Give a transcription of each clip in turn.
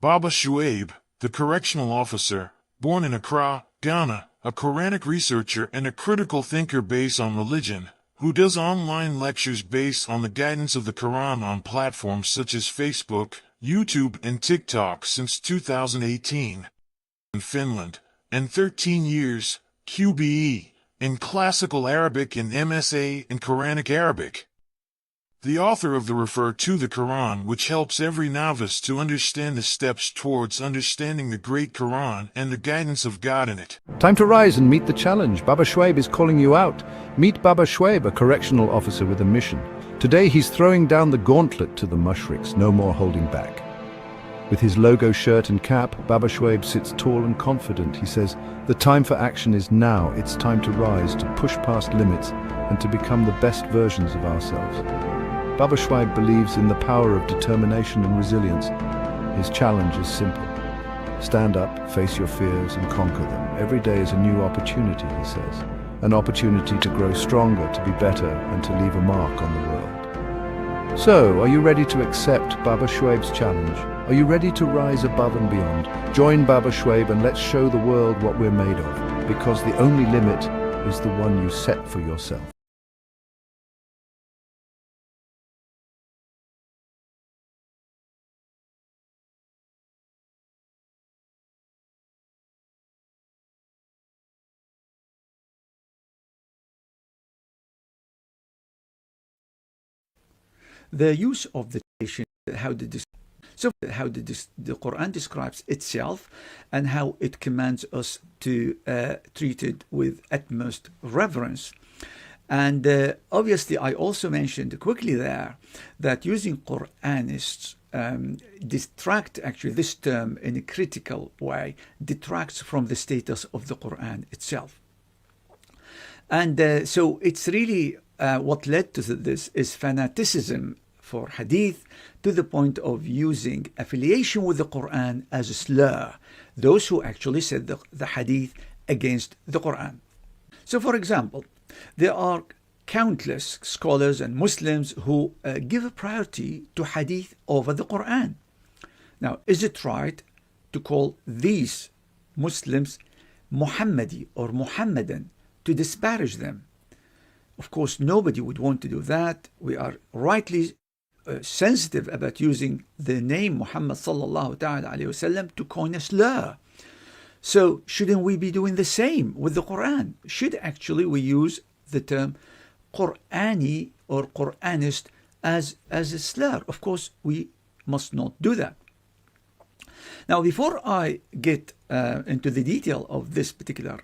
Baba Shuaib, the correctional officer, born in Accra, Ghana, a Quranic researcher and a critical thinker based on religion, who does online lectures based on the guidance of the Quran on platforms such as Facebook, YouTube, and TikTok since 2018. In Finland, and 13 years, QBE, in Classical Arabic and MSA in Quranic Arabic. The author of the Refer to the Quran, which helps every novice to understand the steps towards understanding the Great Quran and the guidance of God in it. Time to rise and meet the challenge. Baba Shuaib is calling you out. Meet Baba Shuaib, a correctional officer with a mission. Today he's throwing down the gauntlet to the mushriks, no more holding back. With his logo shirt and cap, Baba Shuaib sits tall and confident. He says, the time for action is now. It's time to rise, to push past limits, and to become the best versions of ourselves. Baba Shuaib believes in the power of determination and resilience. His challenge is simple. Stand up, face your fears, and conquer them. Every day is a new opportunity, he says. An opportunity to grow stronger, to be better, and to leave a mark on the world. So, are you ready to accept Baba Shuaib's challenge? Are you ready to rise above and beyond? Join Baba Shuaib and let's show the world what we're made of, because the only limit is the one you set for yourself. The use of the citation, how the Quran describes itself and how it commands us to treat it with utmost reverence. And obviously, I also mentioned quickly there that using Quranists distract, actually this term in a critical way, detracts from the status of the Quran itself. And so it's really what led to this is fanaticism for Hadith, to the point of using affiliation with the Quran as a slur, those who actually said the Hadith against the Quran. So for example, there are countless scholars and Muslims who give a priority to Hadith over the Quran. Now, is it right to call these Muslims Muhammadi or Muhammadan, to disparage them? Of course, nobody would want to do that. We are rightly sensitive about using the name Muhammad sallallahu ta'ala alayhi wasallam to coin a slur. So shouldn't we be doing the same with the Quran? Should actually we use the term Qur'ani or Qur'anist as a slur? Of course, we must not do that. Now, before I get into the detail of this particular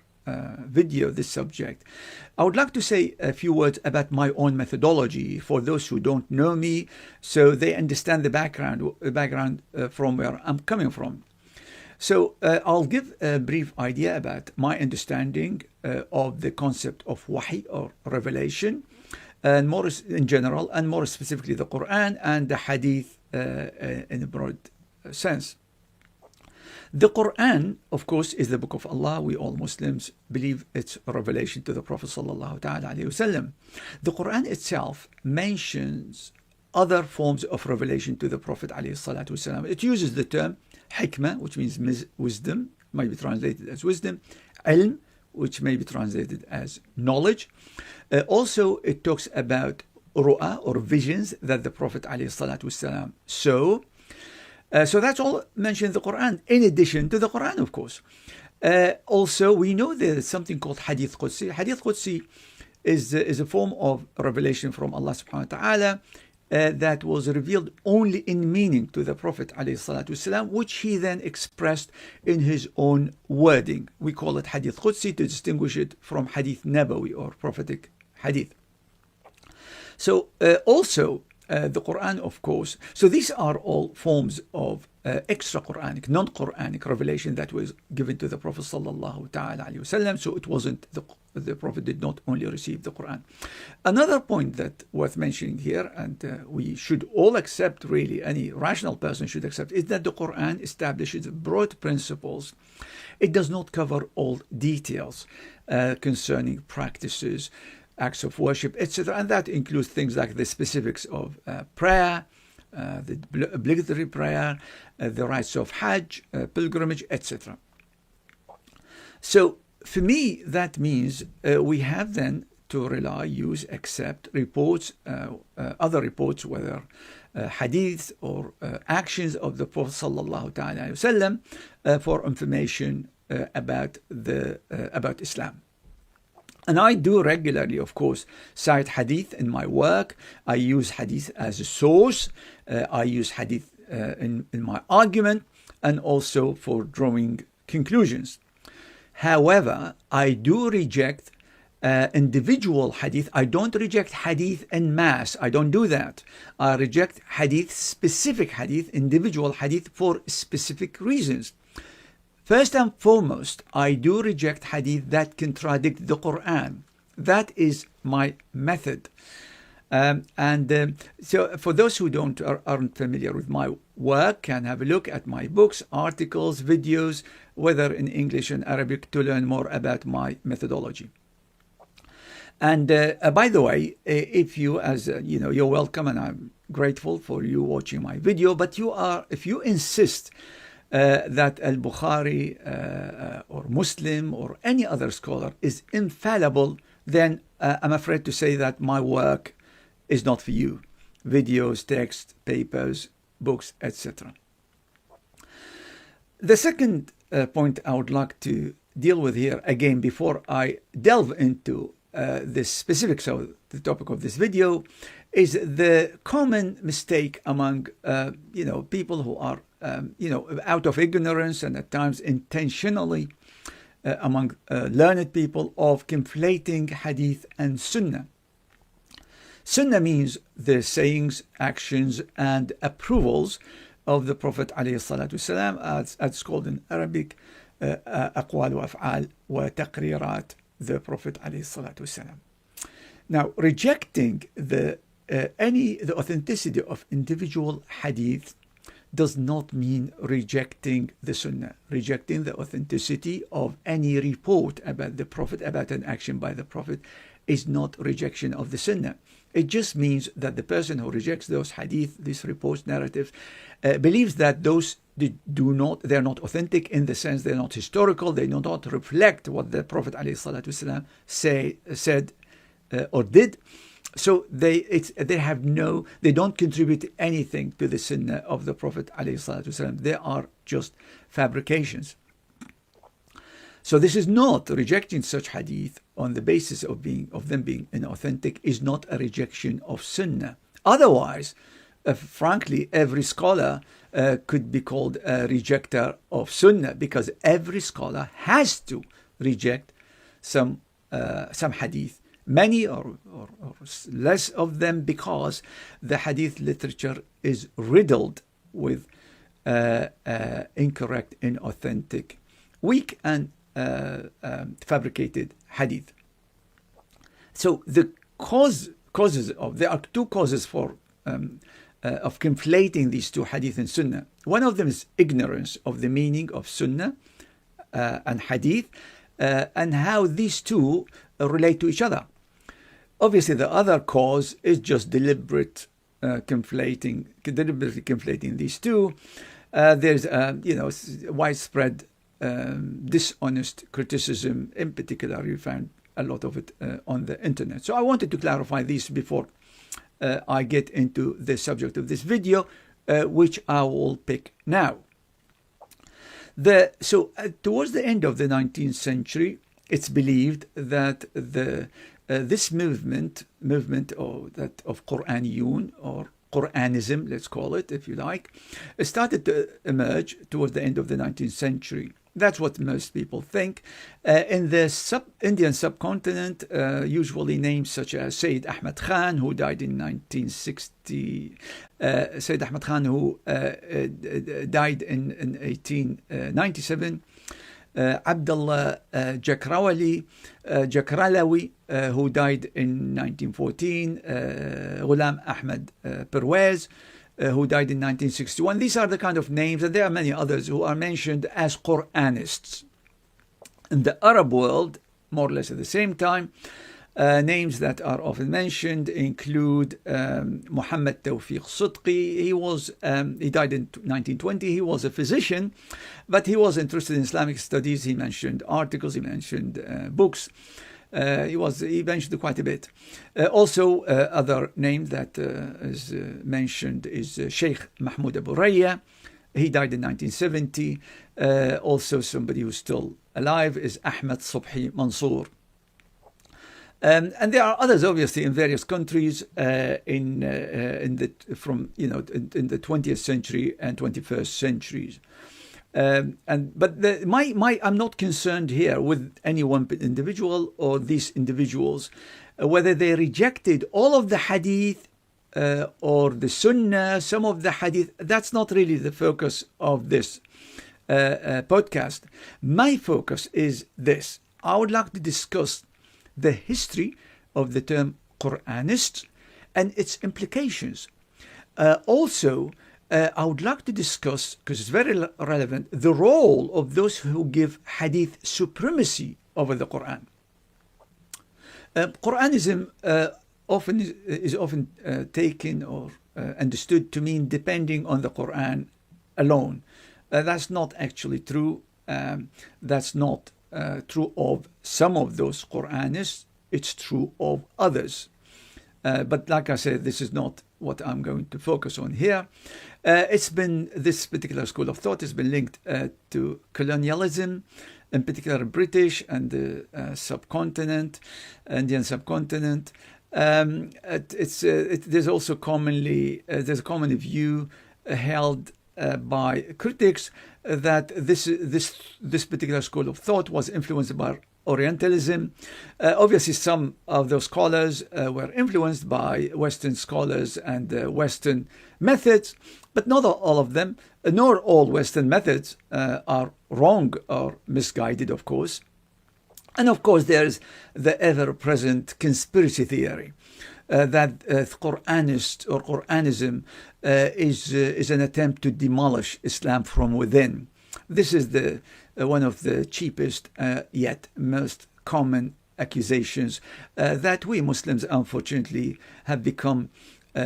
video, this subject, I would like to say a few words about my own methodology for those who don't know me, so they understand the background from where I'm coming from. So I'll give a brief idea about my understanding of the concept of wahi or revelation, and more in general, and more specifically the Quran and the Hadith in a broad sense. The Quran, of course, is the book of Allah. We all Muslims believe it's a revelation to the Prophet sallallahu ta'ala alayhi wasallam. The Quran itself mentions other forms of revelation to the Prophet alayhi salatu wasallam. It uses the term hikmah, which means wisdom, might be translated as wisdom, ilm, which may be translated as knowledge. Also, it talks about ru'ah or visions that the Prophet alayhi salatu wasallam saw. So that's all mentioned in the Quran, in addition to the Quran, of course. Also, we know there's something called Hadith Qudsi. Hadith Qudsi is a form of revelation from Allah subhanahu wa ta'ala that was revealed only in meaning to the Prophet ﷺ, which he then expressed in his own wording. We call it Hadith Qudsi to distinguish it from Hadith Nabawi or prophetic Hadith. So also, the Quran, of course. So these are all forms of extra Quranic, non-Quranic revelation that was given to the Prophet sallallahu ta'ala alayhi wasallam. So it wasn't the Prophet did not only receive the Quran. Another point that worth mentioning here, and we should all accept, really any rational person should accept, is that the Quran establishes broad principles. It does not cover all details concerning practices, acts of worship, etc. And that includes things like the specifics of prayer, the obligatory prayer, the rites of Hajj, pilgrimage, etc. So for me, that means we have then to rely, use, accept reports, other reports, whether hadith or actions of the Prophet sallallahu alaihi wasallam for information about Islam. And I do regularly, of course, cite hadith in my work. I use hadith as a source. I use hadith in my argument and also for drawing conclusions. However, I do reject individual hadith. I don't reject hadith en masse. I don't do that. I reject hadith, specific hadith, individual hadith for specific reasons. First and foremost, I do reject hadith that contradict the Quran. That is my method. So for those who aren't familiar with my work, can have a look at my books, articles, videos, whether in English and Arabic, to learn more about my methodology. And by the way, if you, you're welcome, and I'm grateful for you watching my video. But if you insist that Al-Bukhari or Muslim or any other scholar is infallible, then I'm afraid to say that my work is not for you. Videos, text, papers, books, etc. The second point I would like to deal with here, again, before I delve into the specifics of the topic of this video, is the common mistake among people who are out of ignorance and at times intentionally among learned people of conflating hadith and sunnah. Sunnah means the sayings, actions, and approvals of the Prophet ﷺ, as it's called in Arabic, أقوال وأفعال وتقريرات, the Prophet ﷺ. Now, rejecting the authenticity of individual hadith does not mean rejecting the Sunnah. Rejecting the authenticity of any report about the Prophet, about an action by the Prophet, is not rejection of the Sunnah. It just means that the person who rejects those hadith, these reports, narratives, believes that those they're not authentic, in the sense they're not historical, they do not reflect what the Prophet ﷺ said or did. So they don't contribute anything to the Sunnah of the Prophet ﷺ. They are just fabrications. So this is not rejecting such hadith on the basis of them being inauthentic, is not a rejection of Sunnah. Otherwise, frankly, every scholar could be called a rejecter of Sunnah, because every scholar has to reject some hadith, many or less of them, because the hadith literature is riddled with incorrect, inauthentic, weak and fabricated hadith. So there are two causes for of conflating these two, hadith and sunnah. One of them is ignorance of the meaning of sunnah and hadith, and how these two relate to each other. Obviously, the other cause is just deliberately conflating these two. There's widespread dishonest criticism. In particular, you find a lot of it on the internet. So I wanted to clarify this before I get into the subject of this video, which I will pick now. Towards the end of the 19th century, it's believed that this movement of Quraniyun, or Quranism, let's call it, if you like, started to emerge towards the end of the 19th century. That's what most people think. In the Indian subcontinent, usually names such as Sayyid Ahmad Khan, who died in 1960, Sayyid Ahmad Khan, who died in 1897, Abdullah Jakralawi, who died in 1914, Ghulam Ahmad Perwez, who died in 1961. These are the kind of names, and there are many others who are mentioned as Quranists. In the Arab world, more or less at the same time, Names that are often mentioned include Muhammad Tawfiq Sidqi. He died in 1920. He was a physician, but he was interested in Islamic studies. He mentioned articles, he mentioned books. He mentioned quite a bit. Also, other name that is mentioned is Sheikh Mahmoud Abu Raya. He died in 1970. Also, somebody who's still alive is Ahmed Subhi Mansour. And there are others, obviously, in various countries in the 20th century and 21st centuries. I'm not concerned here with any one individual or these individuals, whether they rejected all of the hadith or the Sunnah, some of the hadith. That's not really the focus of this podcast. My focus is this. I would like to discuss the history of the term Quranist and its implications. Also, I would like to discuss, because it's very relevant, the role of those who give hadith supremacy over the Quran. Quranism is often taken or understood to mean depending on the Quran alone. That's not actually true. That's not true of some of those Quranists. It's true of others. But like I said, this is not what I'm going to focus on here. This particular school of thought has been linked to colonialism, in particular British and the subcontinent, Indian subcontinent. There's also there's a common view held by critics that this particular school of thought was influenced by Orientalism. Obviously, some of those scholars were influenced by Western scholars and Western methods, but not all of them, nor all Western methods are wrong or misguided, of course. And of course, there's the ever-present conspiracy theory that Quranist or Quranism is an attempt to demolish Islam from within. This is one of the cheapest yet most common accusations that we Muslims, unfortunately, have become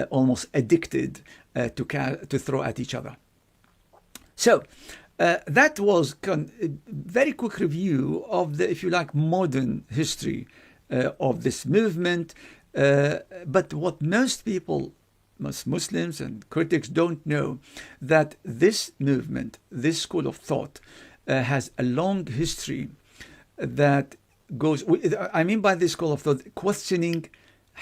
almost addicted to throw at each other. So that was a very quick review of the, if you like, modern history of this movement. But what most people, most Muslims and critics don't know, that this movement, this school of thought, has a long history that goes, I mean by this school of thought, questioning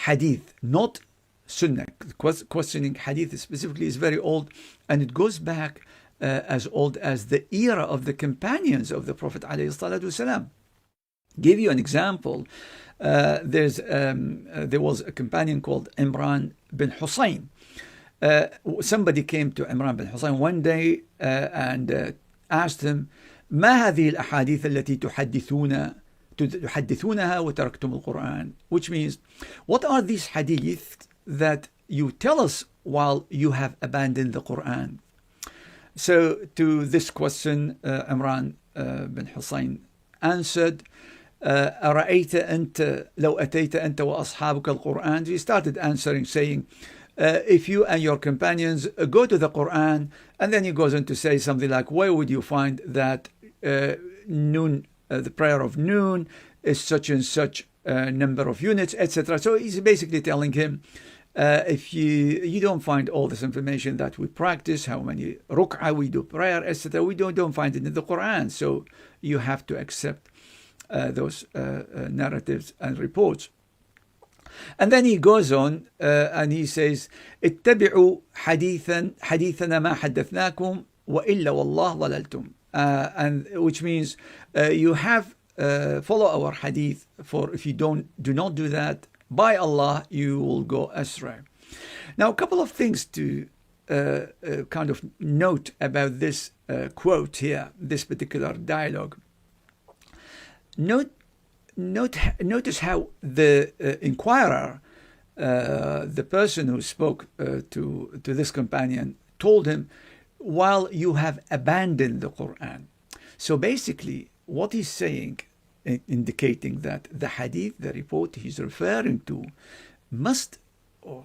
hadith, not Sunnah. Questioning hadith specifically is very old, and it goes back as old as the era of the companions of the Prophet ﷺ. Give you an example. There was a companion called Imran bin Hussein. Somebody came to Imran bin Hussein one day and asked him, ما هذه الأحاديث التي تحدثونها وتركتم القرآن? Which means, what are these hadith that you tell us while you have abandoned the Quran? So to this question, Imran bin Hussein answered, أرأيت أنت لو أتيت أنت وأصحابك القرآن? He started answering, saying, if you and your companions go to the Quran, and then he goes on to say something like, where would you find that noon, the prayer of noon is such and such number of units, etc. So he's basically telling him, if you don't find all this information that we practice, how many ruk'ah we do prayer, etc., we don't find it in the Quran. So you have to accept those narratives and reports. And then he goes on and he says, اتبعوا حديثنا ما حدثناكم وإلا والله ضللتم. And which means you have follow our hadith, for if you do not do that, by Allah you will go astray. Now, a couple of things to kind of note about this quote here, this particular dialogue. Notice how the inquirer, the person who spoke to this companion, told him, while you have abandoned the Quran. So basically, what he's saying indicating that the hadith, the report he's referring to, must or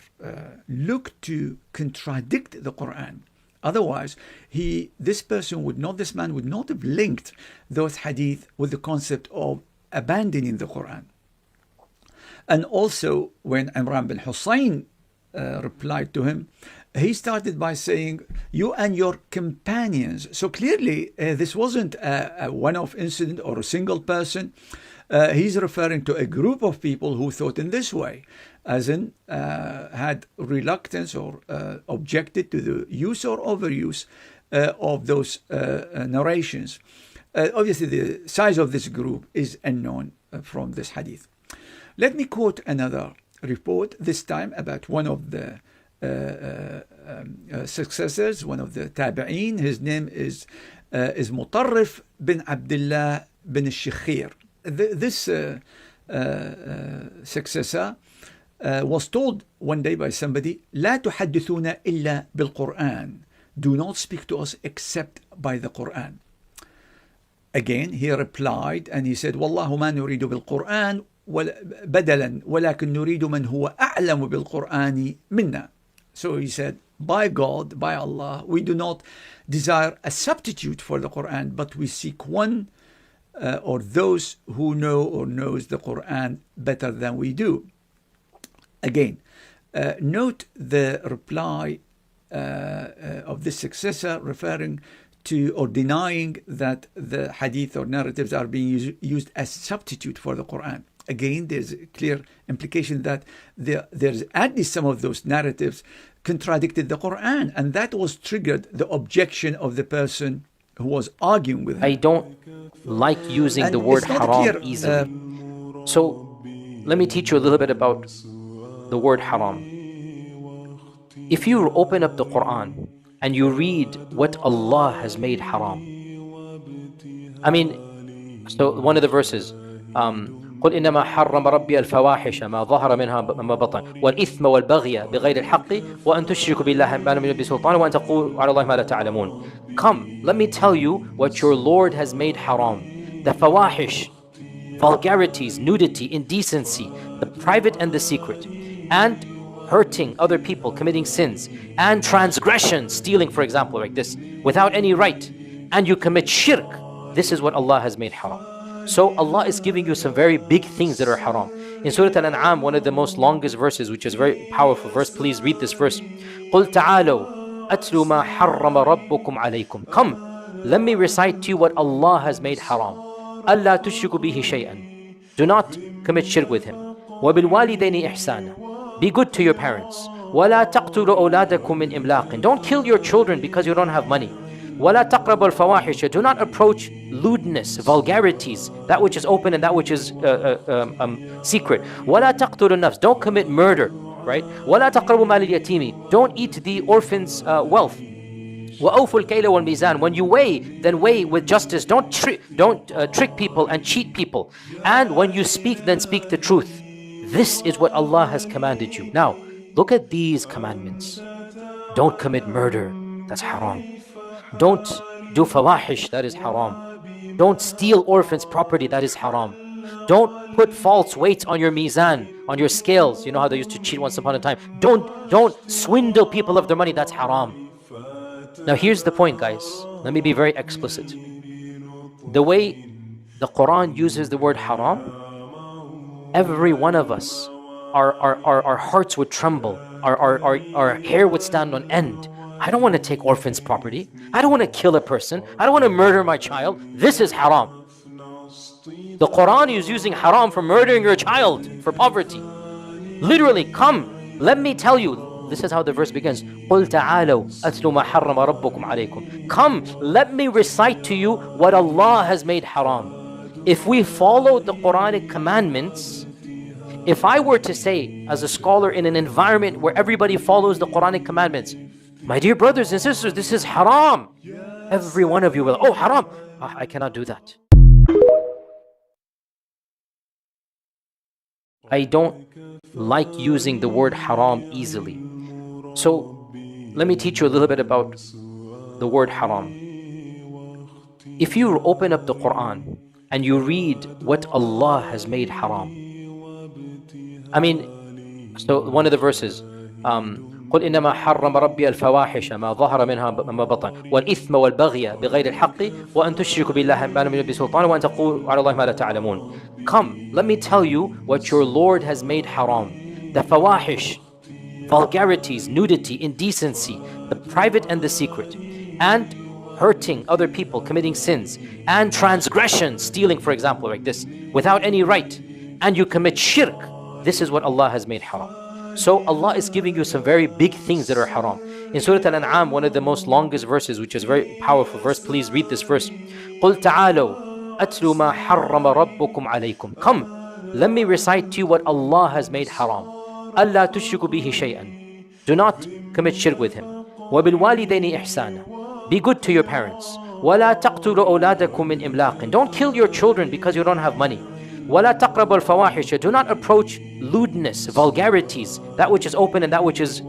look to contradict the Quran. Otherwise, this man would not have linked those hadith with the concept of abandoning the Quran. And also, when Imran bin Hussein replied to him, he started by saying, "You and your companions." So clearly, this wasn't a one-off incident or a single person. He's referring to a group of people who thought in this way, as in had reluctance or objected to the use or overuse of those narrations. Obviously, the size of this group is unknown from this hadith. Let me quote another report, this time about one of the successors, one of the tabi'een. His name is Mutarrif bin Abdullah bin al-Shikhir. This successor was told one day by somebody, "لا تحدثونا إلا بالقرآن." Do not speak to us except by the Quran. Again, he replied and he said, "والله ما نريد بالقرآن بدلا ولكن نريد من هو أعلم بالقرآن منا." So he said, by God, by Allah, we do not desire a substitute for the Quran, but we seek one or those who know or knows the Quran better than we do. Again, note the reply of this successor referring to or denying that the hadith or narratives are being used as substitute for the Quran. Again, there's a clear implication that there's at least some of those narratives contradicted the Quran, and that was triggered the objection of the person who was arguing with him. I don't like using the word haram easily. So let me teach you a little bit about the word haram. If you open up the Quran and you read what Allah has made haram, I mean, so one of the verses, قل إنما حرم ربي الفواحش ما ظهر منها ما بطن والإثم والبغي بغير الحق وأن تشركوا بالله ما لم ينزل به سلطان وأن تقولوا على الله ما لا تعلمون. Come, let me tell you what your Lord has made haram. The fawahish, vulgarities, nudity, indecency, the private and the secret, and hurting other people, committing sins, and transgression, stealing, for example, like this, without any right, and you commit shirk. This is what Allah has made haram. So Allah is giving you some very big things that are haram. In Surah Al-An'am, one of the most longest verses, which is a very powerful verse, please read this verse. قُلْ تَعَالَوْا أَتْلُوا مَا حَرَّمَ رَبُّكُمْ عَلَيْكُمْ. Come, let me recite to you what Allah has made haram. أَلَّا تُشْرِكُوا بِهِ شَيْئًا. Do not commit shirk with Him. وَبِالْوَالِدَيْنِ إِحْسَانًا. Be good to your parents. وَلَا تَقْتُلُوا أَوْلَادَكُمْ مِنْ إِمْلَاقٍ. Don't kill your children because you don't have money. وَلَا تَقْرَبُوا الْفَوَاحِشَ. Do not approach lewdness, vulgarities, that which is open and that which is secret. وَلَا تَقْتُلُوا النَّفْسَ. Don't commit murder, right? وَلَا تَقْرَبُوا مَالَ الْيَتِيمِ. Don't eat the orphan's wealth. وَأَوْفُوا الْكَيْلَ وَالْمِيزَانَ. When you weigh, then weigh with justice. Don't trick people and cheat people. And when you speak, then speak the truth. This is what Allah has commanded you. Now, look at these commandments. Don't commit murder. That's haram. Don't do fawahish, that is haram. Don't steal orphans' property, that is haram. Don't put false weights on your mizan, on your scales. You know how they used to cheat once upon a time. Don't swindle people of their money, that's haram. Now here's the point, guys. Let me be very explicit. The way the Quran uses the word haram, every one of us, our hearts would tremble, our hair would stand on end. I don't want to take orphans' property. I don't want to kill a person. I don't want to murder my child. This is haram. The Quran is using haram for murdering your child, for poverty. Literally, come, let me tell you. This is how the verse begins. قُلْ تَعَالَوْا أَتْلُوا مَا حَرَّمَ رَبُّكُمْ عَلَيْكُمْ. Come, let me recite to you what Allah has made haram. If we follow the Quranic commandments, if I were to say, as a scholar in an environment where everybody follows the Quranic commandments, my dear brothers and sisters, this is haram. Every one of you will, oh, haram. Oh, I cannot do that. I don't like using the word haram easily. So let me teach you a little bit about the word haram. If you open up the Quran and you read what Allah has made haram. I mean, so one of the verses, قل إنما حرم ربي الفواحش ما ظهر منها ما بطن والإثم والبغي بغير الحق وأن تشركوا بالله ما لم ينزل به سلطان وأن تقولوا على الله ما لا تعلمون. Come, let me tell you what your Lord has made haram. The fawahish, vulgarities, nudity, indecency, the private and the secret, and hurting other people, committing sins, and transgression, stealing, for example, like this, without any right, and you commit shirk. This is what Allah has made haram. So Allah is giving you some very big things that are haram. In Surah Al-An'am, one of the most longest verses, which is a very powerful verse, please read this verse. قُلْ تَعَالَوْا أَتْلُوا مَا حَرَّمَ رَبُّكُمْ عَلَيْكُمْ. Come, let me recite to you what Allah has made haram. أَلَّا تُشْرِكُوا بِهِ شَيْئًا. Do not commit shirk with Him. وَبِالْوَالِدَيْنِ إِحْسَانًا. Be good to your parents. وَلَا تَقْتُلُوا أَوْلَادَكُمْ مِنْ إِمْلَاقٍ. Don't kill your children because you don't have money. وَلَا تَقْرَبُوا الْفَوَاحِشَ. Do not approach lewdness, vulgarities, that which is open and that which is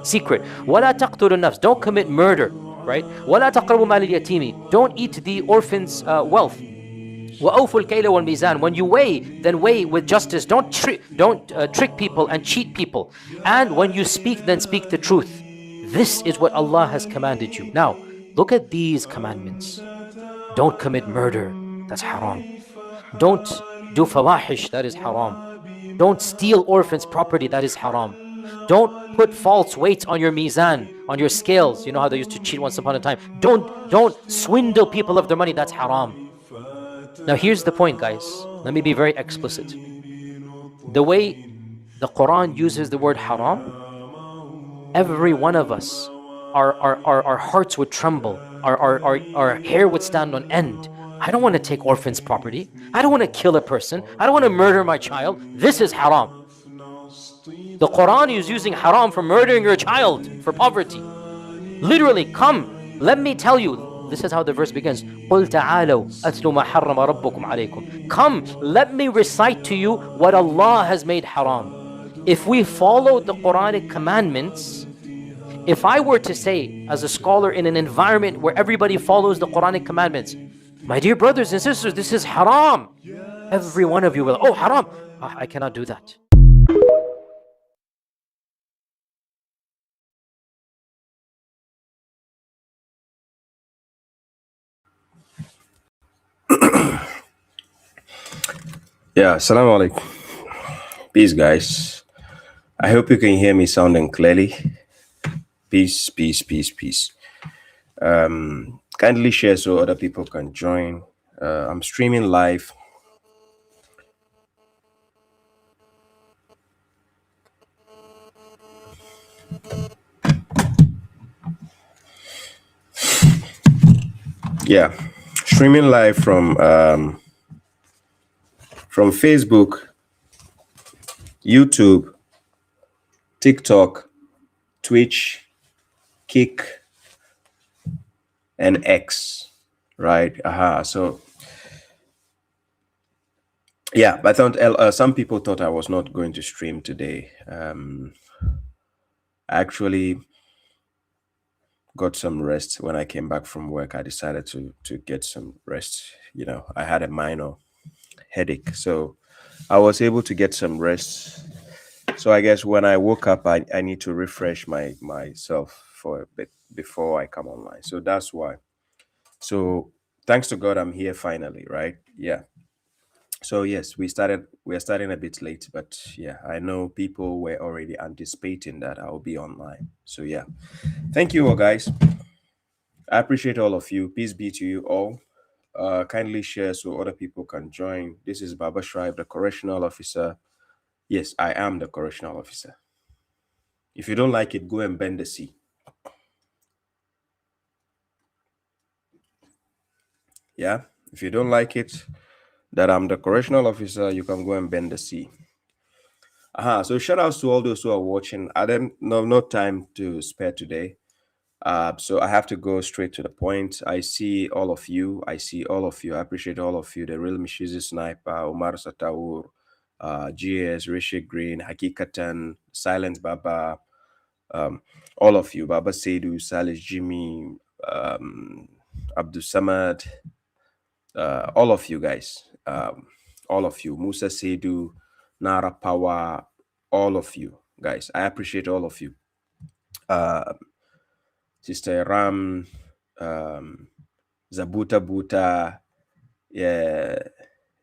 secret. وَلَا تَقْتُلُوا النَّفْسَ. Don't commit murder, right? وَلَا تَقْرَبُوا مَالَ الْيَتِيمِ. Don't eat the orphan's wealth. وَأَوْفُوا الْكَيْلَ وَالْمِيزَانَ. When you weigh, then weigh with justice. Don't trick people and cheat people. And when you speak, then speak the truth. This is what Allah has commanded you. Now, look at these commandments. Don't commit murder. That's haram. Don't do fawahish. That is haram. Don't steal orphans' property. That is haram. Don't put false weights on your mizan, on your scales. You know how they used to cheat once upon a time. Don't swindle people of their money. That's haram. Now here's the point, guys. Let me be very explicit. The way the Quran uses the word haram, every one of us, our hearts would tremble, our hair would stand on end. I don't want to take orphans' property. I don't want to kill a person. I don't want to murder my child. This is haram. The Quran is using haram for murdering your child, for poverty. Literally, come, let me tell you. This is how the verse begins. قُلْ تَعَالَوْا أَتْلُوا مَا حَرَّمَ رَبُّكُمْ عَلَيْكُمْ. Come, let me recite to you what Allah has made haram. If we follow the Quranic commandments, if I were to say, as a scholar in an environment where everybody follows the Quranic commandments, my dear brothers and sisters, this is haram. Every one of you will, oh, haram. Oh, I cannot do that. Yeah, assalamu alaikum. Peace, guys. I hope you can hear me sounding clearly. Peace, peace, peace, peace. Kindly share so other people can join. I'm streaming live. Yeah, streaming live from Facebook, YouTube, TikTok, Twitch, Kick, and X, right? So yeah, I thought some people thought I was not going to stream today. I actually got some rest when I came back from work. I decided to get some rest. You know, I had a minor headache, so I was able to get some rest. So I guess when I woke up, I need to refresh myself for a bit before I come online. So that's why. So thanks to God, I'm here finally, right? Yeah. So yes, we're starting a bit late, but yeah, I know people were already anticipating that I'll be online. So yeah, thank you all, guys. I appreciate all of you. Peace be to you all. Kindly share so other people can join. This is Baba Shrive, the correctional officer. Yes, I am the correctional officer. If you don't like it, go and bend the sea. Yeah, if you don't like it, that I'm the correctional officer, you can go and bend the sea. So shout outs to all those who are watching. I don't know, no time to spare today. So I have to go straight to the point. I see all of you. I appreciate all of you. The real Misuse Sniper, Omar Sataur, GS, Rishi Green, Hakikatan, Silent Baba, all of you, Baba Seidu, Salis Jimmy, Abdul Samad, all of you guys, all of you, Musa Sedu, Nara Power, all of you guys. I appreciate all of you. Sister Ram, Zabuta Buta, yeah,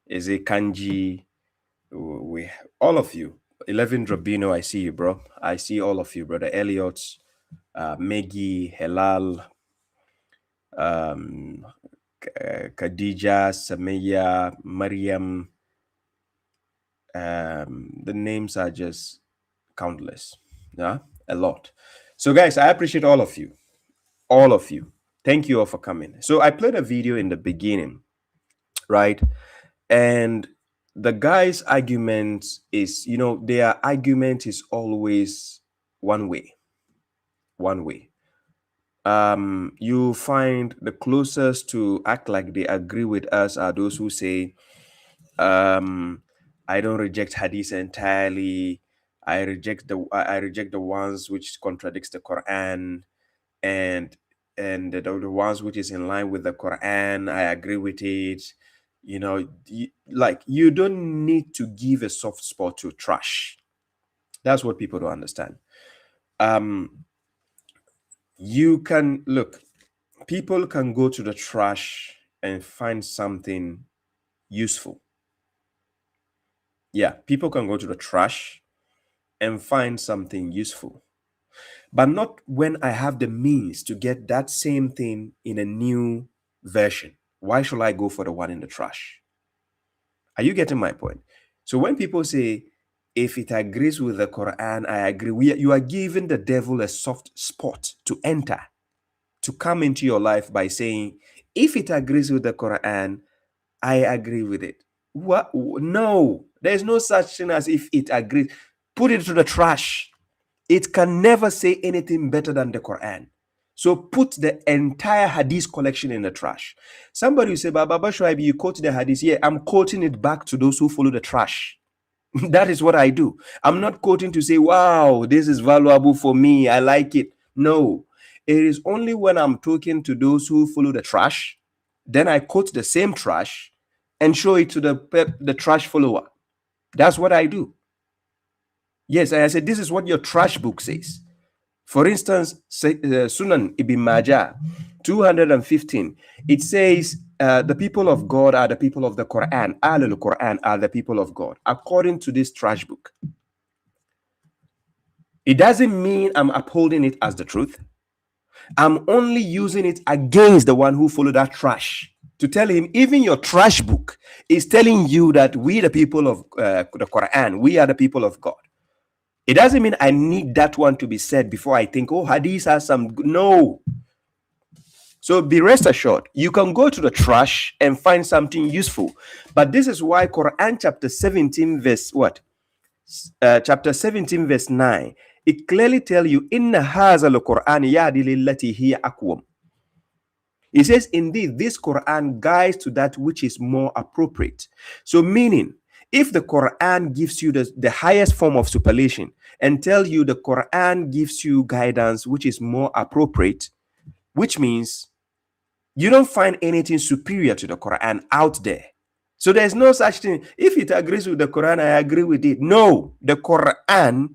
Eze Kanji, we all of you. 11 Drabino, I see you, bro. I see all of you, brother Elliot, Maggie, Helal, Khadija, Sameya, Mariam. The names are just countless. Yeah, a lot. So guys, I appreciate all of you. All of you. Thank you all for coming. So I played a video in the beginning, right? And the guy's argument is, you know, their argument is always one way. One way. You find the closest to act like they agree with us are those who say, I don't reject Hadith entirely. I reject the ones which contradicts the Quran, and the ones which is in line with the Quran, I agree with it. You know, you don't need to give a soft spot to trash. That's what people don't understand. You can look, people can go to the trash and find something useful. Yeah, people can go to the trash and find something useful, but not when I have the means to get that same thing in a new version. Why should I go for the one in the trash? Are you getting my point? So when people say, if it agrees with the Quran, I agree, you are giving the devil a soft spot to enter, to come into your life by saying, if it agrees with the Quran, I agree with it. What? No, there's no such thing as if it agrees. Put it to the trash. It can never say anything better than the Quran. So put the entire Hadith collection in the trash. Somebody will say, Baba Shuaib, you quote the Hadith. Yeah, I'm quoting it back to those who follow the trash. That is what I do. I'm not quoting to say, wow, this is valuable for me, I like it. No, it is only when I'm talking to those who follow the trash, then I quote the same trash and show it to the trash follower. That's what I do. Yes, I said, this is what your trash book says. For instance, Sunan Ibn Majah 215, it says, the people of God are the people of the Quran. Ahlul Quran are the people of God, according to this trash book. It doesn't mean I'm upholding it as the truth. I'm only using it against the one who followed that trash, to tell him, even your trash book is telling you that we, the people of the Quran, we are the people of God. It doesn't mean I need that one to be said before I think, oh, Hadith has some. No. So be rest assured, you can go to the trash and find something useful. But this is why Quran chapter 17 verse what? Chapter 17 verse 9, it clearly tells you, Inna haza al-Quran yahdi lillati hiya aqwam. It says, indeed, this Quran guides to that which is more appropriate. So meaning, if the Quran gives you the highest form of superlation and tell you the Quran gives you guidance which is more appropriate, which means you don't find anything superior to the Quran out there. So there's no such thing. If it agrees with the Quran, I agree with it. No, the Quran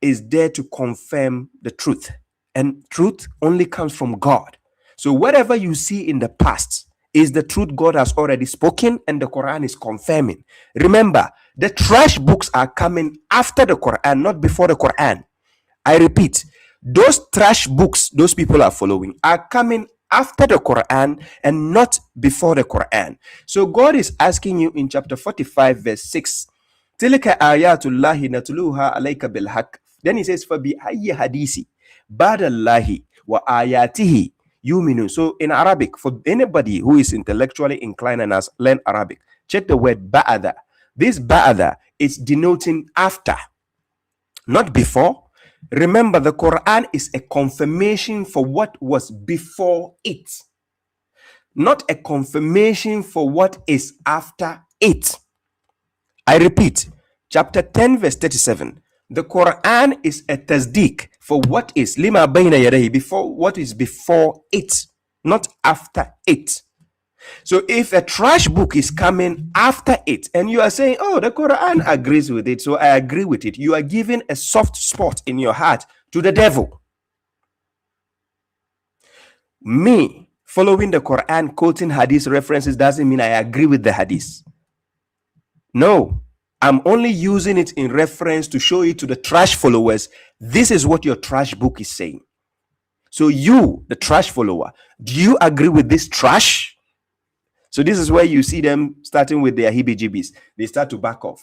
is there to confirm the truth. And truth only comes from God. So whatever you see in the past is the truth God has already spoken, and the Quran is confirming. Remember, the trash books are coming after the Quran, not before the Quran. I repeat, those trash books those people are following are coming after the Quran and not before the Quran. So God is asking you in chapter 45 verse 6, Tilka ayatullahi natluha alayka bilhaq. Then he says, Fabi ayyi hadisi badallahi wa ayatihi yuminu. So in Arabic, for anybody who is intellectually inclined and has learned Arabic, check the word ba'ada. This ba'ada is denoting after, not before. Remember, the Quran is a confirmation for what was before it, not a confirmation for what is after it. I repeat, chapter 10 verse 37, the Quran is a tasdeeq for what is lima bayna yadayhi, before what is before it, not after it. So if a trash book is coming after it and you are saying, oh, the Quran agrees with it, so I agree with it, you are giving a soft spot in your heart to the devil. Me following the Quran, quoting Hadith references doesn't mean I agree with the Hadith. No, I'm only using it in reference to show it to the trash followers. This is what your trash book is saying. So you, the trash follower, do you agree with this trash? So this is where you see them starting with their heebie-jeebies. They start to back off.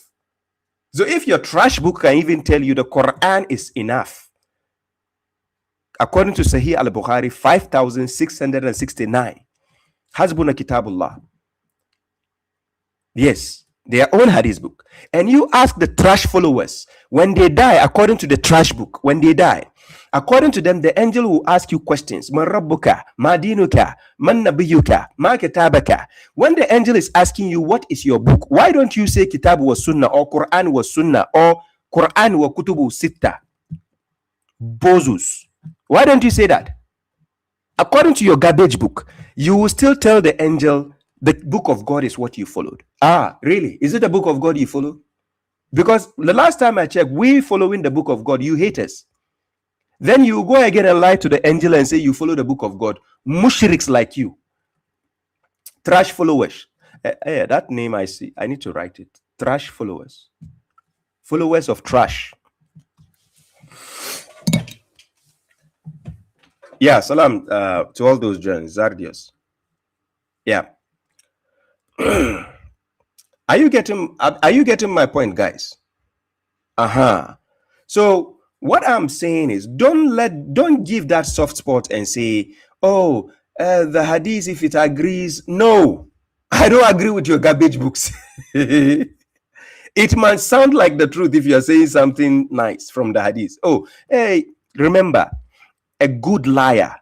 So if your trash book can even tell you the Quran is enough, according to Sahih al-Bukhari 5669, Hasbuna Kitabullah. Yes, their own hadith book. And you ask the trash followers, when they die, according to the trash book, when they die, according to them, the angel will ask you questions. Man rabbuka, ma dinuka, man nabiyuka, ma kitabaka. When the angel is asking you, what is your book? Why don't you say kitab was sunnah, or Quran was sunnah, or Quran wa kutubu sitta? Bozus. Why don't you say that? According to your garbage book, you will still tell the angel the book of God is what you followed. Ah, really? Is it the book of God you follow? Because the last time I checked, we following the book of God, you hate us. Then you go again and lie to the angel and say you follow the book of God. Mushriks like you. Trash followers. That name I see. I need to write it. Trash followers. Followers of trash. Yeah, salam to all those journalists, Zardios. Yeah. Are you getting my point, guys? So what I'm saying is, don't give that soft spot and say, oh, the hadith, if it agrees. No, I don't agree with your garbage books. It might sound like the truth if you're saying something nice from the hadith. Oh, hey, remember, a good liar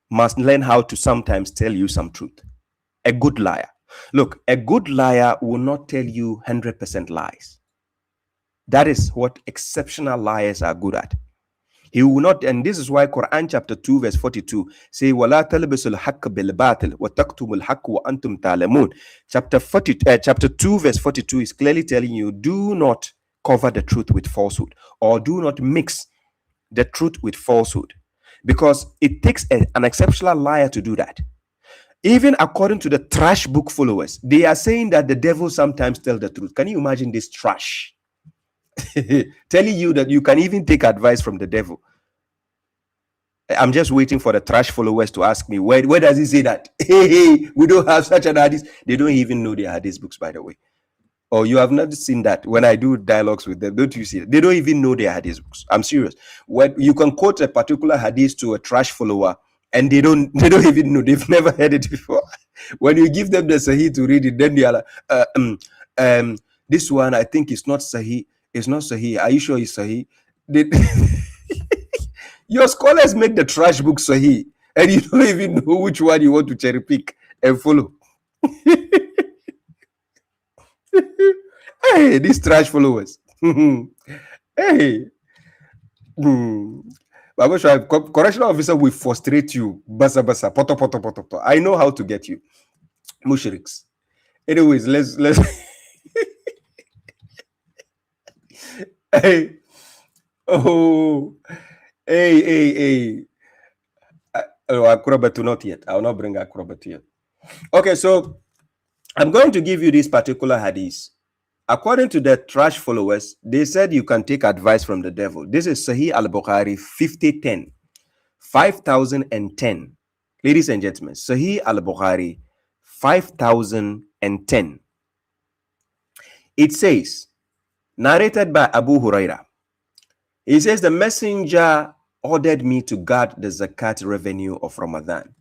must learn how to sometimes tell you some truth. A good liar. Look, a good liar will not tell you 100% lies. That is what exceptional liars are good at. He will not, and this is why Quran chapter 2 verse 42 say, وَلَا تَلْبِسُ الْحَقَّ بِالْبَاطِلِ وَتَكْتُمُ الْحَقَّ وَأَنْتُمْ تَعْلَمُونَ. Chapter 2 verse 42 is clearly telling you, do not cover the truth with falsehood, or do not mix the truth with falsehood, because it takes an exceptional liar to do that. Even according to the trash book followers, they are saying that the devil sometimes tells the truth. Can you imagine this trash? Telling you that you can even take advice from the devil. I'm just waiting for the trash followers to ask me, where does he say that? Hey, we don't have such an hadith. They don't even know their hadith books, by the way. Or you have not seen that when I do dialogues with them, don't you see it? They don't even know their hadith books. I'm serious. When you can quote a particular hadith to a trash follower, and they don't even know, they've never heard it before. When you give them the Sahih to read it, then they are like, this one I think is not Sahih. It's not Sahih. Are you sure it's Sahih? Your scholars make the trash book Sahih, and you don't even know which one you want to cherry pick and follow. Hey, these trash followers. Hey. Correctional officer will frustrate you. Basa basa, poto poto poto poto. I know how to get you. Mushriks. Anyways, let's hey. Oh. Hey. Acrobat not yet. I will not bring Acrobat yet. Okay, so I'm going to give you this particular hadith. According to the trash followers, they said you can take advice from the devil. This is Sahih al-Bukhari 5010. Ladies and gentlemen, Sahih al-Bukhari 5010. It says, narrated by Abu Huraira. He says, the messenger ordered me to guard the zakat revenue of Ramadan.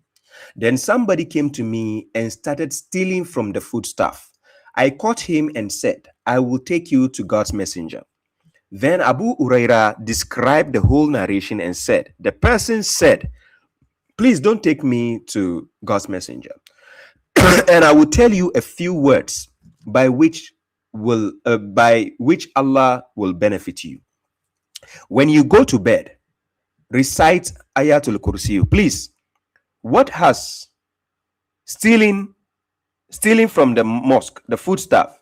Then somebody came to me and started stealing from the foodstuff. I caught him and said, I will take you to God's messenger. Then Abu Huraira described the whole narration and said, the person said, please don't take me to God's messenger. And I will tell you a few words by which Allah will benefit you. When you go to bed, recite Ayatul Kursi. Please, what has stealing Stealing from the mosque, the foodstuff,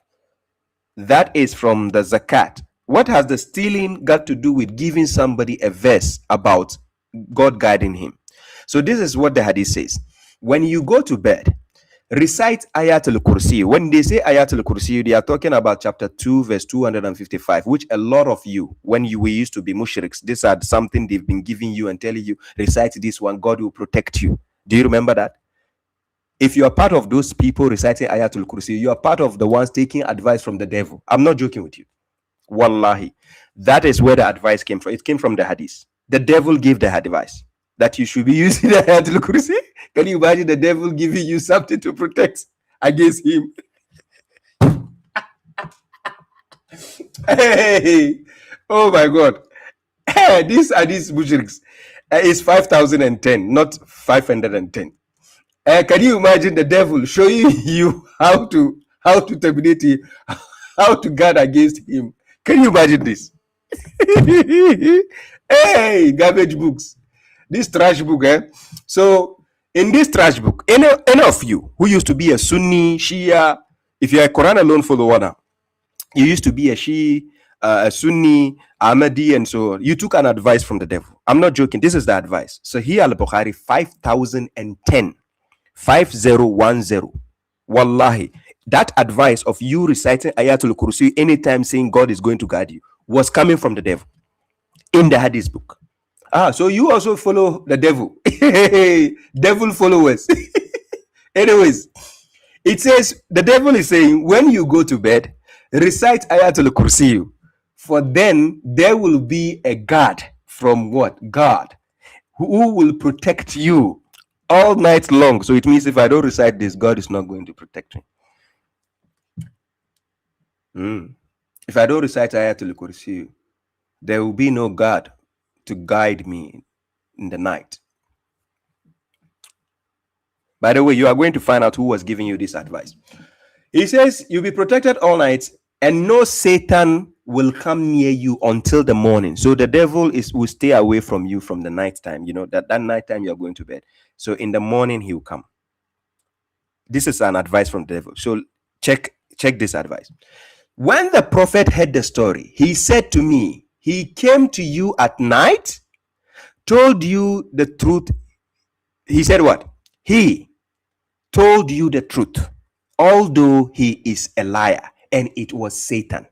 that is from the zakat. What has the stealing got to do with giving somebody a verse about God guiding him? So this is what the hadith says. When you go to bed, recite Ayatul Kursi. When they say Ayatul Kursi, they are talking about chapter 2, verse 255, which a lot of you, when we used to be mushriks, this are something they've been giving you and telling you, recite this one, God will protect you. Do you remember that? If you are part of those people reciting Ayatul Kursi, you are part of the ones taking advice from the devil. I'm not joking with you. Wallahi. That is where the advice came from. It came from the hadith. The devil gave the advice that you should be using the Ayatul Kursi. Can you imagine the devil giving you something to protect against him? Hey, oh my God. This hadith mushriks is 5010, not 510. Can you imagine the devil showing you how to terminate him, how to guard against him? Can you imagine this? Hey, garbage books. This trash book, So in this trash book, any of you who used to be a Sunni, Shia, if you're a Quran alone follower now, you used to be a Shia, a Sunni, Ahmadi, and so on. You took an advice from the devil. I'm not joking. This is the advice. Sahih al-Bukhari 5010. 5010. Wallahi, that advice of you reciting Ayatul Kursi anytime saying God is going to guide you was coming from the devil in the hadith book. So you also follow the devil. Devil followers. Anyways, it says the devil is saying when you go to bed, recite Ayatul Kursi, for then there will be a guard from what? God, who will protect you all night long. So it means if I don't recite this, God is not going to protect me. If I don't recite Ayatul Kursi, there will be no God to guide me in the night. By the way, you are going to find out who was giving you this advice. He says you'll be protected all night and no Satan will come near you until the morning. So the devil will stay away from you from the night time. You know, that night time you're going to bed. So in the morning he will come. This is an advice from the devil. So check this advice. When the prophet heard the story, he said to me, he came to you at night, told you the truth. He said what? He told you the truth, although he is a liar, and it was Satan.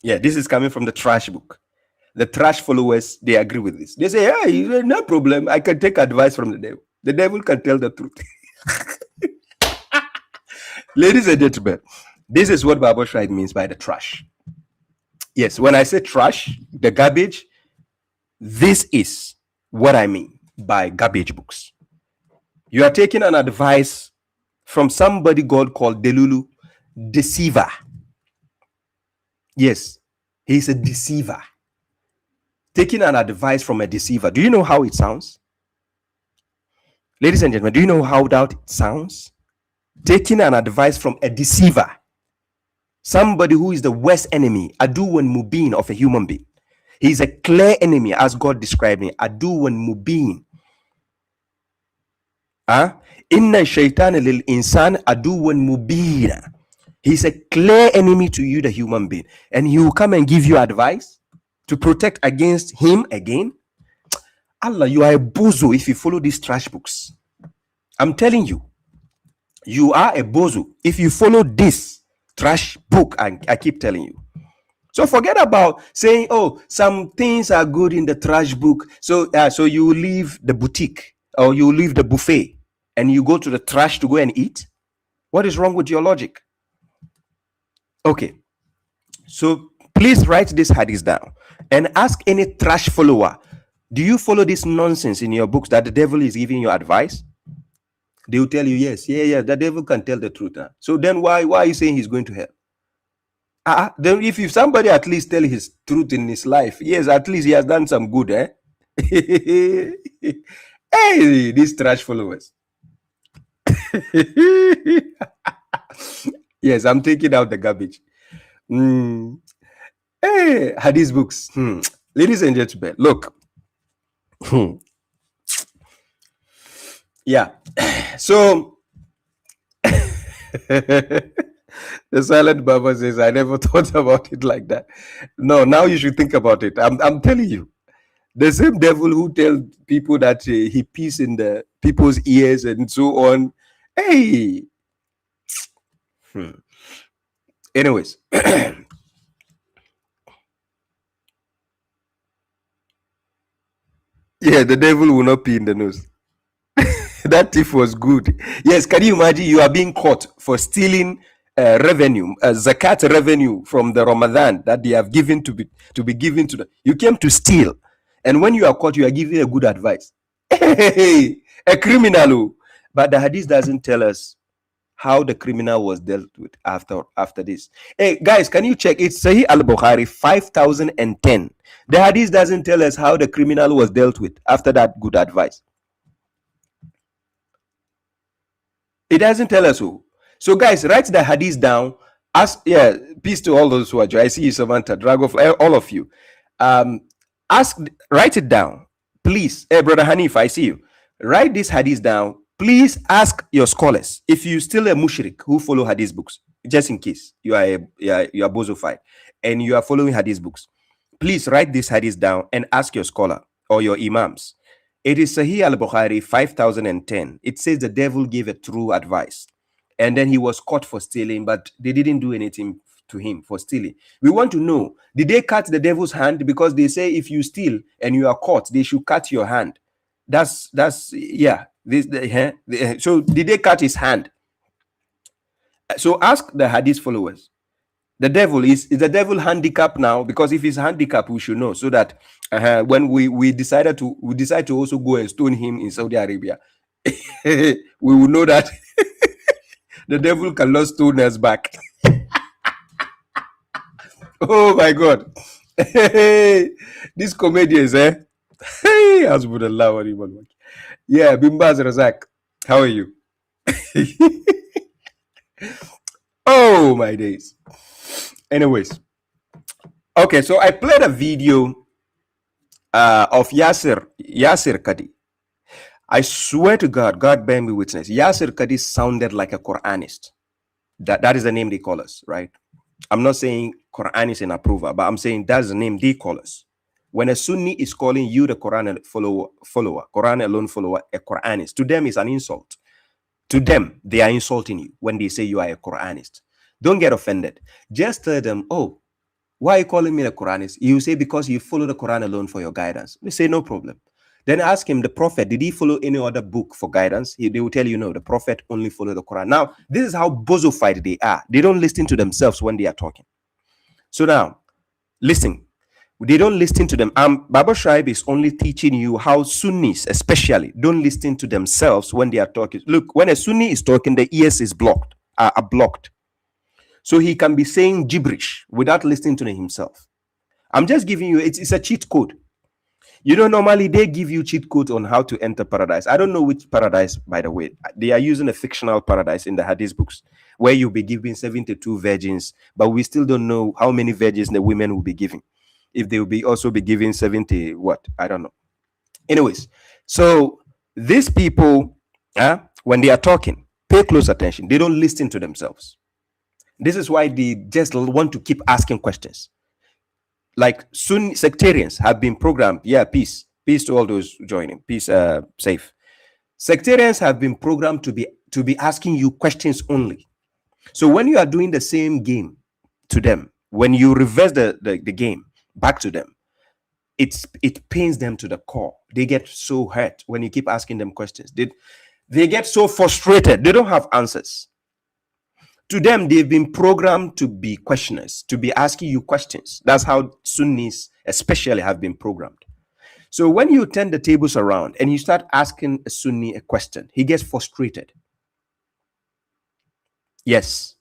Yeah, this is coming from the trash book. The trash followers, they agree with this. They say, hey, no problem. I can take advice from the devil. The devil can tell the truth. Ladies and gentlemen, this is what Baba Shraid means by the trash. Yes, when I say trash, the garbage, this is what I mean by garbage books. You are taking an advice from somebody God called Delulu, deceiver. Yes, he's a deceiver. Taking an advice from a deceiver. Do you know how it sounds? Ladies and gentlemen, do you know how that sounds? Taking an advice from a deceiver. Somebody who is the worst enemy, Aduwan Mubin of a human being. He's a clear enemy as God described him. Aduwan Mubin. Inna shaitan lil insan aduwan mubina. He's a clear enemy to you, the human being. And he will come and give you advice to protect against him again. Allah, you are a bozo if you follow these trash books. I'm telling you, you are a bozo if you follow this trash book. I keep telling you. So forget about saying, oh, some things are good in the trash book. So you leave the boutique or you leave the buffet and you go to the trash to go and eat. What is wrong with your logic? Okay. So please write this hadith down and ask any trash follower, do you follow this nonsense in your books that the devil is giving you advice? They will tell you, yes, yeah, the devil can tell the truth. So then why are you saying he's going to hell? Then if somebody at least tell his truth in his life, yes, at least he has done some good, Hey, these trash followers. Yes, I'm taking out the garbage. Hey, hadith books. Ladies and gentlemen, look. Yeah. So the silent Baba says, I never thought about it like that. No, now you should think about it. I'm telling you. The same devil who tells people that he pees in the people's ears and so on. Hey. Anyways. Yeah, the devil will not pee in the nose. That thief was good. Yes, can you imagine you are being caught for stealing revenue, zakat revenue from the Ramadan that they have given to be given to the. You came to steal, and when you are caught, you are giving a good advice. Hey, a criminal. Oh. But the hadith doesn't tell us how the criminal was dealt with after this. Hey guys, can you check? It's Sahih al-Bukhari 5010. The hadith doesn't tell us how the criminal was dealt with after that good advice. It doesn't tell us who. So guys, write the hadith down. Peace to all those who are joining. I see you, Samantha, Drago, all of you. Write it down, please. Hey, brother Hanif, I see you. Write this hadith down. Please ask your scholars if you still a mushrik who follow hadith books, just in case you are bozofied and you are following hadith books. Please write this hadith down and ask your scholar or your imams. It is Sahih al-Bukhari 5010. It says the devil gave a true advice. And then he was caught for stealing, but they didn't do anything to him for stealing. We want to know, did they cut the devil's hand? Because they say if you steal and you are caught, they should cut your hand. Yeah. So did they cut his hand? So ask the hadith followers. The devil is the devil handicapped now? Because if he's handicapped, we should know, so that when we decide to also go and stone him in Saudi Arabia, we will know that the devil cannot stone us back. Oh my God. These comedians, yeah, Bimbaz Razak, how are you? Oh my days. Anyways, okay, so I played a video of Yasir Kadi. I swear to God, God bear me witness, Yasir Kadi sounded like a Quranist. That is the name they call us, right? I'm not saying Quran is an approver, but I'm saying that's the name they call us. When a Sunni is calling you the Quran follower, Quran alone follower, a Quranist, to them is an insult. To them, they are insulting you when they say you are a Quranist. Don't get offended. Just tell them, oh, why are you calling me a Quranist? You say, because you follow the Quran alone for your guidance. They say, no problem. Then ask him, the Prophet, did he follow any other book for guidance? They will tell you, no, the Prophet only followed the Quran. Now, this is how bozofied they are. They don't listen to themselves when they are talking. So now, listen. They don't listen to them. Baba Shaib is only teaching you how Sunnis, especially, don't listen to themselves when they are talking. Look, when a Sunni is talking, the ears are blocked. So he can be saying gibberish without listening to himself. I'm just giving you, it's a cheat code. You know, normally they give you cheat codes on how to enter paradise. I don't know which paradise, by the way. They are using a fictional paradise in the Hadith books where you'll be giving 72 virgins, but we still don't know how many virgins the women will be giving. If they will be also be giving 70, what? I don't know. Anyways, so these people, when they are talking, pay close attention. They don't listen to themselves. This is why they just want to keep asking questions. Like Sunni sectarians have been programmed. Yeah, peace to all those joining. Peace, safe. Sectarians have been programmed to be asking you questions only. So when you are doing the same game to them, when you reverse the game back to them, it pains them to the core. They get so hurt when you keep asking them questions. They get so frustrated. They don't have answers. To them, they've been programmed to be questioners, to be asking you questions. That's how Sunnis especially have been programmed. So when you turn the tables around and you start asking a Sunni a question, he gets frustrated. Yes.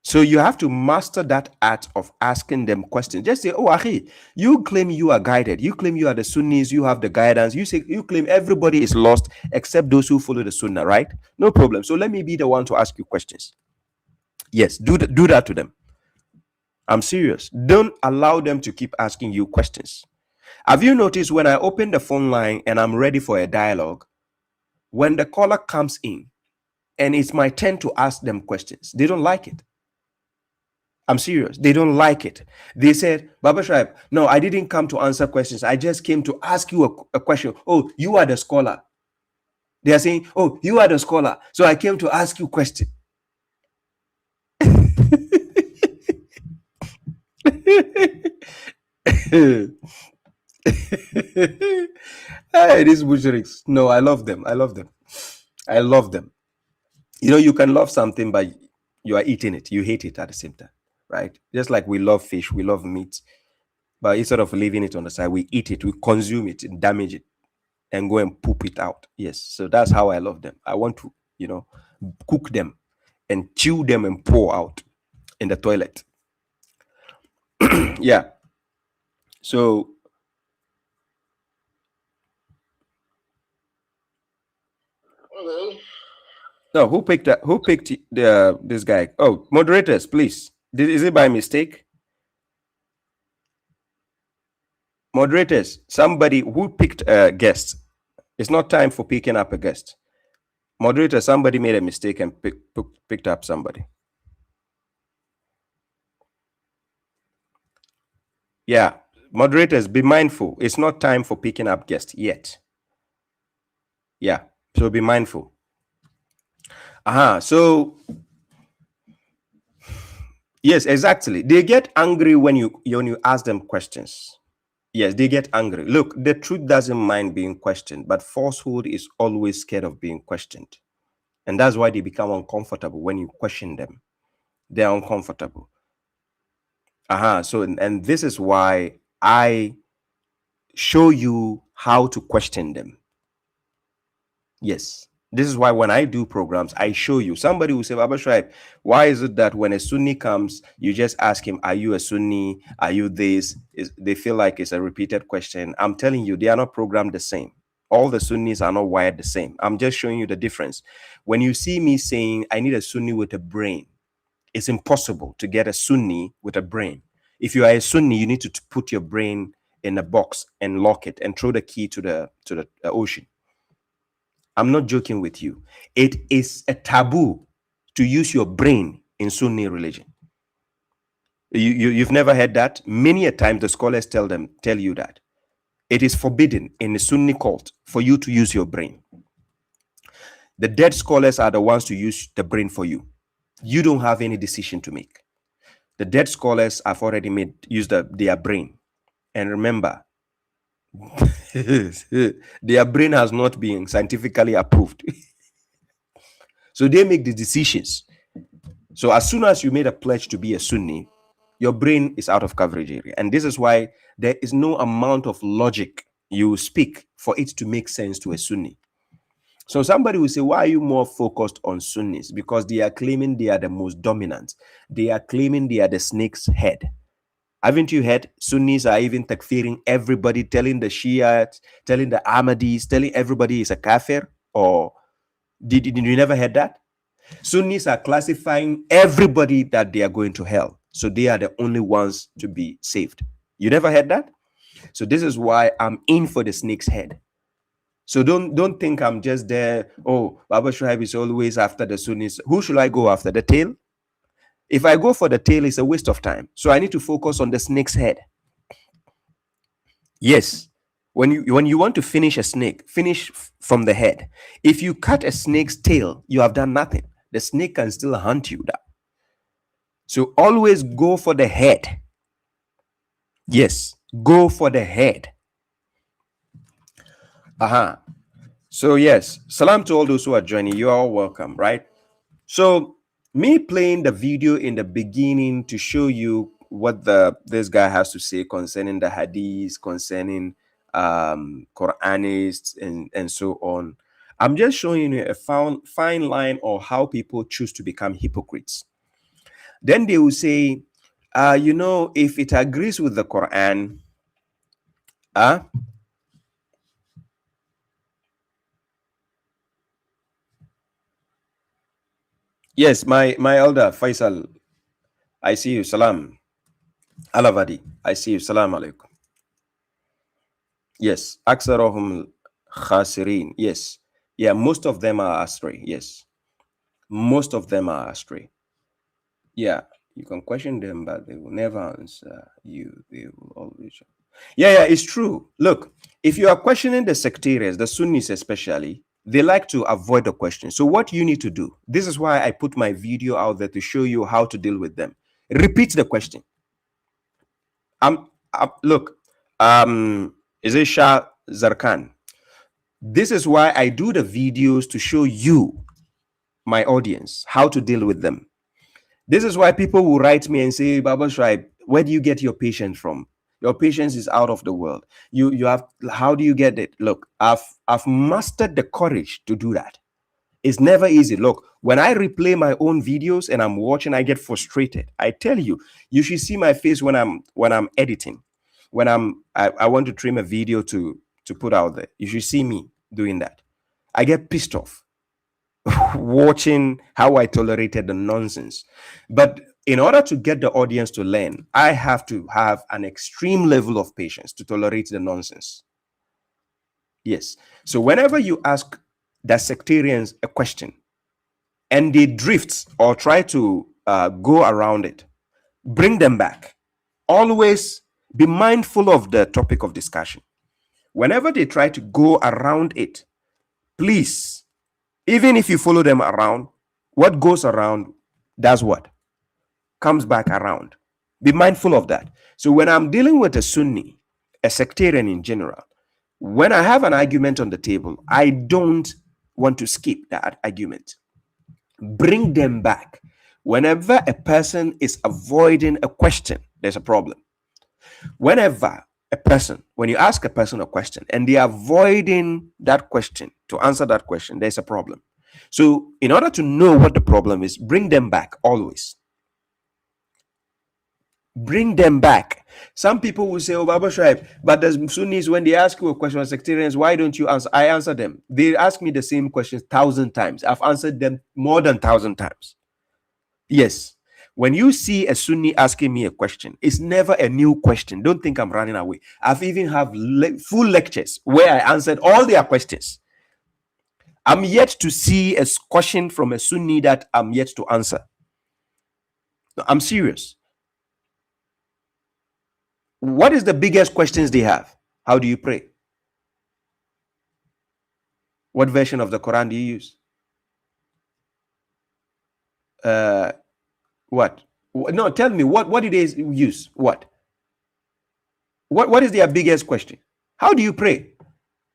So you have to master that art of asking them questions. Just say, oh, Ahi, you claim you are guided. You claim you are the Sunnis. You have the guidance. You claim everybody is lost except those who follow the Sunnah, right? No problem. So let me be the one to ask you questions. Yes, do that to them. I'm serious. Don't allow them to keep asking you questions. Have you noticed when I open the phone line and I'm ready for a dialogue, when the caller comes in and it's my turn to ask them questions, they don't like it. I'm serious. They don't like it. They said, Baba Shaib, no, I didn't come to answer questions. I just came to ask you a question. Oh, you are the scholar. They are saying, oh, you are the scholar. So I came to ask you a question. Hey, these bushriks. No, I love them. I love them. I love them. You know, you can love something, but you are eating it. You hate it at the same time, right? Just like we love fish, we love meat, but instead of leaving it on the side, we eat it, we consume it, and damage it, and go and poop it out. Yes, so that's how I love them. I want to, you know, cook them and chew them and pour out in the toilet. Yeah. So Hello. no, who picked this guy? Oh, moderators, please. Is it by mistake? Moderators, somebody who picked a guest. It's not time for picking up a guest. Moderator, somebody made a mistake and picked up somebody. Yeah, moderators, be mindful. It's not time for picking up guests yet. Yeah, so be mindful. So yes, exactly. They get angry when you ask them questions. Yes, they get angry. Look, the truth doesn't mind being questioned, but falsehood is always scared of being questioned. And that's why they become uncomfortable when you question them. They're uncomfortable. So, and this is why I show you how to question them. Yes. This is why when I do programs, I show you. Somebody will say, Baba Shaib, why is it that when a Sunni comes, you just ask him, are you a Sunni? Are you this? They feel like it's a repeated question. I'm telling you, they are not programmed the same. All the Sunnis are not wired the same. I'm just showing you the difference. When you see me saying, I need a Sunni with a brain, it's impossible to get a Sunni with a brain. If you are a Sunni, you need to put your brain in a box and lock it and throw the key to the ocean. I'm not joking with you. It is a taboo to use your brain in Sunni religion. You've never heard that? Many a time the scholars tell you that. It is forbidden in the Sunni cult for you to use your brain. The dead scholars are the ones to use the brain for you. You don't have any decision to make. The dead scholars have already used their brain. And remember, their brain has not been scientifically approved. So they make the decisions. So as soon as you made a pledge to be a Sunni, your brain is out of coverage area. And this is why there is no amount of logic you speak for it to make sense to a Sunni. So somebody will say, why are you more focused on Sunnis? Because they are claiming they are the most dominant. They are claiming they are the snake's head. Haven't you heard Sunnis are even takfiring everybody, telling the Shiites, telling the Ahmadis, telling everybody is a kafir? Or did you never heard that? Sunnis are classifying everybody that they are going to hell. So they are the only ones to be saved. You never heard that? So this is why I'm in for the snake's head. So don't think I'm just there. Oh, Baba Shuaib is always after the Sunnis. Who should I go after? The tail? If I go for the tail, it's a waste of time. So I need to focus on the snake's head. Yes. When you want to finish a snake, finish from the head. If you cut a snake's tail, you have done nothing. The snake can still hunt you down. So always go for the head. Yes, go for the head. So yes, salam to all those who are joining. You are all welcome, right? So me playing the video in the beginning to show you what this guy has to say concerning the Hadith, concerning Quranists and so on. I'm just showing you a fine line of how people choose to become hypocrites. Then they will say, if it agrees with the Quran, yes, my elder Faisal, I see you. Salam. Alavadi, I see you. Salam alaikum. Yes, Aksarohum Khasirin. Yes. Yeah, most of them are astray. Yes, most of them are astray. Yeah, you can question them, but they will never answer you. They will always. Yeah, it's true. Look, if you are questioning the sectarians, the Sunnis especially, they like to avoid the question. So what you need to do, this is why I put my video out there to show you how to deal with them. Repeat the question. Look, is it Shah Zarkan? This is why I do the videos to show you, my audience, how to deal with them. This is why people will write me and say, Baba Shraib, where do you get your patience from? Your patience is out of the world. You have, how do you get it? Look, I've mastered the courage to do that. It's never easy. Look, when I replay my own videos and I'm watching, I get frustrated. I tell you, you should see my face when I'm editing. When I want to trim a video to put out there. You should see me doing that. I get pissed off watching how I tolerated the nonsense. But in order to get the audience to learn, I have to have an extreme level of patience to tolerate the nonsense. Yes. So whenever you ask the sectarians a question and they drift or try to go around it, bring them back. Always be mindful of the topic of discussion. Whenever they try to go around it, please, even if you follow them around, what goes around does what? Comes back around. Be mindful of that. So when I'm dealing with a Sunni, a sectarian in general, when I have an argument on the table, I don't want to skip that argument. Bring them back. Whenever a person is avoiding a question, there's a problem. Whenever a person, when you ask a person a question and they are avoiding that question to answer that question, there's a problem. So in order to know what the problem is, bring them back always. Bring them back. Some people will say, oh, Baba Shraib, but the Sunnis, when they ask you a question, sectarians, why don't you answer? I answer them. They ask me the same questions 1,000 times. I've answered them more than 1,000 times. Yes. When you see a Sunni asking me a question, it's never a new question. Don't think I'm running away. I've even have full lectures where I answered all their questions. I'm yet to see a question from a Sunni that I'm yet to answer. No, I'm serious. What is the biggest questions they have? How do you pray? What version of the Quran do you use? What? No, tell me, what do they use? What is their biggest question? How do you pray?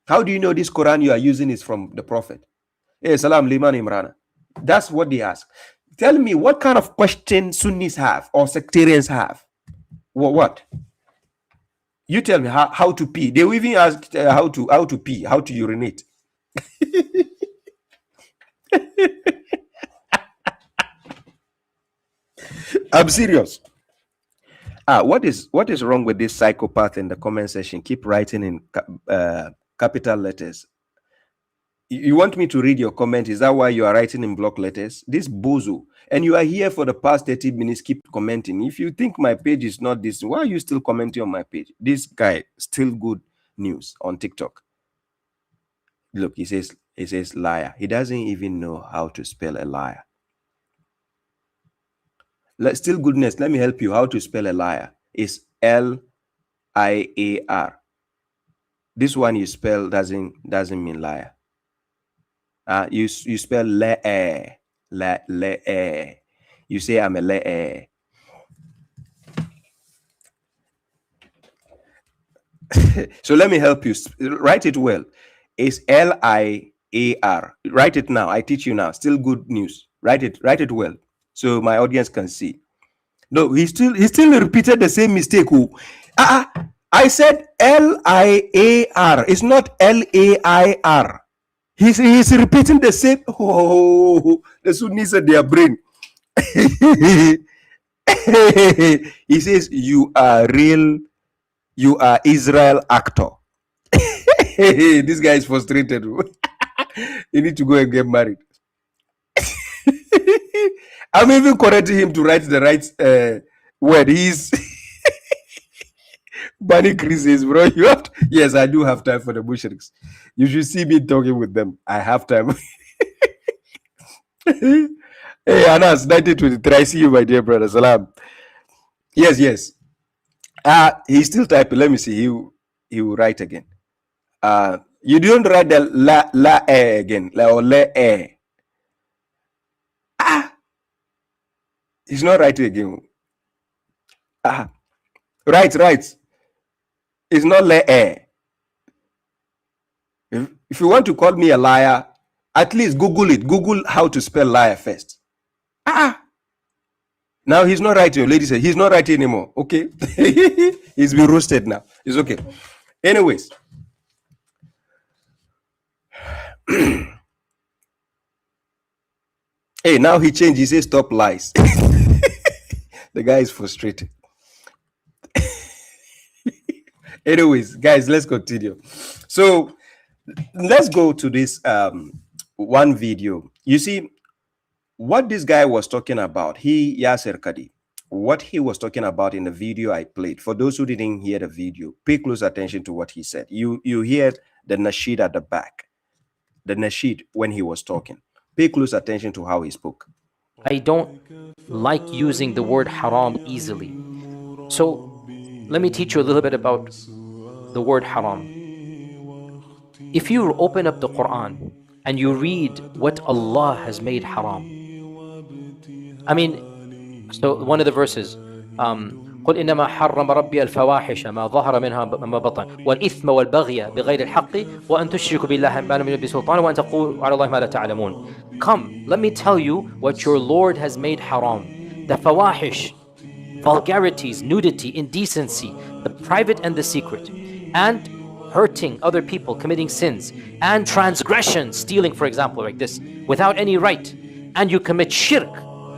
How do you know this Quran you are using is from the Prophet? Hey, Salam Liman Imrana. That's what they ask. Tell me what kind of question Sunnis have or sectarians have. What? You tell me how to pee. They will even ask how to pee, how to urinate. I'm serious. What is wrong with this psychopath in the comment section? Keep writing in capital letters. You want me to read your comment? Is that why you are writing in block letters? This bozo. And you are here for the past 30 minutes, keep commenting. If you think my page is not this, why are you still commenting on my page? This guy, still good news on TikTok. Look, he says liar. He doesn't even know how to spell a liar. Still goodness, let me help you how to spell a liar. It's Liar. This one you spell doesn't mean liar. You spell le. You say I'm a le. So let me help you. Write it well. It's Liar. Write it now. I teach you now. Still good news. Write it well so my audience can see. No, he still repeated the same mistake. I said Liar. It's not Lair. He's repeating the same. Oh, the Sunnis at their brain. He says you are Israel actor. This guy is frustrated. You need to go and get married. I'm even correcting him to write the right word. He's Bunny Chris says, bro, you have to... Yes, I do have time for the mushriks. You should see me talking with them. I have time. Hey, Anas, 1923. I see you, my dear brother. Salam. Yes. He's still typing. Let me see. He will write again. You don't write the la again, or le. He's not writing again. Right. It's not le. If you want to call me a liar, at least Google it. Google how to spell liar first. Now he's not writing. Lady said he's not writing anymore. Okay. He's been roasted now. It's okay. Anyways. Hey, now he changed. He says stop lies. The guy is frustrated. Anyways, guys, let's continue. So let's go to this one video. You see, what this guy was talking about, Yasser Kadi, what he was talking about in the video I played. For those who didn't hear the video, pay close attention to what he said. You hear the nasheed at the back, the nasheed when he was talking. Pay close attention to how he spoke. I don't like using the word haram easily. So let me teach you a little bit about the word haram. If you open up the Quran and you read what Allah has made haram, I mean, so one of the verses, قل إنما حرم ربي الفواحش ما ظهر منها ما بطن والإثم والبغي بغير الحق وأن تشركوا بالله ما لم ينزل به سلطان وأن تقولوا على الله ما لا تعلمون. Come, let me tell you what your Lord has made haram. The fawahish, vulgarities, nudity, indecency, the private and the secret, and hurting other people, committing sins, and transgression, stealing, for example, like this, without any right, and you commit shirk.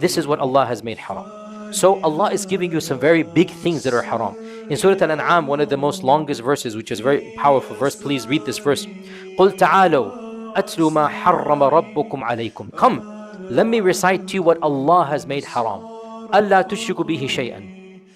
This is what Allah has made haram. So Allah is giving you some very big things that are haram. In Surah Al-An'am, one of the most longest verses, which is a very powerful verse, please read this verse. قُلْ تَعَالَوْا أَتْلُوا مَا حَرَّمَ رَبُّكُمْ عَلَيْكُمْ. Come, let me recite to you what Allah has made haram. أَلَّا تُشْرِكُوا بِهِ شَيْئًا.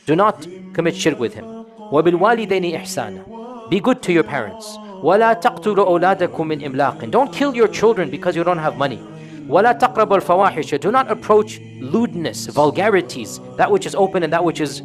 Do not commit shirk with Him. وَبِالْوَالِدَيْنِ إِحْسَانًا. Be good to your parents. وَلَا تَقْتُلُوا أَوْلَادَكُمْ مِنْ إِمْلَاقٍ. Don't kill your children because you don't have money. وَلَا تَقْرَبُوا الْفَوَاحِشَ. Do not approach lewdness, vulgarities, that which is open and that which is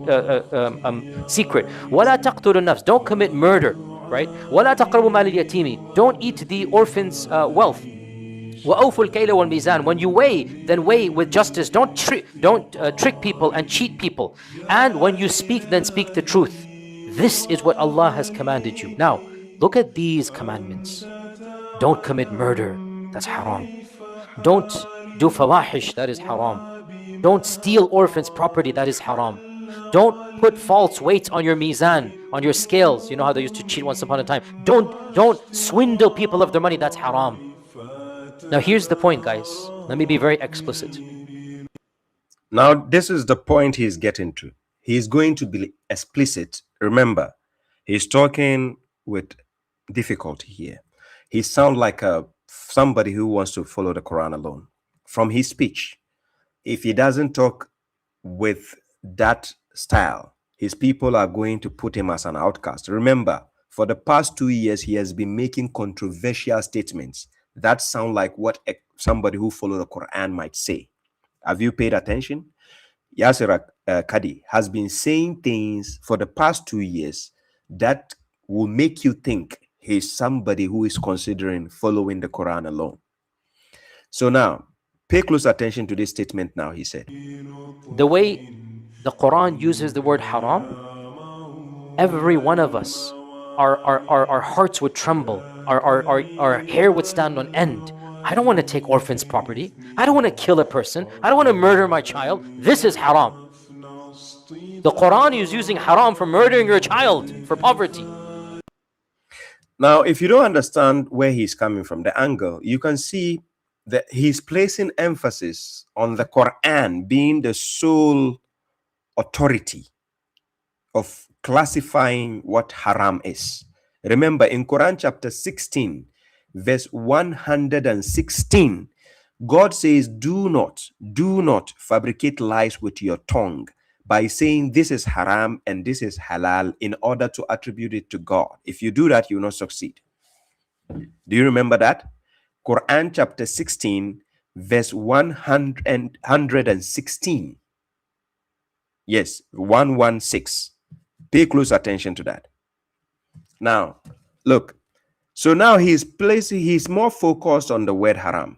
secret. وَلَا تَقْتُلُوا النَّفْسِ. Don't commit murder, right? وَلَا تَقْرَبُوا مَالِ الْيَتِيمِ. Don't eat the orphan's wealth. وَأَوْفُوا الْكَيْلَ وَالْمِيزَانَ. When you weigh, then weigh with justice. Don't trick people and cheat people. And when you speak, then speak the truth. This is what Allah has commanded you. Now, look at these commandments. Don't commit murder. That's haram. Don't do fawahish, that is haram. Don't steal orphans' property, that is haram. Don't put false weights on your mizan, on your scales. You know how they used to cheat once upon a time. Don't swindle people of their money, that's haram. Now here's the point, guys. Let me be very explicit. Now this is the point he's getting to. He's going to be explicit. Remember, he's talking with difficulty here. He sounds like somebody who wants to follow the Quran alone. From his speech, if he doesn't talk with that style, his people are going to put him as an outcast. Remember, for the past 2 years, he has been making controversial statements that sound like what somebody who follows the Quran might say. Have you paid attention? Yasser Kadi has been saying things for the past 2 years that will make you think he's somebody who is considering following the Quran alone. So now, pay close attention to this statement now, he said. The way the Quran uses the word haram, every one of us, our hearts would tremble, our hair would stand on end. I don't want to take orphans' property. I don't want to kill a person. I don't want to murder my child. This is haram. The Quran is using haram for murdering your child, for poverty. Now, if you don't understand where he's coming from, the angle, you can see that he's placing emphasis on the Quran being the sole authority of classifying what haram is. Remember, in Quran chapter 16, verse 116, God says, do not fabricate lies with your tongue, by saying this is haram and this is halal in order to attribute it to God. If you do that, you will not succeed. Do you remember that? Quran chapter 16, verse 116. Yes, 116. Pay close attention to that. Now, look. So now he's more focused on the word haram.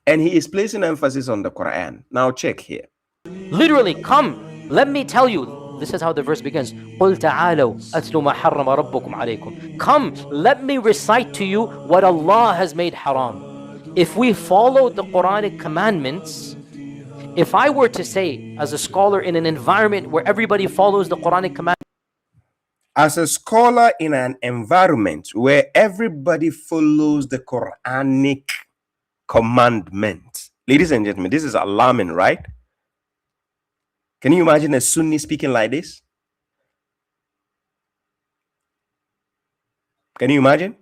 And he is placing emphasis on the Quran. Now check here. Literally, come, let me tell you. This is how the verse begins. قُلْ تَعَالَوْا أَتْلُ مَا حَرَّمَ رَبُّكُمْ عَلَيْكُمْ. Come, let me recite to you what Allah has made haram. If we follow the Quranic commandments, if I were to say, as a scholar in an environment where everybody follows the Quranic commandments, as a scholar in an environment where everybody follows the Quranic commandment. Ladies and gentlemen, this is alarming, right? Can you imagine a Sunni speaking like this? Can you imagine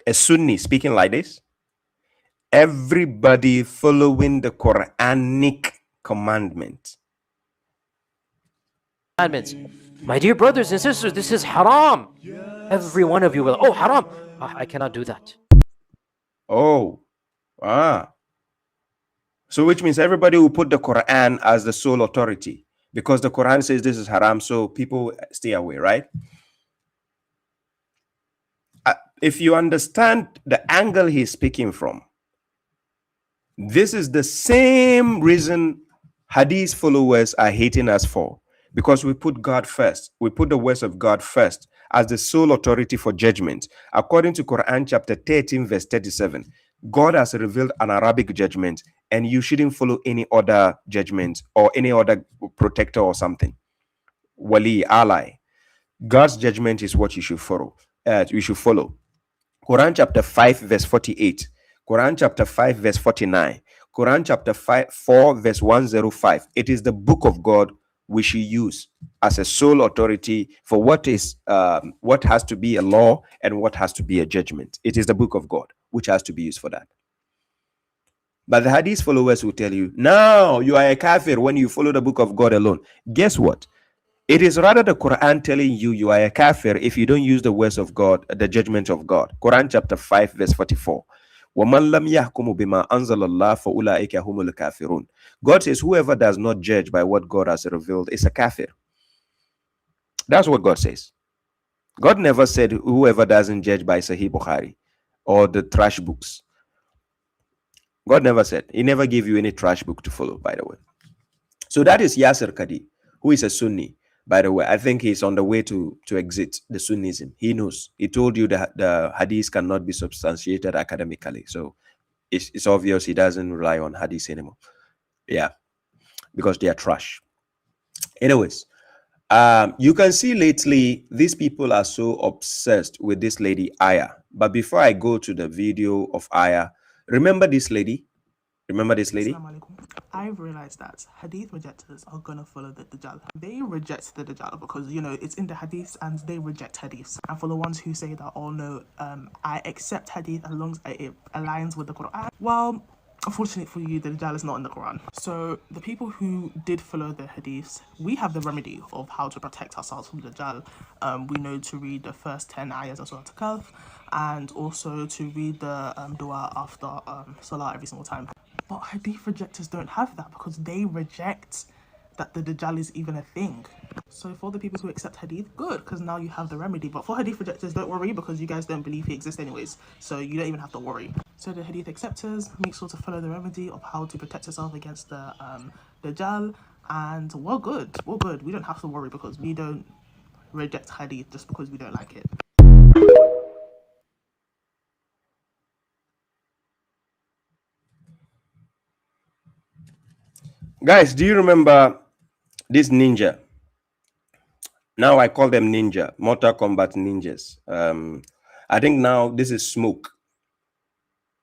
a Sunni speaking like this? Everybody following the Quranic commandment. My dear brothers and sisters, this is haram. Every one of you will, oh, haram. I cannot do that. Oh, so which means everybody will put the Quran as the sole authority because the Quran says this is haram, so people stay away, right? If you understand the angle he's speaking from, this is the same reason Hadith followers are hating us for, because we put God first. We put the words of God first as the sole authority for judgment. According to Quran chapter 13, verse 37, God has revealed an Arabic judgment, and you shouldn't follow any other judgment or any other protector or something. Wali, ally. God's judgment is what you should follow. Quran chapter 5, verse 48. Quran chapter 5, verse 49. Quran chapter 4, verse 105. It is the book of God we should use as a sole authority for what has to be a law and what has to be a judgment. It is the book of God which has to be used for that. But the Hadith followers will tell you, no, you are a kafir when you follow the book of God alone. Guess what? It is rather the Quran telling you are a kafir if you don't use the words of God, the judgment of God. Quran chapter 5, verse 44. وَمَنْ لَمْ يَحْكُمُ بِمَا أَنزَلَ اللَّهُ فَأُولَٰئِكَ هُمُ الْكَافِرُونَ. God says whoever does not judge by what God has revealed is a kafir. That's what God says. God never said whoever doesn't judge by Sahih Bukhari or the trash books. God never said. He never gave you any trash book to follow, by the way. So that is Yasir Qadi, who is a Sunni. By the way, I think he's on the way to exit the Sunnism. He knows. He told you that the Hadith cannot be substantiated academically. So it's obvious he doesn't rely on Hadith anymore. Yeah, because they are trash. Anyways, you can see lately, these people are so obsessed with this lady, Aya. But before I go to the video of Aya, remember this lady? Remember this lady? I've realized that Hadith rejectors are gonna follow the Dajjal. They reject the Dajjal because, you know, it's in the Hadiths and they reject Hadiths. And for the ones who say that, oh no, I accept Hadith as long as it aligns with the Quran, well, unfortunately for you, the Dajjal is not in the Quran. So the people who did follow the Hadiths, we have the remedy of how to protect ourselves from the Dajjal. We know to read the first 10 ayahs of Surah Al-Kahf and also to read the dua after Salah every single time. But Hadith rejectors don't have that because they reject that the Dajjal is even a thing. So for the people who accept Hadith, good, because now you have the remedy. But for Hadith rejectors, don't worry because you guys don't believe he exists anyways. So you don't even have to worry. So the Hadith acceptors, make sure to follow the remedy of how to protect yourself against the Dajjal. And we're good. We're good. We don't have to worry because we don't reject Hadith just because we don't like it. Guys, do you remember this ninja? Now I call them ninja, Mortal Kombat ninjas. I think now this is Smoke.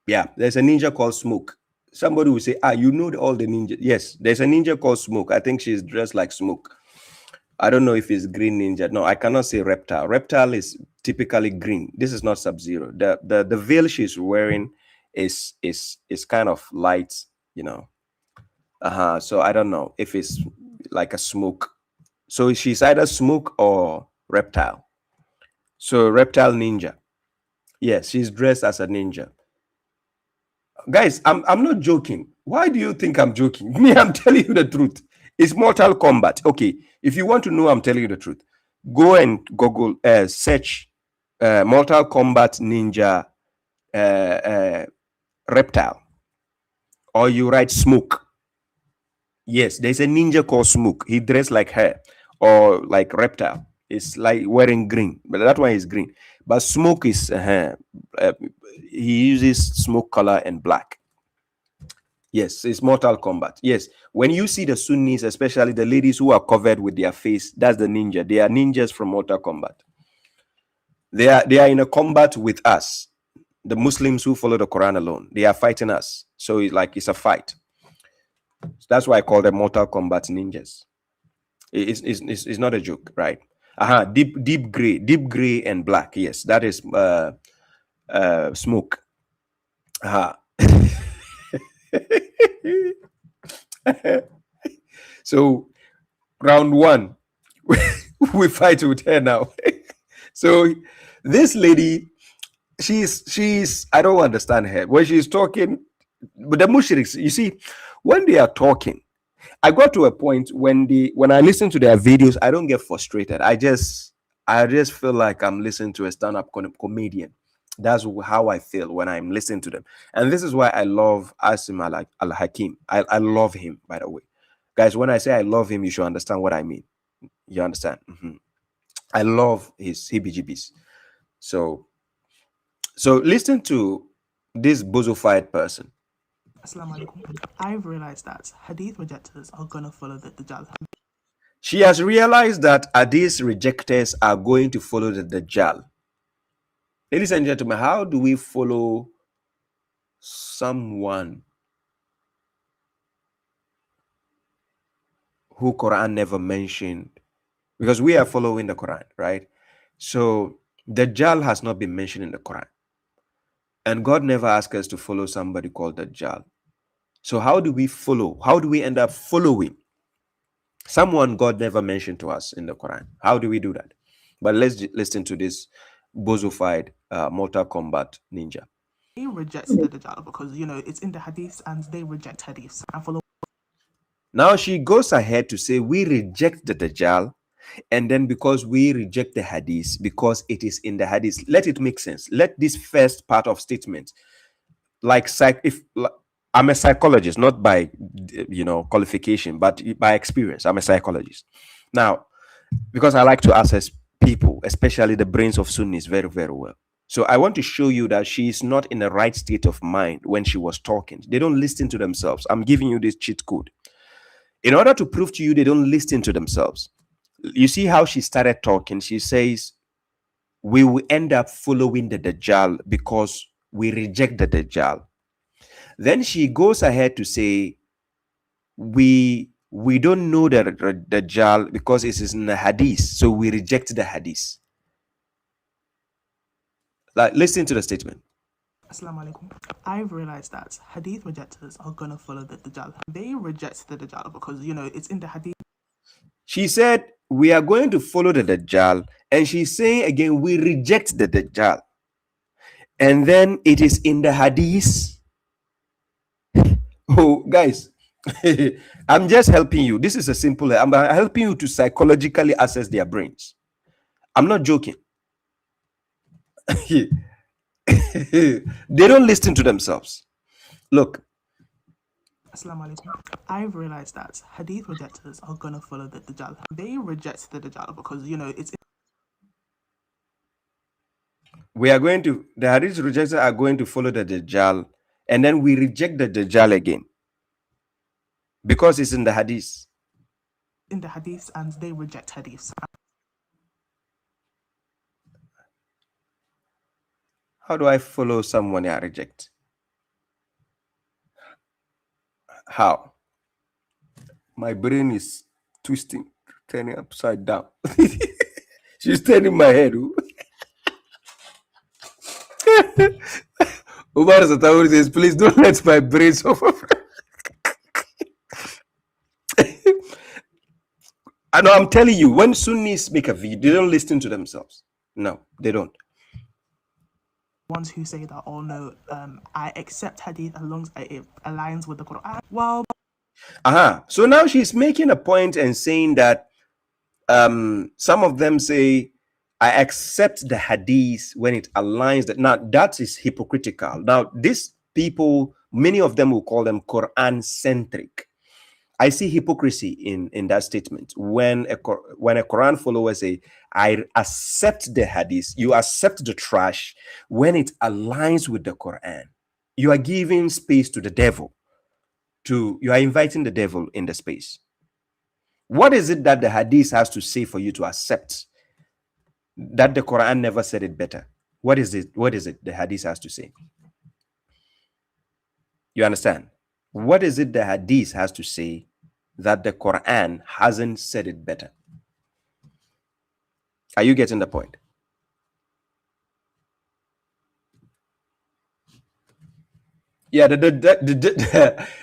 Yeah, there's a ninja called Smoke. Somebody will say, you know all the ninjas. Yes, there's a ninja called Smoke. I think she's dressed like Smoke. I don't know if it's Green Ninja. No, I cannot say Reptile. Reptile is typically green. This is not Sub-Zero. The veil she's wearing is kind of light, you know. So I don't know if it's like a smoke. So she's either smoke or reptile. So reptile ninja. Yes, she's dressed as a ninja. Guys, I'm not joking. Why do you think I'm joking? Me, I'm telling you the truth. It's Mortal Kombat. Okay, if you want to know, I'm telling you the truth. Go and Google, search Mortal Kombat ninja reptile, or you write smoke. Yes, there's a ninja called Smoke. He dressed like her, or like reptile. It's like wearing green, but that one is green. But Smoke is he uses smoke color and black. Yes, it's Mortal Kombat. Yes, when you see the Sunnis, especially the ladies who are covered with their face, that's the ninja. They are ninjas from Mortal Kombat. They are in a combat with us, the Muslims who follow the Quran alone. They are fighting us, so it's a fight. That's why I call them Mortal Kombat ninjas. It's not a joke, right? Deep gray and black. Yes, that is Smoke. So round one, we fight with her now. So this lady, she's I don't understand her when she's talking. But the mushriks, you see, when they are talking, I got to a point when I listen to their videos, I don't get frustrated. I just feel like I'm listening to a stand-up comedian. That's how I feel when I'm listening to them. And this is why I love Asim al-Hakim. I love him, by the way. Guys, when I say I love him, you should understand what I mean. You understand? I love his heebie-jeebies. So listen to this bozofied person. Assalamu alaikum. I've realized that Hadith rejectors are gonna follow the Dajjal. She has realized that Hadith rejectors are going to follow the Dajjal. Ladies and gentlemen, how do we follow someone who Quran never mentioned? Because we are following the Quran, right? So Dajjal has not been mentioned in the Quran. And God never asked us to follow somebody called Dajjal. So how do we follow? How do we end up following someone God never mentioned to us in the Quran? How do we do that? But let's listen to this bozofied Mortal Kombat ninja. They reject the Dajjal because, it's in the Hadiths and they reject Hadiths. And follow. Now she goes ahead to say we reject the Dajjal, and then because we reject the Hadith, because it is in the Hadith, let it make sense. Let this first part of statement, I'm a psychologist, not by qualification, but by experience. I'm a psychologist. Now, because I like to assess people, especially the brains of Sunnis, very, very well. So I want to show you that she is not in the right state of mind when she was talking. They don't listen to themselves. I'm giving you this cheat code. In order to prove to you they don't listen to themselves, you see how she started talking. She says, we will end up following the Dajjal because we reject the Dajjal. Then she goes ahead to say, we don't know the Dajjal because it is in the Hadith, so we reject the Hadith. Listen to the statement. Assalamu alaikum. I've realized that Hadith rejectors are gonna follow the Dajjal. They reject the Dajjal because, it's in the Hadith. She said, we are going to follow the Dajjal. And she's saying again, we reject the Dajjal. And then it is in the Hadith. Oh, guys, I'm just helping you. This is a simple, I'm helping you to psychologically assess their brains. I'm not joking. They don't listen to themselves. Look. Assalamu alaikum. I've realized that Hadith rejectors are gonna follow the Dajjal. They reject the Dajjal because, it's. The Hadith rejectors are going to follow the Dajjal, and then we reject the Dajjal again because it's in the Hadith. In the Hadiths, and they reject Hadiths. How do I follow someone I reject? How? My brain is twisting, turning upside down. She's turning my head. Umar Satauri says, please don't let my brain suffer. I know, I'm telling you, when Sunnis make a video, they don't listen to themselves. No, they don't. Ones who say that, oh no, I accept hadith as long as it aligns with the Quran. Well, So now she's making a point and saying that some of them say, I accept the hadith when it aligns. That now that is hypocritical. Now these people, many of them will call them Quran centric. I see hypocrisy in that statement. When a Quran follower say, I accept the hadith, you accept the trash when it aligns with the Quran. You are giving space to the devil. You are inviting the devil in the space. What is it that the hadith has to say for you to accept that the Quran never said it better? What is it? What is it the hadith has to say? You understand? What is it the hadith has to say that the Quran hasn't said it better? Are you getting the point? Yeah,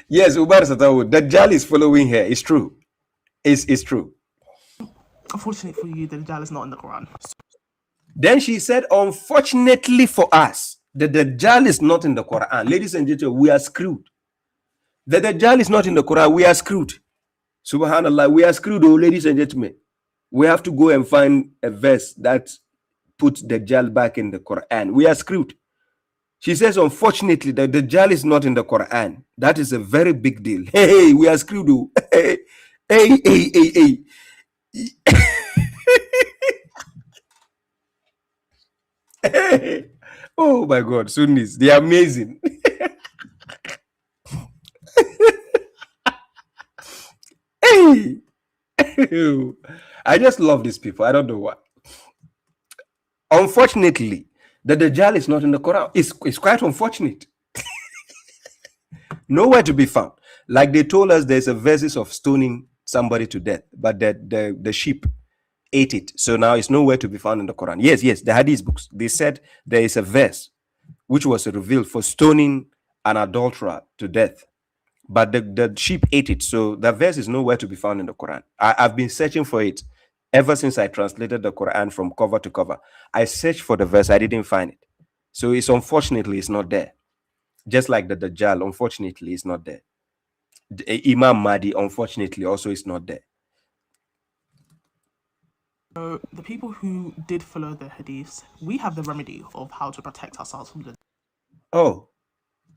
yes, Umar Satawu, Dajjal is following her. It's true. It's true. Unfortunately for you, the Dajjal is not in the Quran. Then she said, unfortunately for us, the Dajjal is not in the Quran. Ladies and gentlemen, we are screwed. The Dajjal is not in the Quran. We are screwed. Subhanallah, we are screwed, oh, ladies and gentlemen. We have to go and find a verse that puts Dajjal back in the Quran. We are screwed. She says, unfortunately, the Dajjal is not in the Quran. That is a very big deal. Hey, we are screwed, oh. Hey. Hey. Oh my God, Sunnis, they are amazing. Hey. I just love these people. I don't know why. Unfortunately, the Dajjal is not in the Quran. It's quite unfortunate. Nowhere to be found. Like they told us there's a verses of stoning somebody to death, but the sheep ate it. So now it's nowhere to be found in the Quran. Yes, the Hadith books. They said there is a verse which was revealed for stoning an adulterer to death, but the sheep ate it. So the verse is nowhere to be found in the Quran. I've been searching for it ever since I translated the Quran from cover to cover. I searched for the verse, I didn't find it. So it's unfortunately it's not there. Just like the Dajjal, unfortunately, is not there. Imam Mahdi, unfortunately, also is not there. So the people who did follow the hadiths, we have the remedy of how to protect ourselves from the. Oh,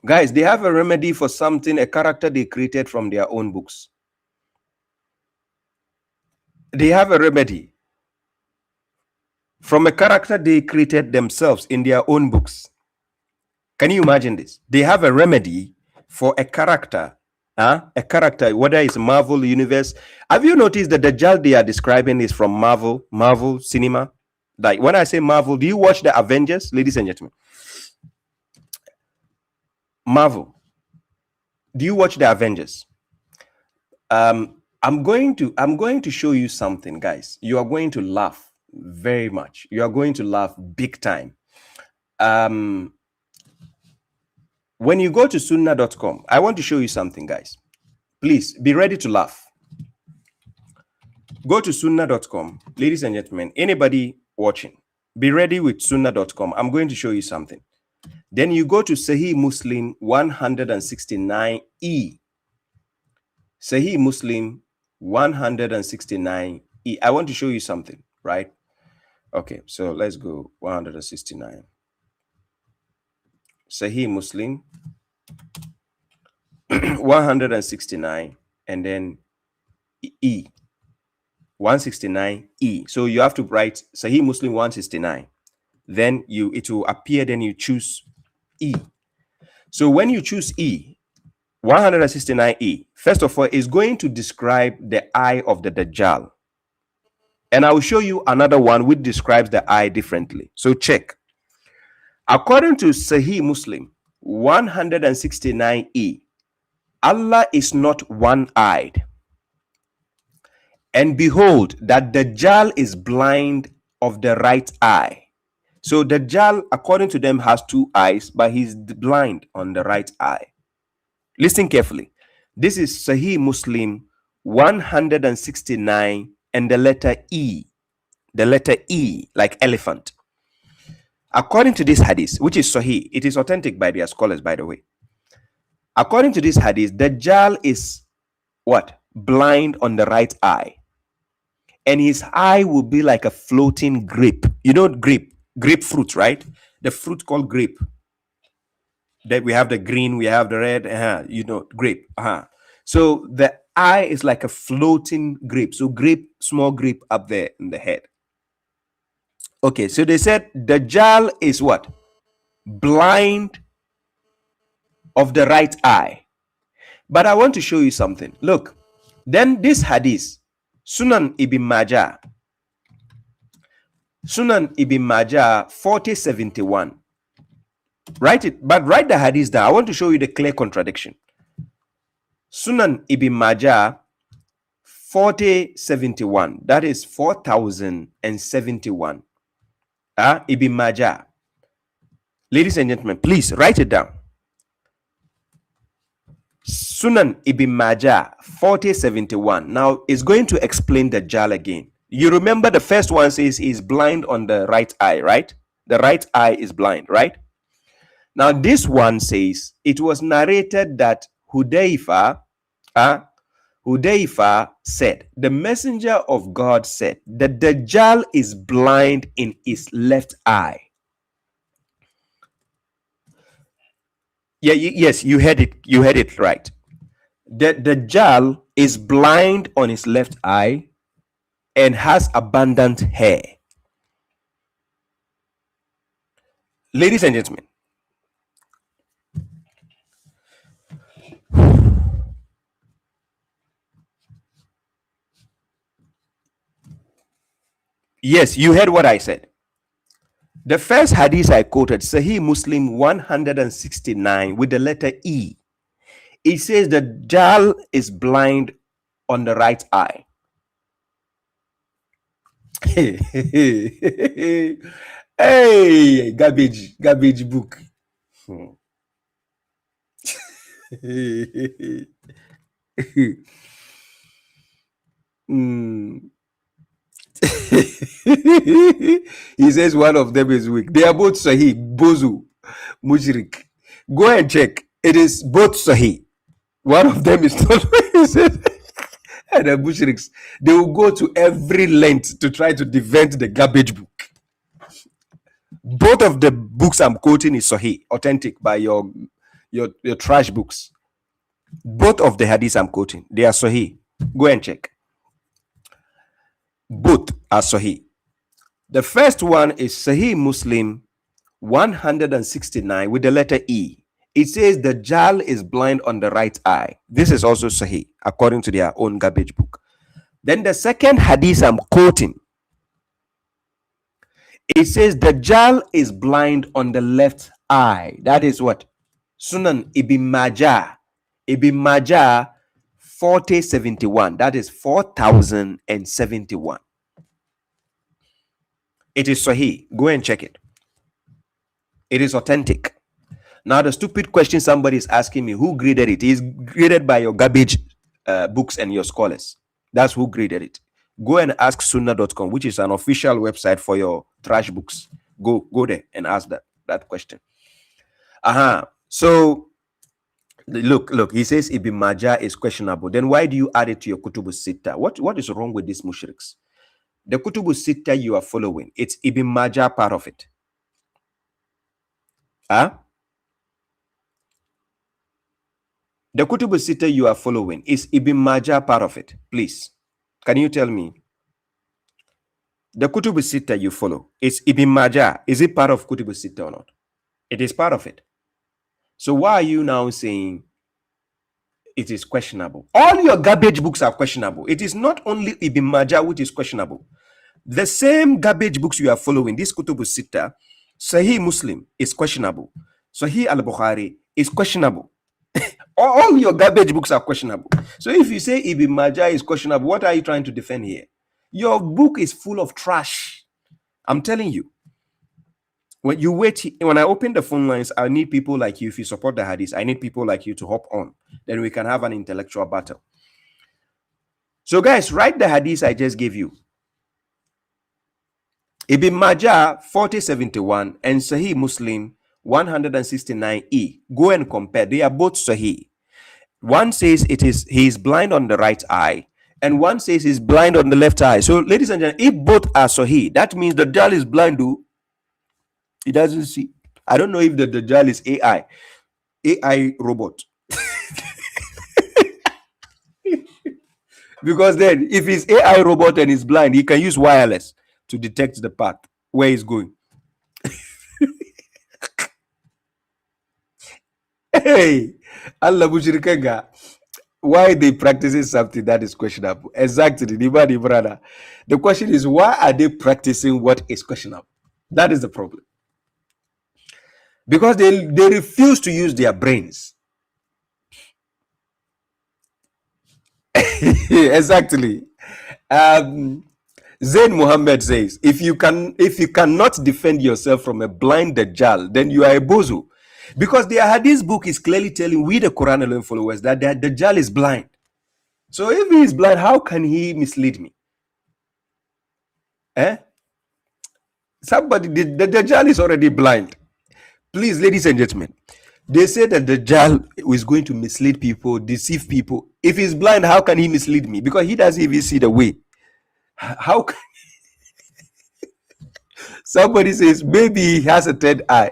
guys, they have a remedy for something, a character they created from their own books. They have a remedy from a character they created themselves in their own books. Can you imagine this? They have a remedy for a character, whether it's Marvel Universe. Have you noticed that the Dajjal they are describing is from Marvel cinema? Like when I say Marvel, do you watch the Avengers, ladies and gentlemen? Marvel. Do you watch the Avengers? I'm going to show you something, guys. You are going to laugh very much. You are going to laugh big time. When you go to Sunnah.com, I want to show you something, guys. Please be ready to laugh. Go to Sunnah.com, ladies and gentlemen. Anybody watching, be ready with Sunnah.com. I'm going to show you something. Then you go to Sahih Muslim 169E. Sahih Muslim 169E. I want to show you something, right? Okay, so let's go 169. Sahih Muslim 169 and then E 169E. So you have to write Sahih Muslim 169. Then it will appear, then you choose E. So when you choose E 169E, first of all, is going to describe the eye of the Dajjal. And I will show you another one which describes the eye differently. So check. According to Sahih Muslim 169E, Allah is not one-eyed. And behold, that Dajjal is blind of the right eye. So Dajjal, according to them, has two eyes, but he's blind on the right eye. Listen carefully. This is Sahih Muslim 169 and the letter E. The letter E, like elephant. According to this hadith, which is Sahih, it is authentic by their scholars, by the way. According to this hadith, Dajjal is what? Blind on the right eye. And his eye will be like a floating grape. You know grapefruit, right? The fruit called grape. That we have the green, we have the red, grape. So the eye is like a floating grape. So small grape up there in the head. Okay, so they said Dajjal is what? Blind of the right eye. But I want to show you something. Look, then this hadith, Sunan Ibn Majah 4071. Write it, but write the hadith down. I want to show you the clear contradiction. Sunan Ibn Majah 4071. That is 4071. Ibn Majah. Ladies and gentlemen, please write it down. Sunan Ibn Majah 4071. Now it's going to explain the Dajjal again. You remember the first one says he's blind on the right eye, right? The right eye is blind, right? Now this one says it was narrated that Hudayfa said, the messenger of God said, the Dajjal is blind in his left eye. Yes, you heard it right. The Dajjal is blind on his left eye and has abundant hair. Ladies and gentlemen, yes, you heard what I said. The first hadith I quoted, Sahih Muslim 169 with the letter E. It says the Dajjal is blind on the right eye. Hey, garbage book. He says one of them is weak. They are both Sahih, Bozu, Mushrik. Go and check. It is both Sahih. One of them is not. And the Mushriks, they will go to every length to try to defend the garbage book. Both of the books I'm quoting is Sahih, authentic by your trash books. Both of the hadiths I'm quoting, they are Sahih. Go and check. Both are Sahih. The first one is Sahih Muslim 169 with the letter E. It says the Dajjal is blind on the right eye. This is also Sahih, according to their own garbage book. Then the second hadith I'm quoting, it says the Dajjal is blind on the left eye. That is what? Sunan Ibn Majah. Ibn Majah 4071. That is 4071. It is Sahih. Go and check it. It is authentic. Now, the stupid question somebody is asking me, who graded it? It is graded by your garbage books and your scholars. That's who graded it. Go and ask Sunnah.com, which is an official website for your trash books. Go there and ask that question. So, look, he says Ibn Majah is questionable. Then why do you add it to your Kutubu Sitta? What is wrong with these mushriks? The Kutubu Sitta you are following, it's Ibn Majah part of it. The Kutubu Sitta you are following is Ibn Majah part of it. Please, can you tell me? The Kutubu Sitta you follow, is Ibn Majah. Is it part of Kutubu Sitta or not? It is part of it. So why are you now saying it is questionable? All your garbage books are questionable. It is not only Ibn Majah which is questionable. The same garbage books you are following, this Kutubu Sitta, Sahih Muslim is questionable. Sahih Al-Bukhari is questionable. All your garbage books are questionable. So if you say Ibn Majah is questionable, what are you trying to defend here? Your book is full of trash. I'm telling you. When I open the phone lines, I need people like you. If you support the hadith, I need people like you to hop on. Then we can have an intellectual battle. So guys, write the hadith I just gave you. Ibn Majah 4071 and Sahih Muslim 169e. Go and compare. They are both Sahih. One says he is blind on the right eye, and one says he's blind on the left eye. So, ladies and gentlemen, if both are Sahih, that means the Dajjal is blind, he doesn't see. I don't know if the Dajjal is AI robot. Because then, if he's AI robot and he's blind, he can use wireless to detect the path where he's going. Hey, Allah mushrikanga. Why they practicing something that is questionable? Exactly, the brother. The question is, why are they practicing what is questionable? That is the problem. Because they refuse to use their brains. Exactly. Zain Muhammad says, if you cannot defend yourself from a blind Dajjal, then you are a bozo. Because the Hadith book is clearly telling we, the Quran alone followers, that the Dajjal is blind. So if he is blind, how can he mislead me? Somebody, the Dajjal is already blind. Please, ladies and gentlemen, they say that the Dajjal is going to mislead people, deceive people. If he's blind, how can he mislead me? Because he doesn't even see the way. How can somebody says maybe he has a third eye?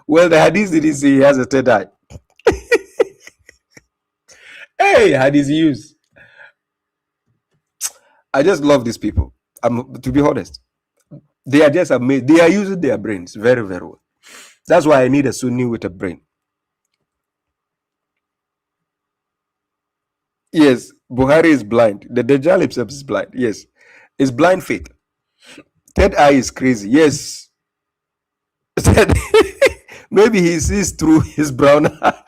Well, the Hadith didn't say he has a third eye. Hey, Hadith use. I just love these people. To be honest, they are just amazing. They are using their brains very, very well. That's why I need a Sunni with a brain. Yes, Buhari is blind. The Dajjal himself is blind. Yes, it's blind faith. Third eye is crazy. Yes. Maybe he sees through his brown eye.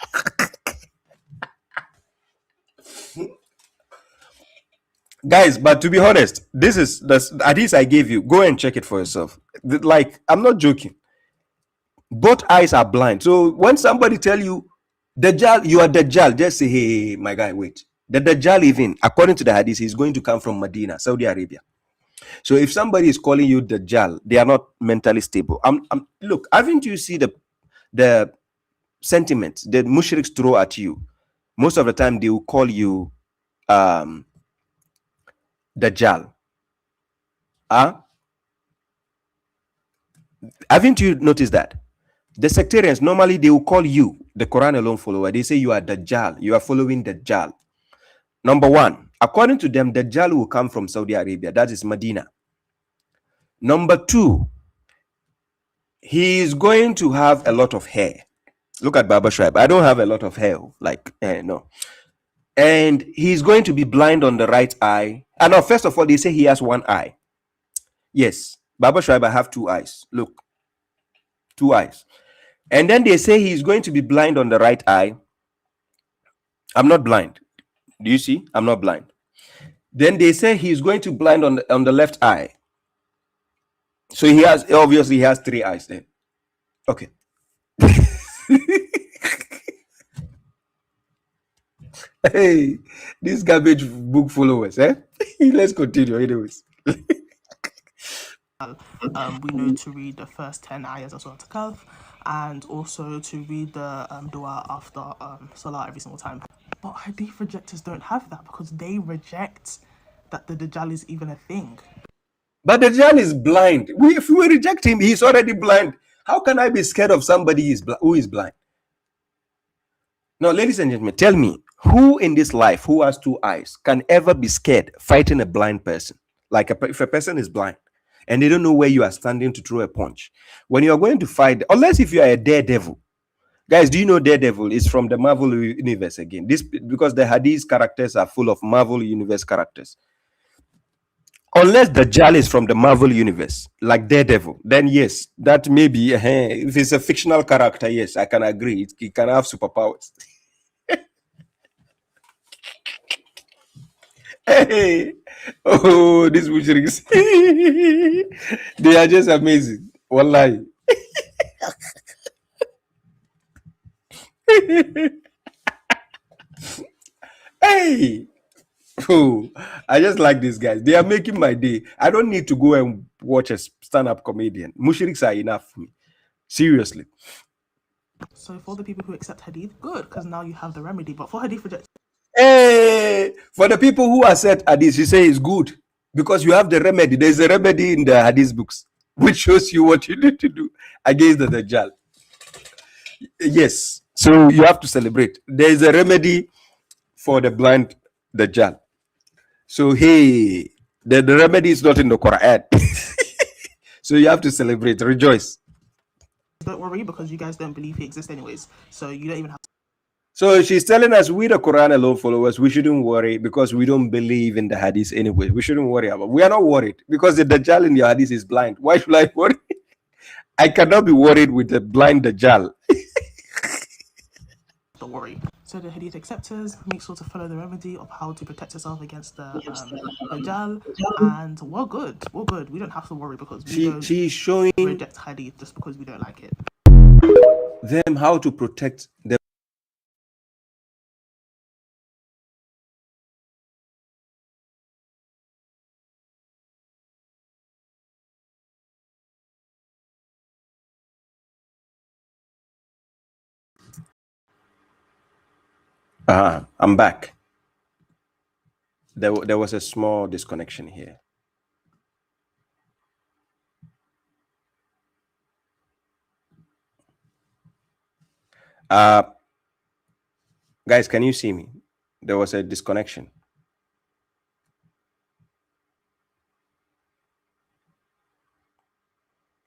Guys, but to be honest, this is the hadith I gave you. Go and check it for yourself. Like, I'm not joking. Both eyes are blind. So when somebody tell you Dajjal, you are Dajjal, just say, hey, my guy, wait. The Dajjal, even according to the hadith, is going to come from Medina, Saudi Arabia. So if somebody is calling you Dajjal, they are not mentally stable. Look, haven't you see the sentiments that mushriks throw at you? Most of the time, they will call you Dajjal. Haven't you noticed that? The sectarians, normally they will call you, the Quran alone follower. They say you are Dajjal. You are following Dajjal. Number one, according to them, Dajjal will come from Saudi Arabia. That is Medina. Number two, he is going to have a lot of hair. Look at Baba Shuaib. I don't have a lot of hair. Like, no. And he's going to be blind on the right eye. And no, first of all, they say he has one eye. Yes, Baba Shuaib, I have two eyes. Look, two eyes. And then they say he's going to be blind on the right eye. I'm not blind. Do you see? I'm not blind. Then they say he's going to blind on the left eye. So he has, obviously he has three eyes then. Okay. Hey, these garbage book followers, Let's continue anyways. We know to read the first 10 ayahs of Surah Al-Kahf, and also to read the dua after Salah every single time. But Hadith rejectors don't have that because they reject that the Dajjal is even a thing. But the Dajjal is blind. If we reject him, he's already blind. How can I be scared of somebody who is blind? Now, ladies and gentlemen, tell me, who in this life who has two eyes can ever be scared fighting a blind person? Like if a person is blind and they don't know where you are standing to throw a punch, when you are going to fight, unless if you are a daredevil. Guys, do you know Daredevil is from the Marvel universe again? This because the Hadith characters are full of Marvel universe characters. Unless the Dajjal is from the Marvel universe, like Daredevil, then yes, that may be, if it's a fictional character, yes, I can agree. It can have superpowers. Hey, oh, these mushriks. They are just amazing. Wallahi. Hey, oh, I just like these guys. They are making my day. I don't need to go and watch a stand-up comedian. Mushriks are enough for me. Seriously. So for the people who accept hadith, good, because now you have the remedy. But for hadith rejectors, Hey, for the people who accept hadith, you say it's good because you have the remedy. There's a remedy in the hadith books which shows you what you need to do against the Dajjal. Yes, so you have to celebrate. There's a remedy for the blind Dajjal. So hey, the remedy is not in the Quran. So you have to celebrate, rejoice. don't worry because you guys don't believe he exists anyways. So you don't even have to. So she's telling us we the Quran alone followers, we shouldn't worry because we don't believe in the hadith anyway. We shouldn't worry about. We are not worried because the Dajjal in the hadith is blind. Why should I worry? I cannot be worried with the blind Dajjal. Don't worry. So the hadith acceptors, make sure to follow the remedy of how to protect yourself against the Dajjal, and we're good. We're good. We don't have to worry because She's showing reject hadith just because we don't like it. them how to protect them. I'm back. There was a small disconnection here. Guys, can you see me? There was a disconnection.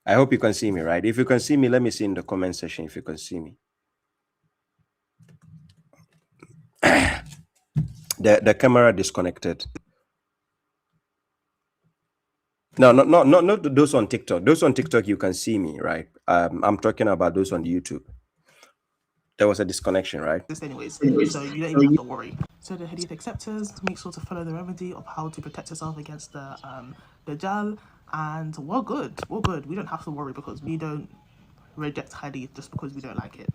I hope you can see me, right? If you can see me, let me see in the comment section if you can see me. The camera disconnected. No, not those on TikTok. Those on TikTok, you can see me, right? I'm talking about those on YouTube. There was a disconnection, right? This anyways, so you don't even have to worry. So the hadith acceptors, make sure to follow the remedy of how to protect yourself against the Dajjal, and we're good. We're good. We don't have to worry because we don't reject hadith just because we don't like it.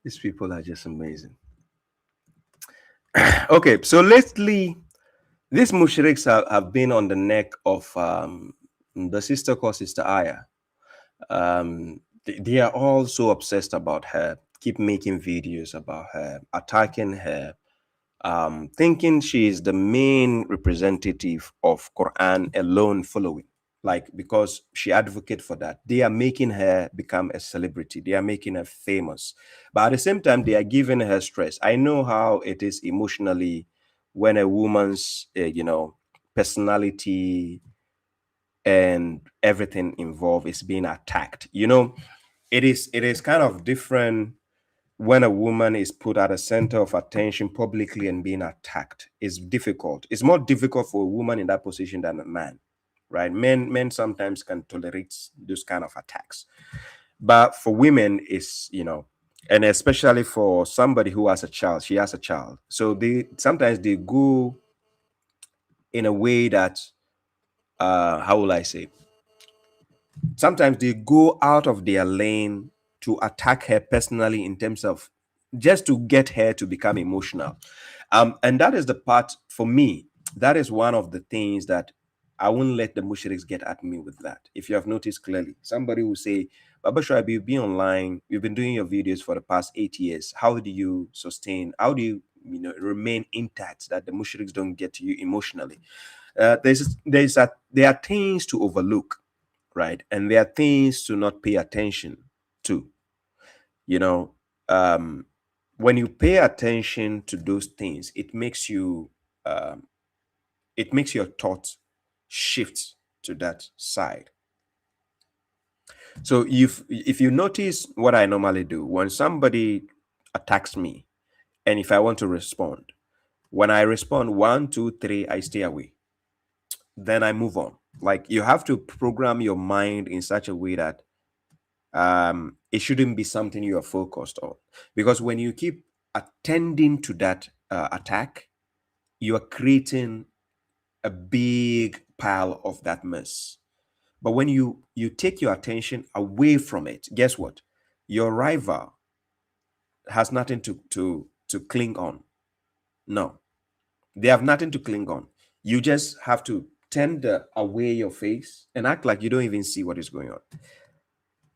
These people are just amazing. Okay, so lately, these mushriks have been on the neck of the sister called Sister Aya. They are all so obsessed about her, keep making videos about her, attacking her, thinking she is the main representative of Quran alone following. Like, because she advocates for that, they are making her become a celebrity. They are making her famous. But at the same time, they are giving her stress. I know how it is emotionally when a woman's, personality and everything involved is being attacked. It is kind of different when a woman is put at the center of attention publicly and being attacked. It's difficult. It's more difficult for a woman in that position than a man. Right? Men sometimes can tolerate those kind of attacks, but for women, it's and especially for somebody who has a child, she has a child, so they sometimes they go in a way that how will I say? Sometimes they go out of their lane to attack her personally in terms of just to get her to become emotional, and that is the part for me. That is one of the things that I won't let the mushriks get at me with that. If you have noticed clearly, somebody will say, Baba Shoaib, you've been online, you've been doing your videos for the past 8 years. How do you sustain? How do you, remain intact that the mushriks don't get to you emotionally? There are things to overlook, right? And there are things to not pay attention to. When you pay attention to those things, it makes you it makes your thoughts shift to that side. So if you notice what I normally do when somebody attacks me, and if I want to respond, when I respond 1, 2, 3, I stay away. Then I move on. Like, you have to program your mind in such a way that it shouldn't be something you are focused on, because when you keep attending to that attack, you are creating a big pile of that mess. But when you take your attention away from it, guess what? Your rival has nothing to cling on. No, they have nothing to cling on. You just have to turn away your face and act like you don't even see what is going on.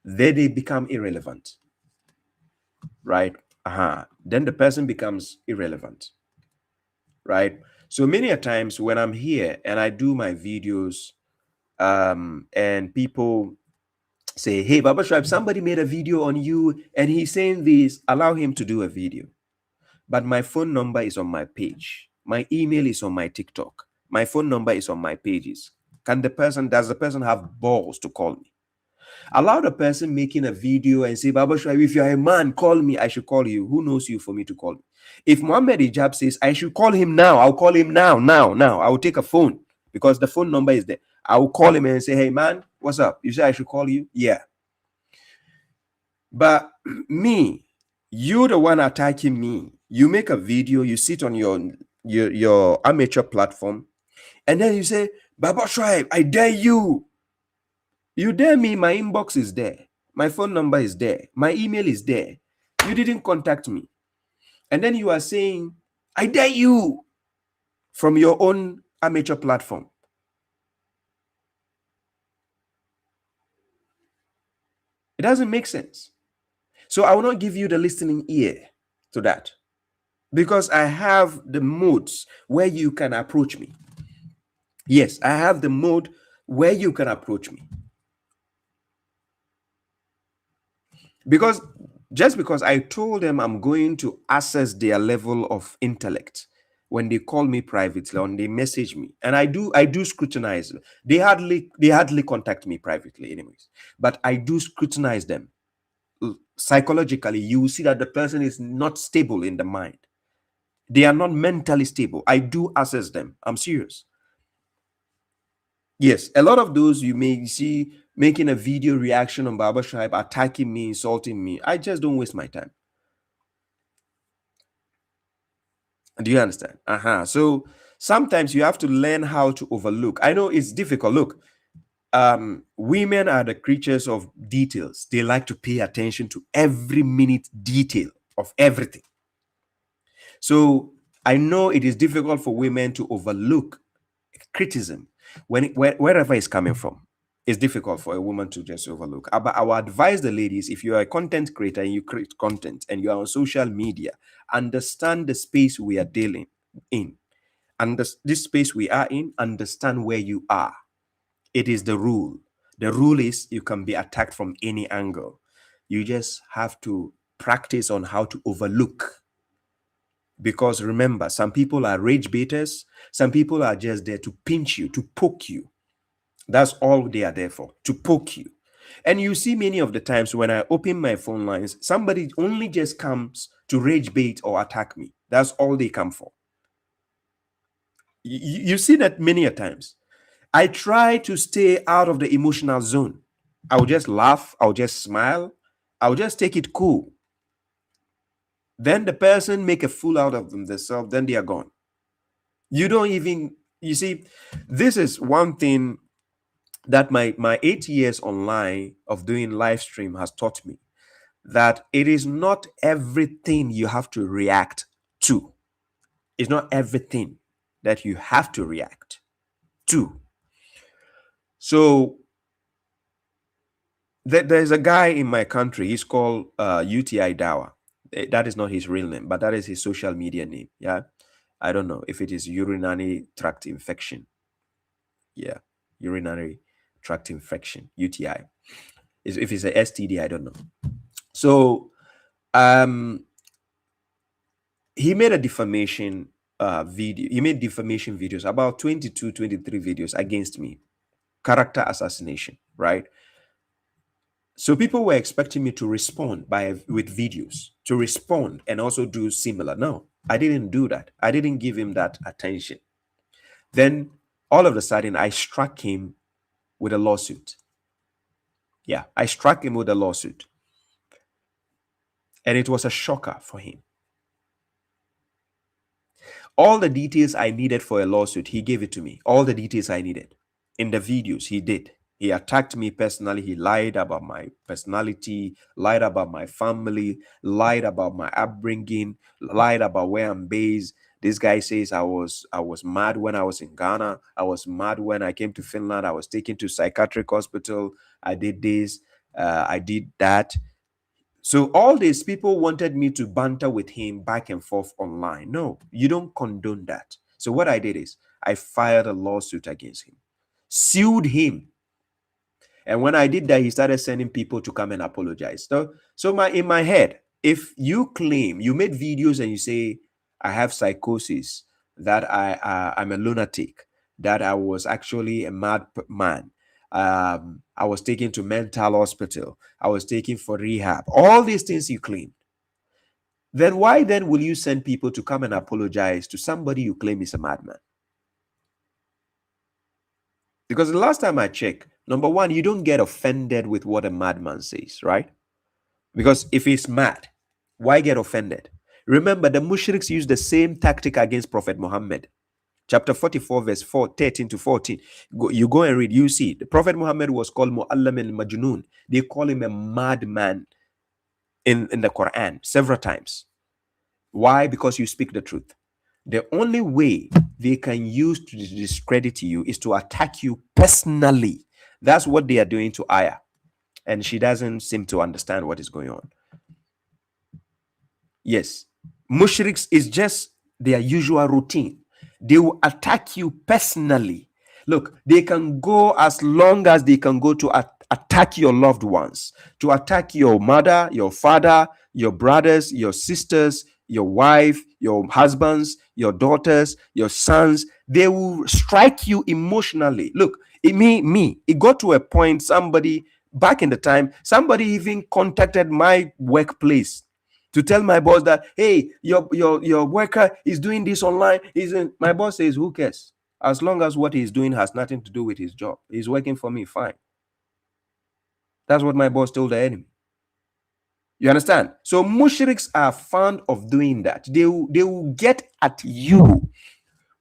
Then they become irrelevant, right? Then the person becomes irrelevant, right? So many a times when I'm here and I do my videos, and people say, hey, Baba Shuaib, somebody made a video on you and he's saying this, allow him to do a video. But my phone number is on my page. My email is on my TikTok. My phone number is on my pages. Does the person have balls to call me? Allow the person making a video and say, Baba Shuaib, if you're a man, call me. I should call you. Who knows you for me to call me? If Muhammad Hijab says, I should call him now, I'll call him now. I will take a phone because the phone number is there. I will call him and say, hey, man, what's up? You say I should call you? Yeah. But me, you're the one attacking me. You make a video, you sit on your amateur platform, and then you say, Baba Shuaib, I dare you. You dare me, my inbox is there. My phone number is there. My email is there. You didn't contact me. And then you are saying, I dare you from your own amateur platform. It doesn't make sense. So I will not give you the listening ear to that because I have the modes where you can approach me. Yes, I have the mode where you can approach me. Because just because I told them I'm going to assess their level of intellect when they call me privately or they message me, and I do scrutinize them. They hardly contact me privately anyways, but I do scrutinize them. Psychologically, you will see that the person is not stable in the mind. They are not mentally stable. I do assess them. I'm serious. Yes, a lot of those you may see making a video reaction on Baba Shuaib, attacking me, insulting me. I just don't waste my time. Do you understand? So sometimes you have to learn how to overlook. I know it's difficult. Look, women are the creatures of details. They like to pay attention to every minute detail of everything. So I know it is difficult for women to overlook criticism wherever it's coming from. It's difficult for a woman to just overlook. But I will advise the ladies, if you are a content creator and you create content and you are on social media, understand the space we are dealing in. And this space we are in, understand where you are. It is the rule. The rule is you can be attacked from any angle. You just have to practice on how to overlook. Because remember, some people are rage baiters. Some people are just there to pinch you, to poke you. That's all they are there for, to poke you. And you see many of the times when I open my phone lines, somebody only just comes to rage bait or attack me. That's all they come for. You see that many a times. I try to stay out of the emotional zone. I'll just laugh. I'll just smile. I'll just take it cool. Then the person make a fool out of themselves. Then they are gone. You don't even, you see, this is one thing that my 8 years online of doing live stream has taught me, that it is not everything you have to react to. It's not everything that you have to react to. So there's a guy in my country, he's called UTI Dawa. That is not his real name, but that is his social media name. Yeah, I don't know if it is urinary tract infection. Yeah, urinary tract infection, UTI. If it's a STD, I don't know. So he made a defamation video. He made defamation videos, about 22, 23 videos against me. Character assassination, right? So people were expecting me to respond with videos, to respond and also do similar. No, I didn't do that. I didn't give him that attention. Then all of a sudden, I struck him with a lawsuit. Yeah, I struck him with a lawsuit. And it was a shocker for him. All the details I needed for a lawsuit, he gave it to me. All the details I needed. In the videos, he did. He attacked me personally. He lied about my personality, lied about my family, lied about my upbringing, lied about where I'm based. This guy says I was mad when I was in Ghana. I was mad when I came to Finland. I was taken to psychiatric hospital. I did this. I did that. So all these people wanted me to banter with him back and forth online. No, you don't condone that. So what I did is I filed a lawsuit against him, sued him. And when I did that, he started sending people to come and apologize. So in my head, if you claim you made videos and you say I have psychosis, that I'm a lunatic, that I was actually a mad man, I was taken to mental hospital, I was taken for rehab, all these things you claim, then why then will you send people to come and apologize to somebody you claim is a madman? Because the last time I checked, number one, you don't get offended with what a madman says, right? Because if he's mad, why get offended? Remember, the mushriks used the same tactic against Prophet Muhammad. Chapter 44, verse 13 to 14. You go and read, you see. The Prophet Muhammad was called Mu'allam al-Majnun. They call him a madman in the Quran several times. Why? Because you speak the truth. The only way they can use to discredit you is to attack you personally. That's what they are doing to Aya. And she doesn't seem to understand what is going on. Yes. Mushriks is just their usual routine. They will attack you personally. Look, they can go as long as they can go to attack your loved ones, to attack your mother, your father, your brothers, your sisters, your wife, your husbands, your daughters, your sons. They will strike you emotionally. Look, it got to a point, somebody back in the time, somebody even contacted my workplace to tell my boss that, hey, your worker is doing this online. My boss says, who cares? As long as what he's doing has nothing to do with his job. He's working for me, fine. That's what my boss told the enemy. You understand? So mushriks are fond of doing that. They will get at you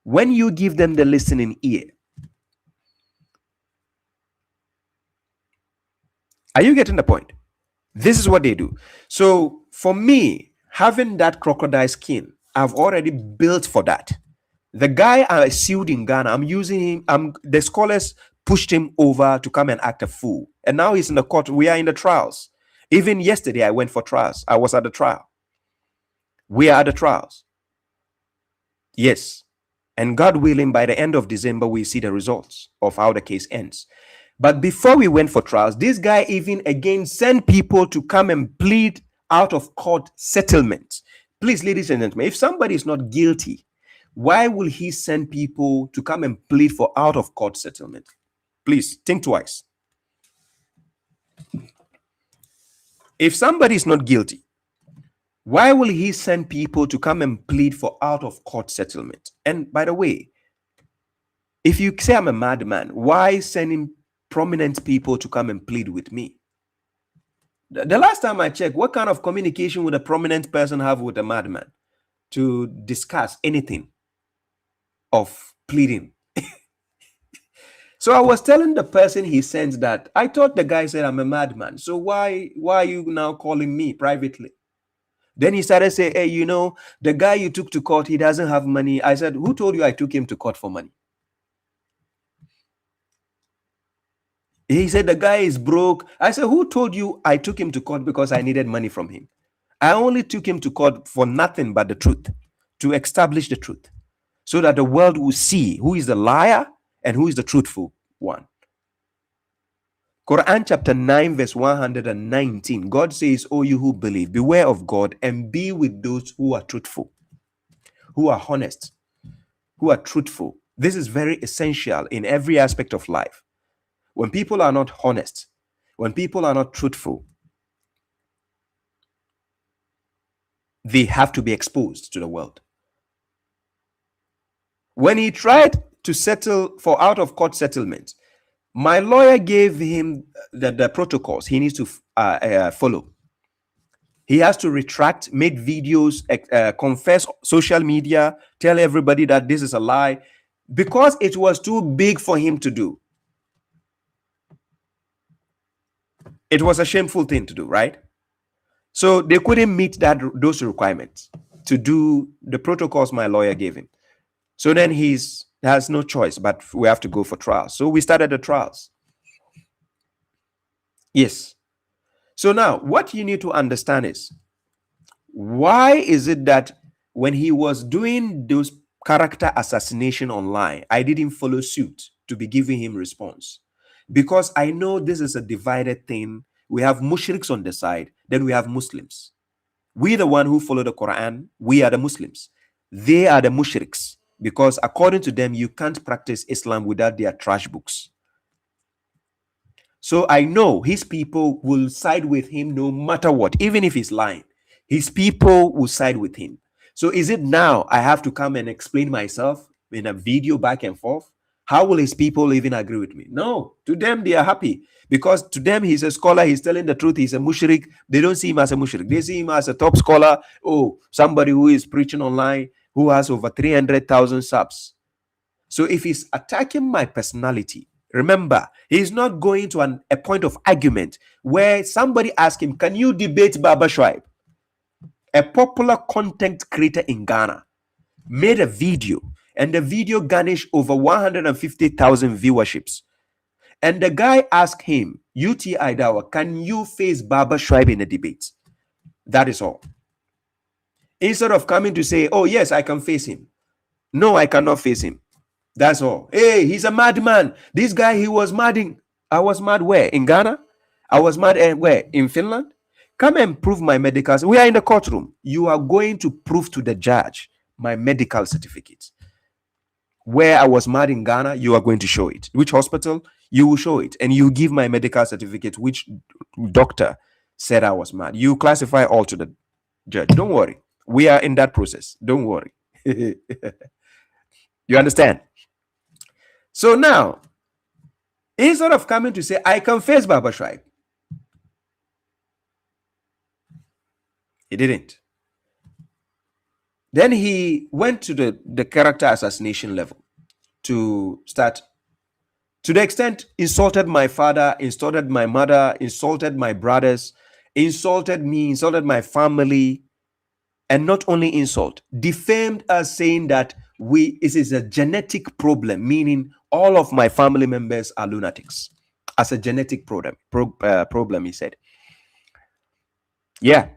when you give them the listening ear. Are you getting the point? This is what they do. So for me, having that crocodile skin, I've already built for that. The guy I sued in Ghana, I'm using him. The scholars pushed him over to come and act a fool. And now he's in the court. We are in the trials. Even yesterday, I went for trials. I was at the trial. We are at the trials. Yes. And God willing, by the end of December, we see the results of how the case ends. But before we went for trials, this guy even again sent people to come and plead out of court settlement. Please, ladies and gentlemen, if somebody is not guilty, why will he send people to come and plead for out of court settlement? Please think twice. If somebody is not guilty, why will he send people to come and plead for out of court settlement? And by the way, if you say I'm a madman, why sending prominent people to come and plead with me? The last time I checked, what kind of communication would a prominent person have with a madman to discuss anything of pleading? So I was telling the person he sent that I thought the guy said I'm a madman. So why are you now calling me privately? Then he started saying, hey, you know, the guy you took to court, he doesn't have money. I said, who told you I took him to court for money? He said, the guy is broke. I said, who told you I took him to court because I needed money from him? I only took him to court for nothing but the truth, to establish the truth, so that the world will see who is the liar and who is the truthful one. Quran chapter 9 verse 119, God says, "O you who believe, beware of God and be with those who are truthful, who are honest, who are truthful." This is very essential in every aspect of life. When people are not honest, when people are not truthful, they have to be exposed to the world. When he tried to settle for out of court settlement, my lawyer gave him the protocols he needs to follow. He has to retract, make videos, confess social media, tell everybody that this is a lie, because it was too big for him to do. It was a shameful thing to do, right? So they couldn't meet those requirements to do the protocols my lawyer gave him. So then he has no choice, but we have to go for trials. So we started the trials. Yes. So now what you need to understand is, why is it that when he was doing those character assassination online, I didn't follow suit to be giving him response? Because I know this is a divided thing. We have mushriks on the side, then we have Muslims. We, the one who follow the Quran, we are the Muslims. They are the mushriks, because according to them, you can't practice Islam without their trash books. So I know his people will side with him no matter what, even if he's lying. His people will side with him. So is it now I have to come and explain myself in a video back and forth? How will his people even agree with me? No, to them, they are happy, because to them, he's a scholar. He's telling the truth. He's a mushrik. They don't see him as a mushrik. They see him as a top scholar. Oh, somebody who is preaching online, who has over 300,000 subs. So if he's attacking my personality, remember, he's not going to a point of argument where somebody asks him, can you debate Baba Shuaib? A popular content creator in Ghana made a video, and the video garnished over 150,000 viewerships. And the guy asked him, UT Idawa, can you face Baba Shuaib in a debate? That is all. Instead of coming to say, oh yes, I can face him. No, I cannot face him. That's all. Hey, he's a madman. This guy, he was madding. I was mad where? In Ghana? I was mad where? In Finland? Come and prove my medicals. We are in the courtroom. You are going to prove to the judge my medical certificate. Where I was mad in Ghana, you are going to show it. Which hospital? You will show it. And you give my medical certificate, which doctor said I was mad. You classify all to the judge. Don't worry. We are in that process. Don't worry. You understand? So now, instead of coming to say, I can face Baba Shuaib, he didn't. Then he went to the character assassination level to start, to the extent insulted my father, insulted my mother, insulted my brothers, insulted me, insulted my family, and not only insult, defamed us, saying that it is a genetic problem, meaning all of my family members are lunatics. As a genetic problem, he said. Yeah.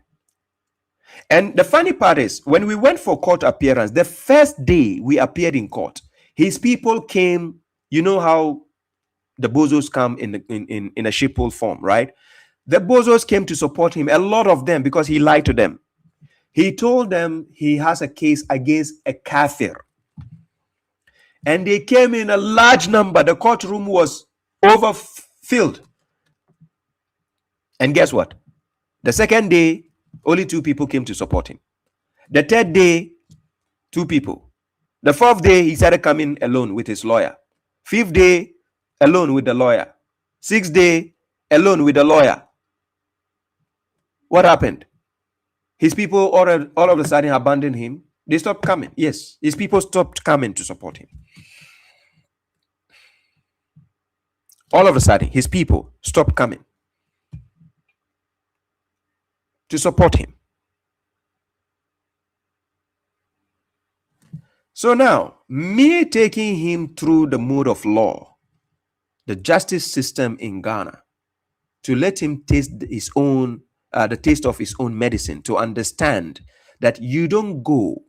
And the funny part is, when we went for court appearance, the first day we appeared in court, his people came. You know how the bozos come in a sheeple form, right? The bozos came to support him, a lot of them, because he lied to them. He told them he has a case against a kafir. And they came in a large number. The courtroom was overfilled. And guess what? The second day, only 2 people came to support him. The third day, 2 people. The fourth day, he started coming alone with his lawyer. 5th day, alone with the lawyer. 6th day, alone with the lawyer. What happened? His people all of a sudden abandoned him. They stopped coming. Yes, his people stopped coming to support him. All of a sudden, his people stopped coming to support him. So now, me taking him through the mode of law, the justice system in Ghana, to let him taste his own, the taste of his own medicine, to understand that you don't go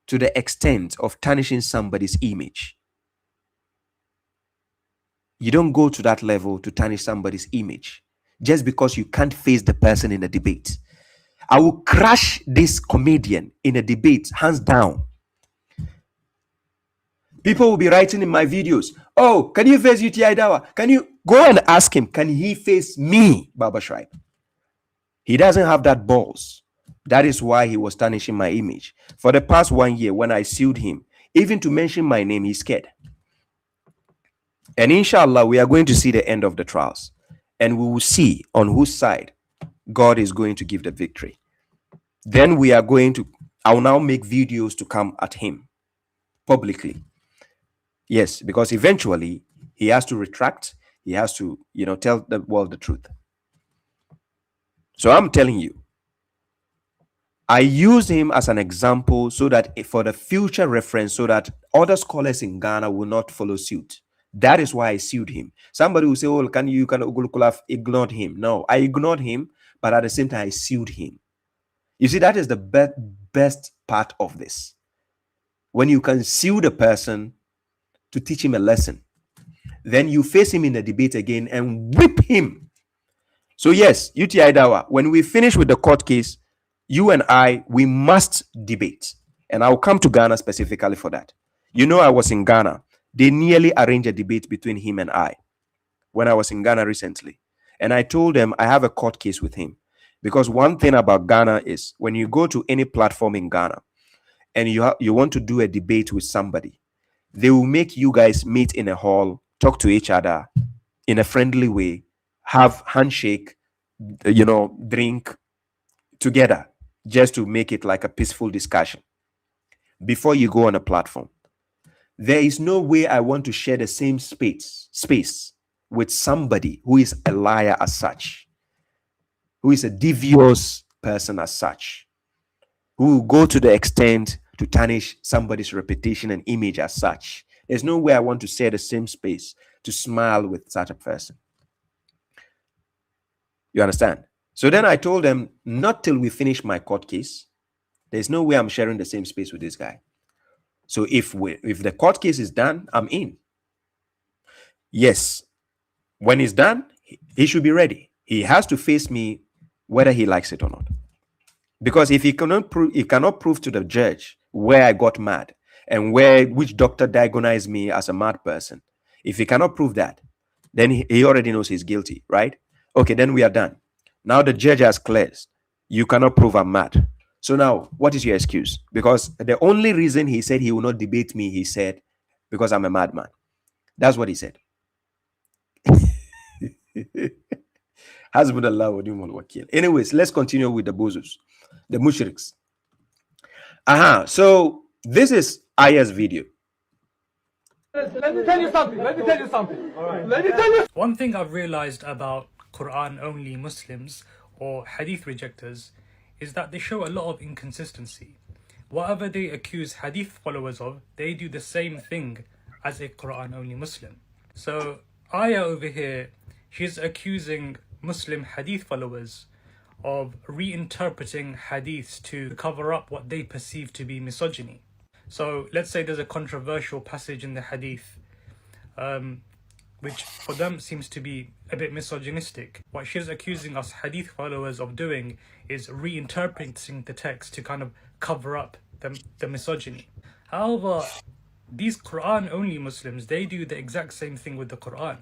to the extent of tarnishing somebody's image. You don't go to that level to tarnish somebody's image just because you can't face the person in a debate. I will crush this comedian in a debate, hands down. People will be writing in my videos, oh, can you face UTI Dawa? Can you go and ask him, can he face me, Baba Shuaib? He doesn't have that balls. That is why he was tarnishing my image. For the past 1 year, when I sued him, even to mention my name, he's scared. And inshallah, we are going to see the end of the trials. And we will see on whose side God is going to give the victory. Then I'll now make videos to come at him publicly. Yes, because eventually he has to retract. He has to, tell the world the truth. So I'm telling you, I use him as an example so that for the future reference, so that other scholars in Ghana will not follow suit. That is why I sued him. Somebody will say, oh, you can have ignored him. No, I ignored him, but at the same time, I sued him. You see, that is the best part of this. When you can sue the person to teach him a lesson, then you face him in a debate again and whip him. So yes, UTI Dawa, when we finish with the court case, you and we must debate. And I'll come to Ghana specifically for that. I was in Ghana. They nearly arranged a debate between him and I when I was in Ghana recently. And I told them I have a court case with him. Because one thing about Ghana is when you go to any platform in Ghana and you want to do a debate with somebody, they will make you guys meet in a hall, talk to each other in a friendly way, have handshake, drink together, just to make it like a peaceful discussion before you go on a platform. There is no way I want to share the same space with somebody who is a liar as such, who is a devious person as such, who will go to the extent to tarnish somebody's reputation and image as such. There's no way I want to share the same space to smile with such a person. You understand? So then I told them, not till we finish my court case. There's no way I'm sharing the same space with this guy. So if the court case is done, I'm in. Yes, when it's done, he should be ready. He has to face me whether he likes it or not. Because if he cannot prove to the judge where I got mad and which doctor diagnosed me as a mad person, if he cannot prove that, then he already knows he's guilty, right? Okay, then we are done. Now the judge has cleared. You cannot prove I'm mad. So now, what is your excuse? Because the only reason he said he will not debate me, he said, because I'm a madman. That's what he said. Hasbunallah wa ni'mal wakil. Anyways, let's continue with the bozos, the mushriks. So this is Aya's video. Let me tell you something. All right. Let me tell you. One thing I've realized about Quran-only Muslims or Hadith rejectors is that they show a lot of inconsistency. Whatever they accuse Hadith followers of, they do the same thing as a Quran-only Muslim. So Aya over here, she's accusing Muslim Hadith followers of reinterpreting Hadiths to cover up what they perceive to be misogyny. So let's say there's a controversial passage in the Hadith, which for them seems to be a bit misogynistic. What she's accusing us Hadith followers of doing is reinterpreting the text to kind of cover up the misogyny. However, these Quran-only Muslims, they do the exact same thing with the Quran.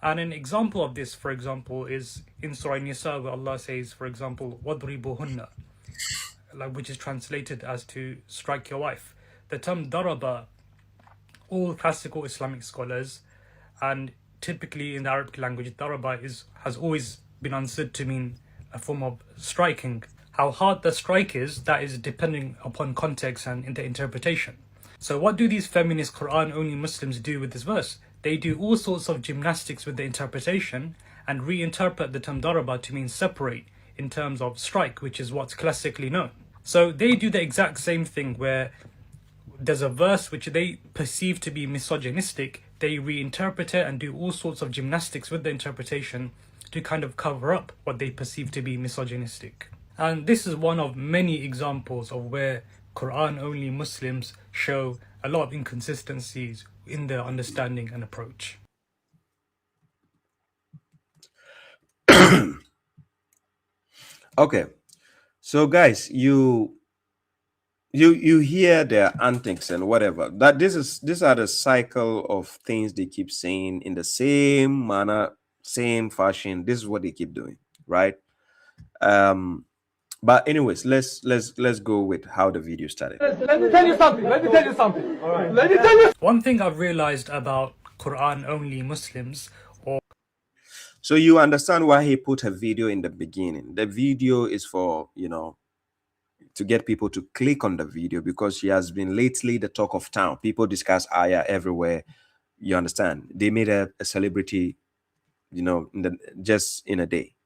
And an example of this, for example, is in Surah Nisa, where Allah says, for example, وَضْرِبُهُنَّ, which is translated as to strike your wife. The term daraba, all classical Islamic scholars, and typically in the Arabic language, daraba has always been understood to mean a form of striking. How hard the strike is, that is depending upon context and the interpretation. So what do these feminist Quran-only Muslims do with this verse? They do all sorts of gymnastics with the interpretation and reinterpret the term daraba to mean separate in terms of strike, which is what's classically known. So they do the exact same thing where there's a verse which they perceive to be misogynistic, they reinterpret it and do all sorts of gymnastics with the interpretation to kind of cover up what they perceive to be misogynistic. And this is one of many examples of where Quran-only Muslims show a lot of inconsistencies in their understanding and approach. Okay, so guys, you hear their antics and whatever. These are the cycle of things they keep saying in the same manner, same fashion. This is what they keep doing, right? But anyways, let's go with how the video started. Let me tell you something. All right. Let me tell you. One thing I've realized about Quran-only Muslims, So you understand why he put a video in the beginning. The video is for, to get people to click on the video, because she has been lately the talk of town. People discuss Aya everywhere. You understand? They made a celebrity, just in a day.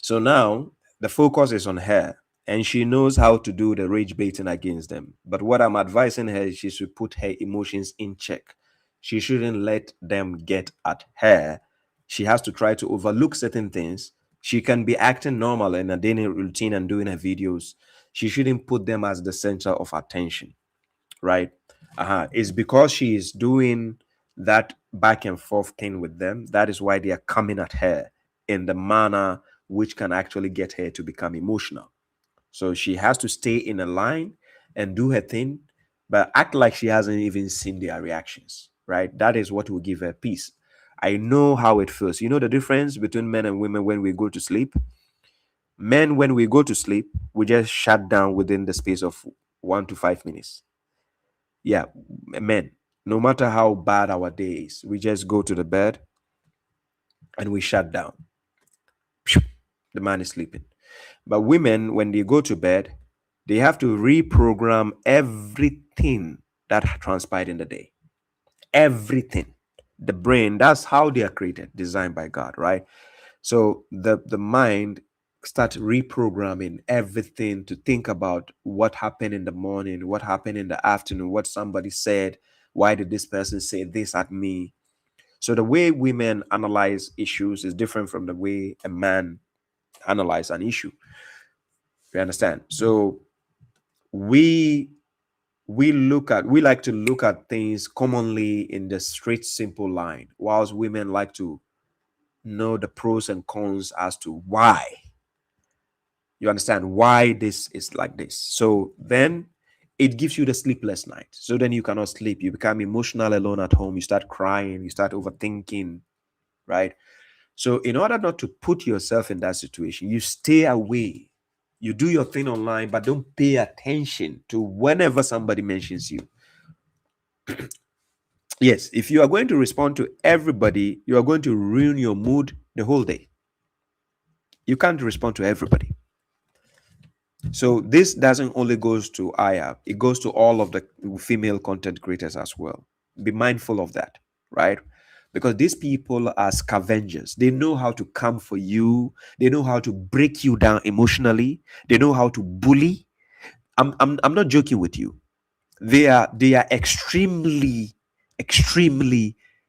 So now the focus is on her, and she knows how to do the rage baiting against them. But what I'm advising her is she should put her emotions in check. She shouldn't let them get at her. She has to try to overlook certain things. She can be acting normal in a daily routine and doing her videos. She shouldn't put them as the center of attention, right? It's because she is doing that back and forth thing with them. That is why they are coming at her in the manner which can actually get her to become emotional. So she has to stay in a line and do her thing, but act like she hasn't even seen their reactions, right? That is what will give her peace. I know how it feels. You know the difference between men and women when we go to sleep? Men, when we go to sleep, we just shut down within the space of 1 to 5 minutes. Yeah, men, no matter how bad our day is, we just go to the bed and we shut down. The man is sleeping. But women, when they go to bed, they have to reprogram everything that transpired in the day. Everything. The brain, that's how they are created, designed by God, right? So the mind starts reprogramming everything to think about what happened in the morning, what happened in the afternoon, what somebody said, why did this person say this at me? So the way women analyze issues is different from the way a man analyze an issue. You understand? So we like to look at things commonly in the straight, simple line, whilst women like to know the pros and cons as to why. You understand why this is like this. So then it gives you the sleepless night. So then you cannot sleep. You become emotional alone at home. You start crying. You start overthinking, right? So in order not to put yourself in that situation, you stay away. You do your thing online, but don't pay attention to whenever somebody mentions you. Yes, if you are going to respond to everybody, you are going to ruin your mood the whole day. You can't respond to everybody. So this doesn't only goes to Aya, it goes to all of the female content creators as well. Be mindful of that, right? Because these people are scavengers. They know how to come for you. They know how to break you down emotionally. They know how to bully. I'm not joking with you. They are extremely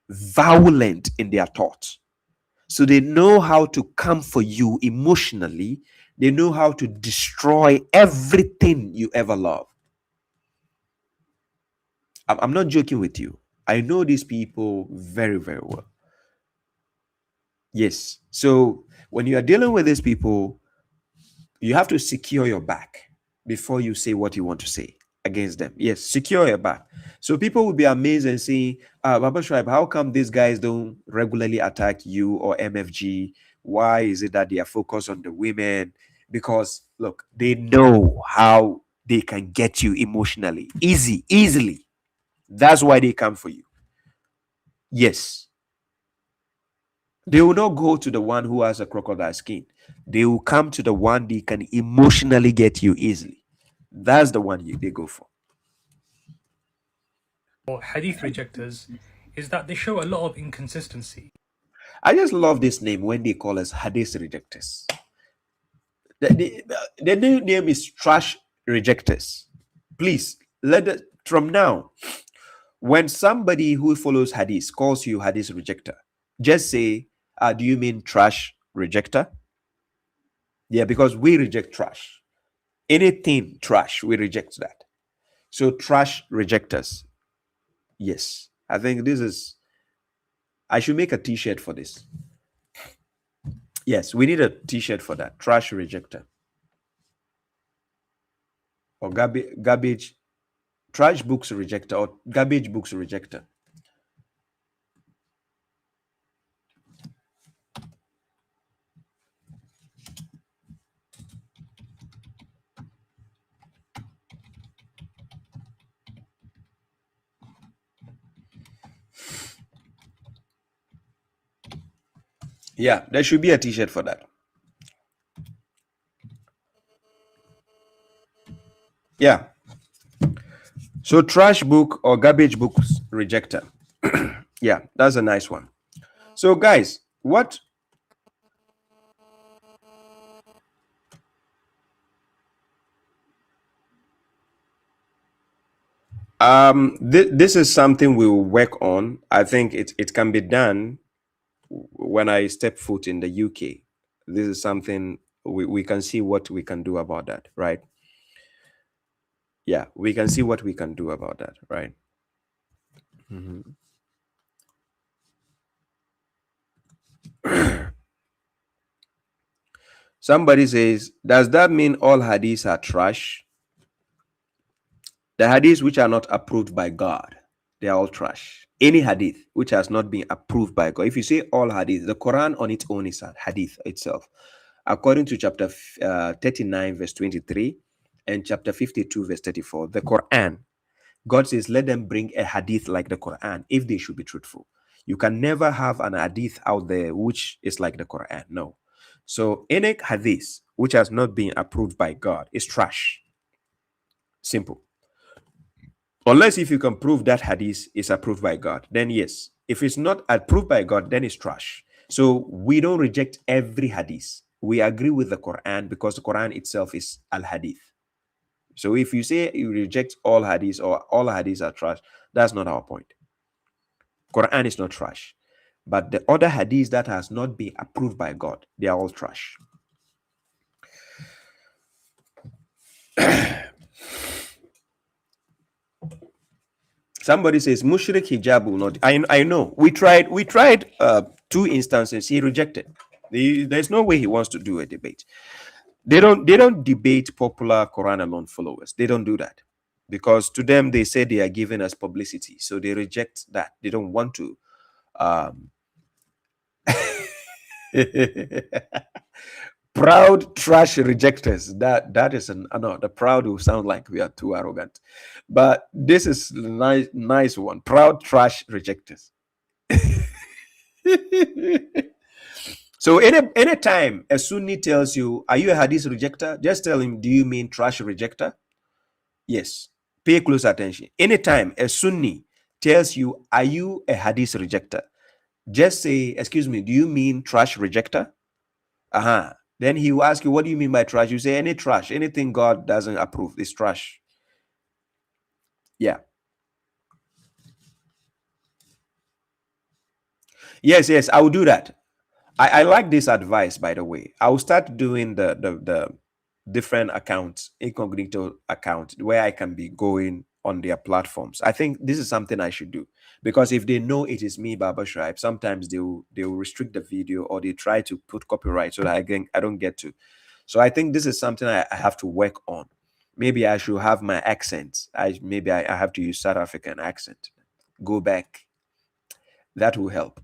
violent in their thoughts. So they know how to come for you emotionally. They know how to destroy everything you ever love. I'm not joking with you. I know these people very, very well. Yes. So when you are dealing with these people, you have to secure your back before you say what you want to say against them. Yes, secure your back. So people will be amazed and saying, Baba Shraib, how come these guys don't regularly attack you or MFG? Why is it that they are focused on the women? Because look, they know how they can get you emotionally, easily. That's why they come for you. Yes. They will not go to the one who has a crocodile skin. They will come to the one they can emotionally get you easily. That's the one they go for. Or Hadith rejectors is that they show a lot of inconsistency. I just love this name when they call us Hadith rejectors. The new name is trash rejectors. Please, from now, when somebody who follows Hadith calls you Hadith rejector, just say, do you mean trash rejector? Yeah, because we reject trash. Anything trash, we reject that. So trash rejectors. Yes. I think I should make a t-shirt for this. Yes, we need a t-shirt for that. Trash rejector. Or garbage, trash books rejector, or garbage books rejector. Yeah, there should be a t-shirt for that. Yeah. So trash book or garbage books rejector. Yeah, that's a nice one. So guys, what this is something we will work on. I think it can be done when I step foot in the UK. This is something we can see what we can do about that, right? Yeah, we can see what we can do about that, right? Somebody says, does that mean all hadiths are trash? The hadiths which are not approved by God, they are all trash. Any hadith which has not been approved by God. If you say all hadith, the Quran on its own is a hadith itself. According to chapter 39, verse 23, and chapter 52, verse 34, the Quran, God says, let them bring a hadith like the Quran if they should be truthful. You can never have an hadith out there which is like the Quran. No. So any hadith which has not been approved by God is trash. Simple. Unless if you can prove that hadith is approved by God, then yes. If it's not approved by God, then it's trash. So we don't reject every hadith. We agree with the Quran because the Quran itself is al-hadith. So if you say you reject all hadiths or all hadiths are trash, that's not our point. Quran is not trash. But the other hadiths that has not been approved by God, they are all trash. Somebody says mushrik hijab will not. I know. We tried 2 instances. He rejected. There's no way he wants to do a debate. They don't debate popular Quran alone followers. They don't do that because to them they say they are giving us publicity, so they reject that. They don't want to. Proud trash rejectors. That is no. The proud will sound like we are too arrogant, but this is nice one. Proud trash rejectors. So anytime a Sunni tells you, are you a hadith rejector? Just tell him, do you mean trash rejector? Yes. Pay close attention. Anytime a Sunni tells you, are you a hadith rejector? Just say, excuse me, do you mean trash rejector? Then he will ask you, what do you mean by trash? You say any trash, anything God doesn't approve is trash. Yeah. Yes, I will do that. I like this advice, by the way. I will start doing the different accounts, incognito account, where I can be going on their platforms. I think this is something I should do because if they know it is me, Baba Shrive, sometimes they will restrict the video or they try to put copyright so that I don't get to. So I think this is something I have to work on. Maybe I should have my accent. Maybe I have to use South African accent. Go back. That will help.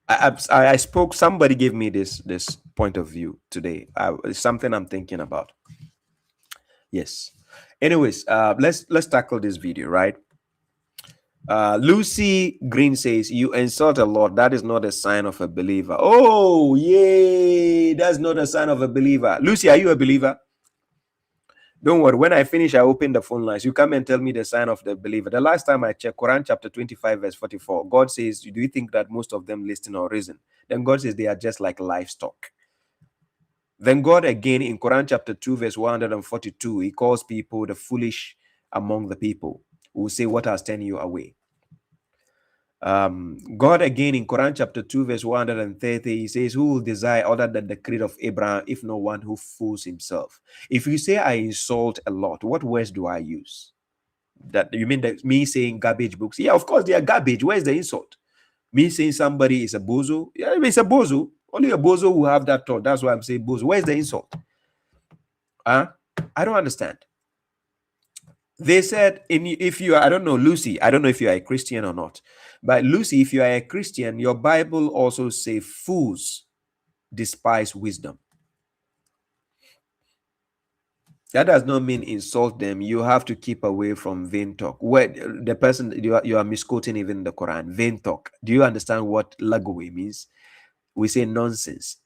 I spoke. Somebody gave me this point of view today. It's something I'm thinking about. Yes. Anyways, let's tackle this video, right? Lucy Green says, you insult a lot. That is not a sign of a believer. Oh, yay. That's not a sign of a believer. Lucy, are you a believer? Don't worry. When I finish, I open the phone lines. You come and tell me the sign of the believer. The last time I checked, Quran chapter 25, verse 44, God says, do you think that most of them listen or reason? Then God says they are just like livestock. Then God again in Quran chapter 2, verse 142, he calls people the foolish among the people who say, what has turned you away? God again in Quran chapter 2, verse 130, he says, who will desire other than the creed of Abraham, if no one who fools himself? If you say I insult a lot, what words do I use? That you mean that me saying garbage books? Yeah, of course they are garbage. Where's the insult? Me saying somebody is a bozo? Yeah, it's a bozo. Only a bozo will have that thought. That's why I'm saying bozo. Where's the insult? I don't understand. They said, if you are, I don't know, Lucy, I don't know if you are a Christian or not, but Lucy, if you are a Christian, your Bible also says fools despise wisdom. That does not mean insult them. You have to keep away from vain talk. Where the person you are misquoting even the Quran, vain talk. Do you understand what lagawi means? we say nonsense.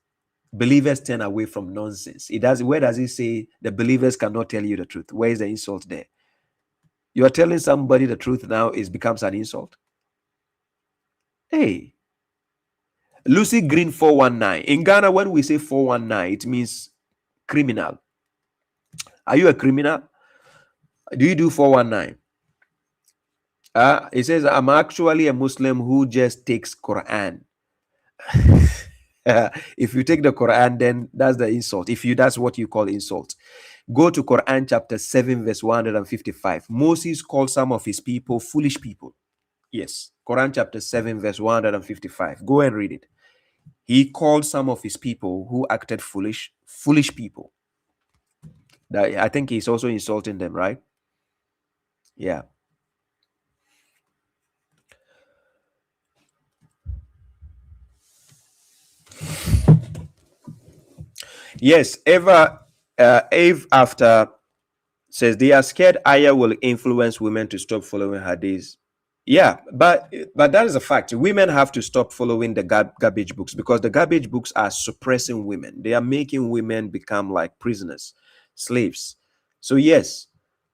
Believers turn away from nonsense. It does. Where does it say the believers cannot tell you the truth? Where is the insult there? You are telling somebody the truth now, it becomes an insult. Hey, Lucy Green 419. In Ghana, when we say 419, it means criminal. Are you a criminal? Do you do 419? It says, I'm actually a Muslim who just takes Quran. If you take the Quran, then that's the insult. That's what you call insult. Go to Quran chapter 7, verse 155. Moses called some of his people foolish people. Yes, Quran chapter 7, verse 155. Go and read it. He called some of his people who acted foolish people. I think he's also insulting them, right? Yeah. Yes, Eve after says they are scared ayah will influence women to stop following hadith. Yeah, but that is a fact. Women have to stop following the garbage books, because the garbage books are suppressing women. They are making women become like prisoners, slaves. So yes,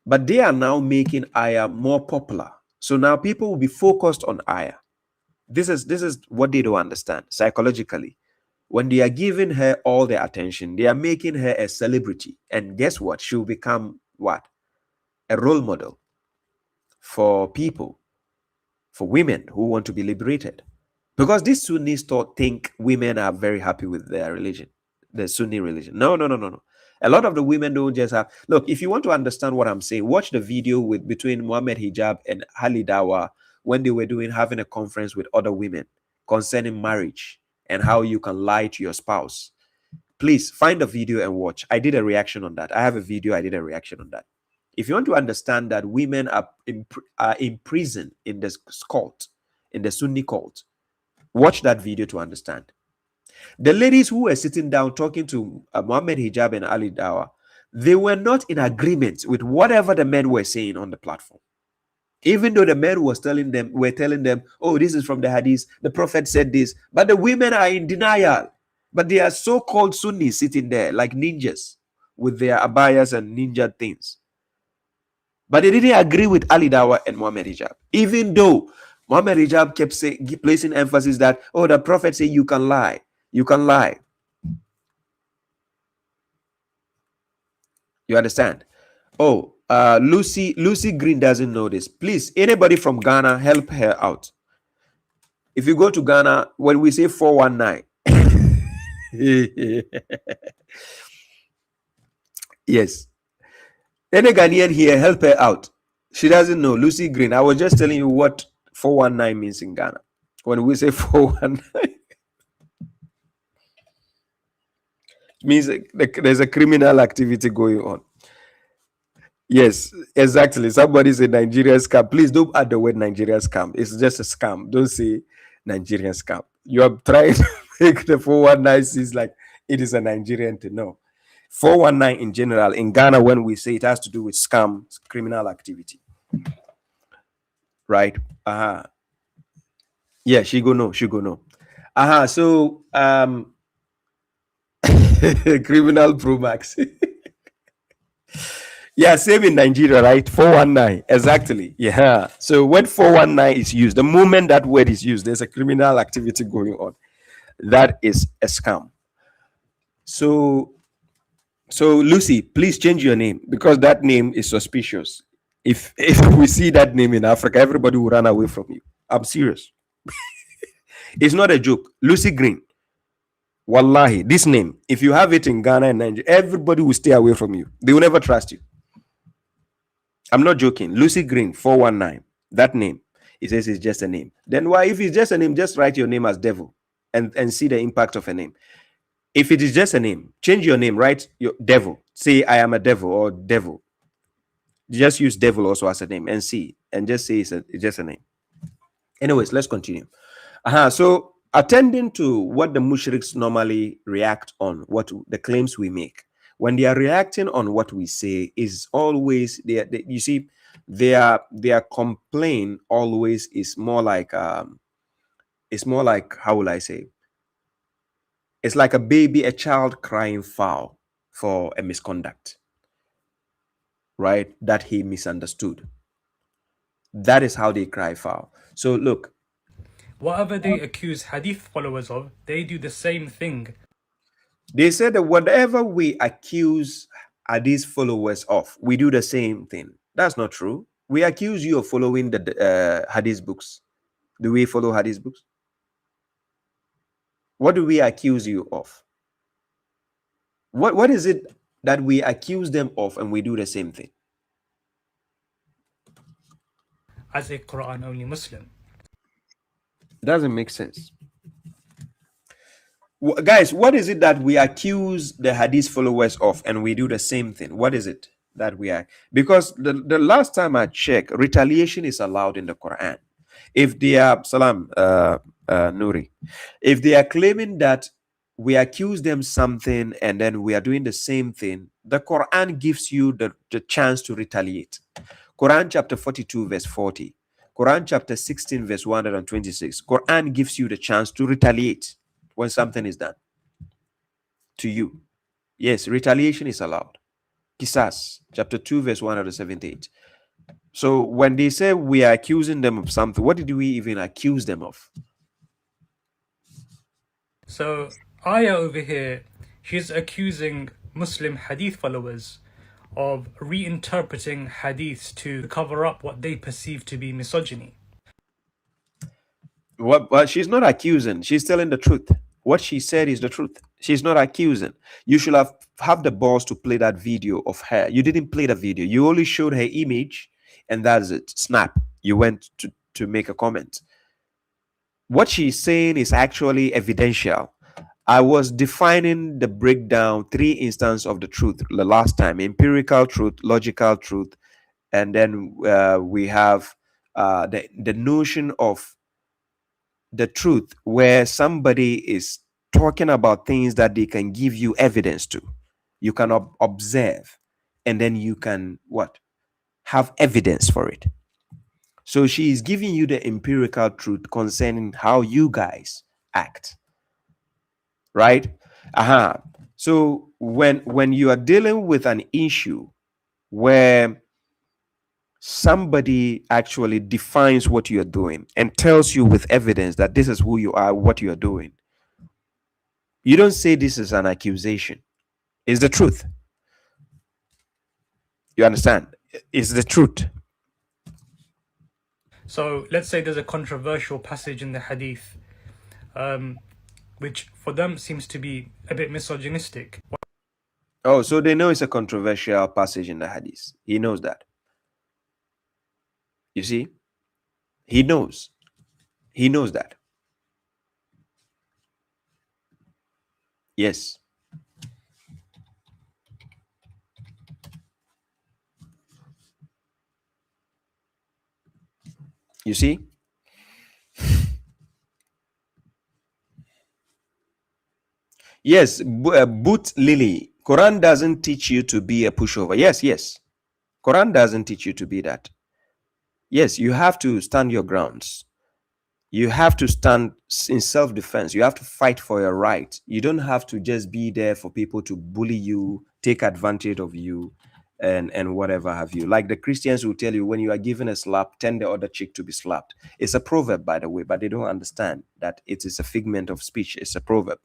but they are now making ayah more popular. So now people will be focused on ayah. This is what they don't understand psychologically. When they are giving her all their attention, they are making her a celebrity. And guess what? She'll become what? A role model for people, for women who want to be liberated. Because these Sunnis think women are very happy with their religion, the Sunni religion. No. A lot of the women don't just have... Look, if you want to understand what I'm saying, watch the video between Muhammad Hijab and Ali Dawa when they were having a conference with other women concerning marriage and how you can lie to your spouse. Please find the video and watch. I did a reaction on that. I have a video. I did a reaction on that. If you want to understand that women are imprisoned in this cult, in the Sunni cult, watch that video to understand. The ladies who were sitting down talking to Muhammad Hijab and Ali Dawa, they were not in agreement with whatever the men were saying on the platform. Even though the men were telling them, oh, this is from the hadith, the prophet said this, but the women are in denial. But they are so-called Sunnis sitting there like ninjas with their abayas and ninja things. But they didn't agree with Ali Dawa and Muhammad Hijab. Even though Muhammad Hijab kept placing emphasis that, oh, the prophet said you can lie. You can lie. You understand? Oh, Lucy Green doesn't know this. Please, anybody from Ghana, help her out. If you go to Ghana, when we say 419, yes. Any Ghanaian here, help her out. She doesn't know. Lucy Green. I was just telling you what 419 means in Ghana. When we say 419, it means there's a criminal activity going on. Yes, exactly. Somebody said Nigerian scam. Please don't add the word Nigerian scam. It's just a scam. Don't say Nigerian scam. You are trying to make the 419 seem like it is a Nigerian thing. No. 419 in general, in Ghana, when we say it has to do with scam, criminal activity. Right? Yeah, she go know. So, criminal Pro Max. Yeah, same in Nigeria, right? 419, exactly. Yeah. So when 419 is used, the moment that word is used, there's a criminal activity going on. That is a scam. So Lucy, please change your name, because that name is suspicious. If we see that name in Africa, everybody will run away from you. I'm serious. It's not a joke. Lucy Green. Wallahi, this name, if you have it in Ghana and Nigeria, everybody will stay away from you. They will never trust you. I'm not joking. Lucy Green 419. That name. It says it's just a name. Then why, if it's just a name, just write your name as devil and see the impact of a name. If it is just a name, change your name, write your devil. Say I am a devil or devil. Just use devil also as a name and see, and just say it's just a name. Anyways, let's continue. So attending to what the mushriks normally react on, what the claims we make. When they are reacting on what we say, is always you see, their complaint always is more like how will I say? It's like a baby, a child crying foul for a misconduct, right? That he misunderstood. That is how they cry foul. So look, Whatever they accuse Hadith followers of, they do the same thing. they said that whatever we accuse Hadith followers of, we do the same thing. That's not true. We accuse you of following the Hadith books. Do we follow Hadith books? What do we accuse you of? What is it that we accuse them of and we do the same thing? As a Quran only Muslim. Doesn't make sense. Guys, what is it that we accuse the Hadith followers of and we do the same thing? What is it that we are? Because the last time I checked, retaliation is allowed in the Quran. If they are, Nuri, if they are claiming that we accuse them something and then we are doing the same thing, the Quran gives you the chance to retaliate. Quran chapter 42 verse 40, Quran chapter 16 verse 126, Quran gives you the chance to retaliate when something is done to you. Yes, retaliation is allowed. Qisas chapter 2 verse 178. So when they say we are accusing them of something, what did we even accuse them of? So Aya over here, she's accusing Muslim Hadith followers of reinterpreting Hadiths to cover up what they perceive to be misogyny. Well, she's not accusing. She's telling the truth. What she said is the truth. She's not accusing. You should have the balls to play that video of her. You didn't play the video. You only showed her image, and that's it. Snap. You went to make a comment. What she's saying is actually evidential. I was defining the breakdown, 3 instances of the truth the last time: empirical truth, logical truth, and then we have the notion of the truth, where somebody is talking about things that they can give you evidence to. You can observe, and then you can have evidence for it. So she is giving you the empirical truth concerning how you guys act, right? So when you are dealing with an issue where somebody actually defines what you're doing and tells you with evidence that this is who you are, what you're doing, you don't say this is an accusation. It's the truth. You understand? It's the truth. So let's say there's a controversial passage in the Hadith, which for them seems to be a bit misogynistic. Oh, so they know it's a controversial passage in the Hadith. He knows that. You see? He knows. He knows that. Yes. You see? Yes, Boot Lily. Quran doesn't teach you to be a pushover. Yes. Quran doesn't teach you to be that. Yes, you have to stand your grounds. You have to stand in self-defense. You have to fight for your right. You don't have to just be there for people to bully you, take advantage of you, and whatever have you. Like the Christians will tell you, when you are given a slap, tell the other cheek to be slapped. It's a proverb, by the way, but they don't understand that it is a figment of speech. It's a proverb.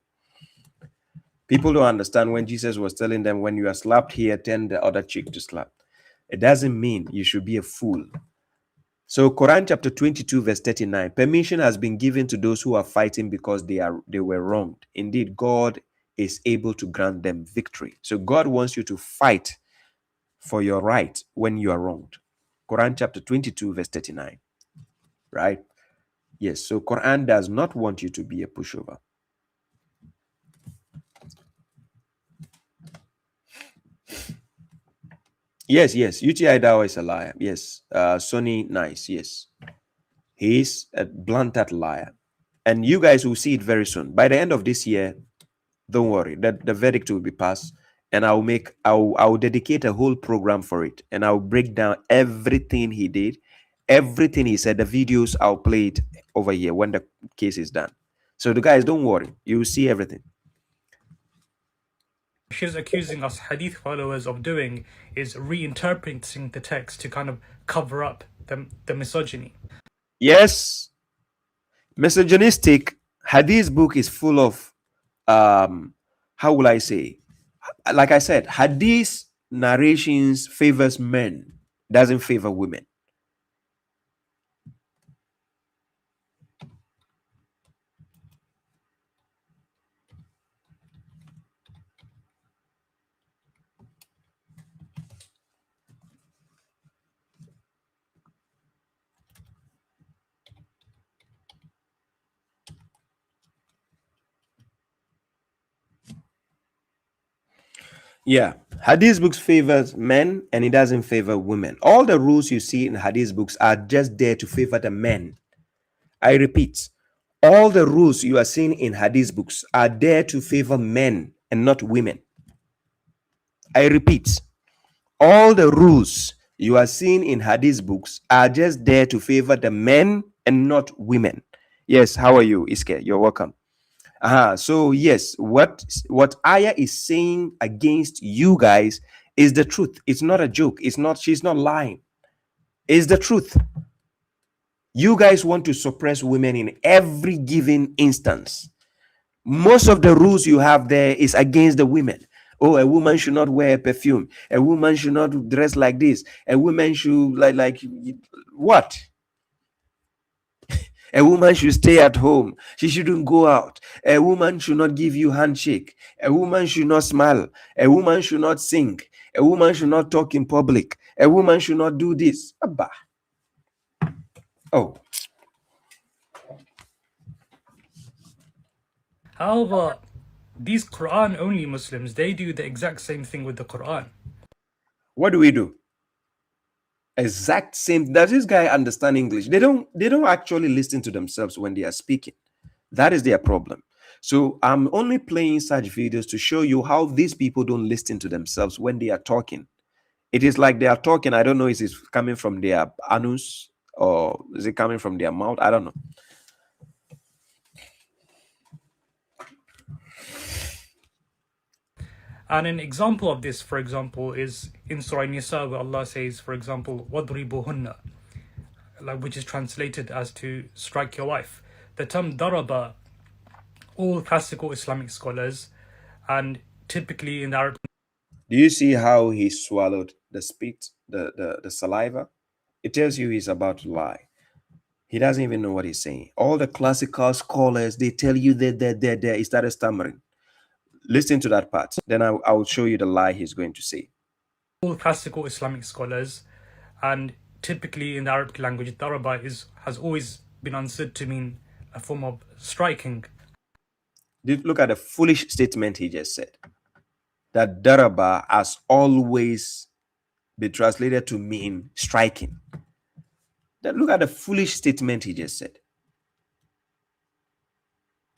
People don't understand when Jesus was telling them, when you are slapped here, tell the other cheek to slap. It doesn't mean you should be a fool. So Quran chapter 22 verse 39, permission has been given to those who are fighting because they were wronged. Indeed, God is able to grant them victory. So God wants you to fight for your right when you are wronged. Quran chapter 22 verse 39, right? Yes, so Quran does not want you to be a pushover. Yes, UTI Dawa is a liar. Yes, Sonny Nice, yes. He's a blunted liar. And you guys will see it very soon. By the end of this year, don't worry, the verdict will be passed. And I'll dedicate a whole program for it. And I'll break down everything he did, everything he said. The videos, I'll play it over here when the case is done. So the guys, don't worry. You will see everything. she's accusing us Hadith followers of doing is reinterpreting the text to kind of cover up the misogyny. Yes, misogynistic. Hadith book is full of, how will I say? Like I said, Hadith narrations favors men, doesn't favor women. Yeah, Hadith books favors men and it doesn't favor women. All the rules you see in Hadith books are just there to favor the men. I repeat, all the rules you are seeing in Hadith books are there to favor men and not women. I repeat, all the rules you are seeing in Hadith books are just there to favor the men and not women. Yes, how are you, Iske? You're welcome. So yes, what Aya is saying against you guys is the truth. It's not a joke. It's not, she's not lying. It's the truth. You guys want to suppress women in every given instance. Most of the rules you have there is against the women. Oh, a woman should not wear perfume. A woman should not dress like this. A woman should like what? A woman should stay at home. She shouldn't go out. A woman should not give you handshake. A woman should not smile. A woman should not sing. A woman should not talk in public. A woman should not do this. Abba. Oh. However, these Quran-only Muslims, they do the exact same thing with the Quran. What do we do? Exact same. Does this guy understand English? They don't actually listen to themselves when they are speaking. That is their problem. So I'm only playing such videos to show you how these people don't listen to themselves when they are talking. It is like they are talking. I don't know, is it coming from their anus or is it coming from their mouth? I don't know. And an example of this, for example, is in Surah Nisa, where Allah says, for example, وَضْرِبُهُنَّ, which is translated as to strike your wife. The term daraba, all classical Islamic scholars, and typically in the Arab. Do you see how he swallowed the spit, the saliva? It tells you he's about to lie. He doesn't even know what he's saying. All the classical scholars, they tell you that he started stammering. Listen to that part. Then I will show you the lie he's going to say. All classical Islamic scholars, and typically in the Arabic language, daraba has always been understood to mean a form of striking. Look at the foolish statement he just said. That daraba has always been translated to mean striking. Then look at the foolish statement he just said.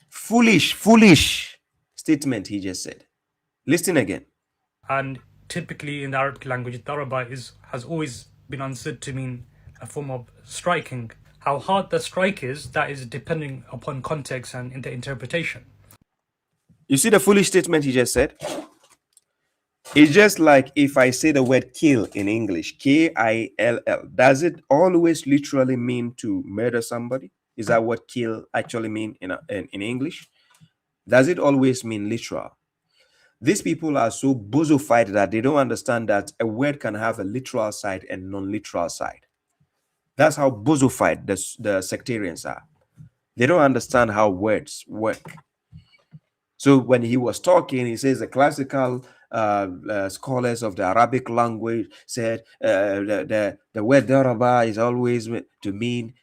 Foolish statement he just said. Listen again. And typically in the Arabic language, daraba has always been understood to mean a form of striking. How hard the strike is, that is depending upon context and the interpretation. You see the foolish statement he just said? It's just like if I say the word kill in English, K-I-L-L. Does it always literally mean to murder somebody? Is that what kill actually mean in English? Does it always mean literal? These people are so bozofied that they don't understand that a word can have a literal side and non-literal side. That's how bozofied the sectarians are. They don't understand how words work. So when he was talking, he says the classical scholars of the Arabic language said the word daraba is always to mean,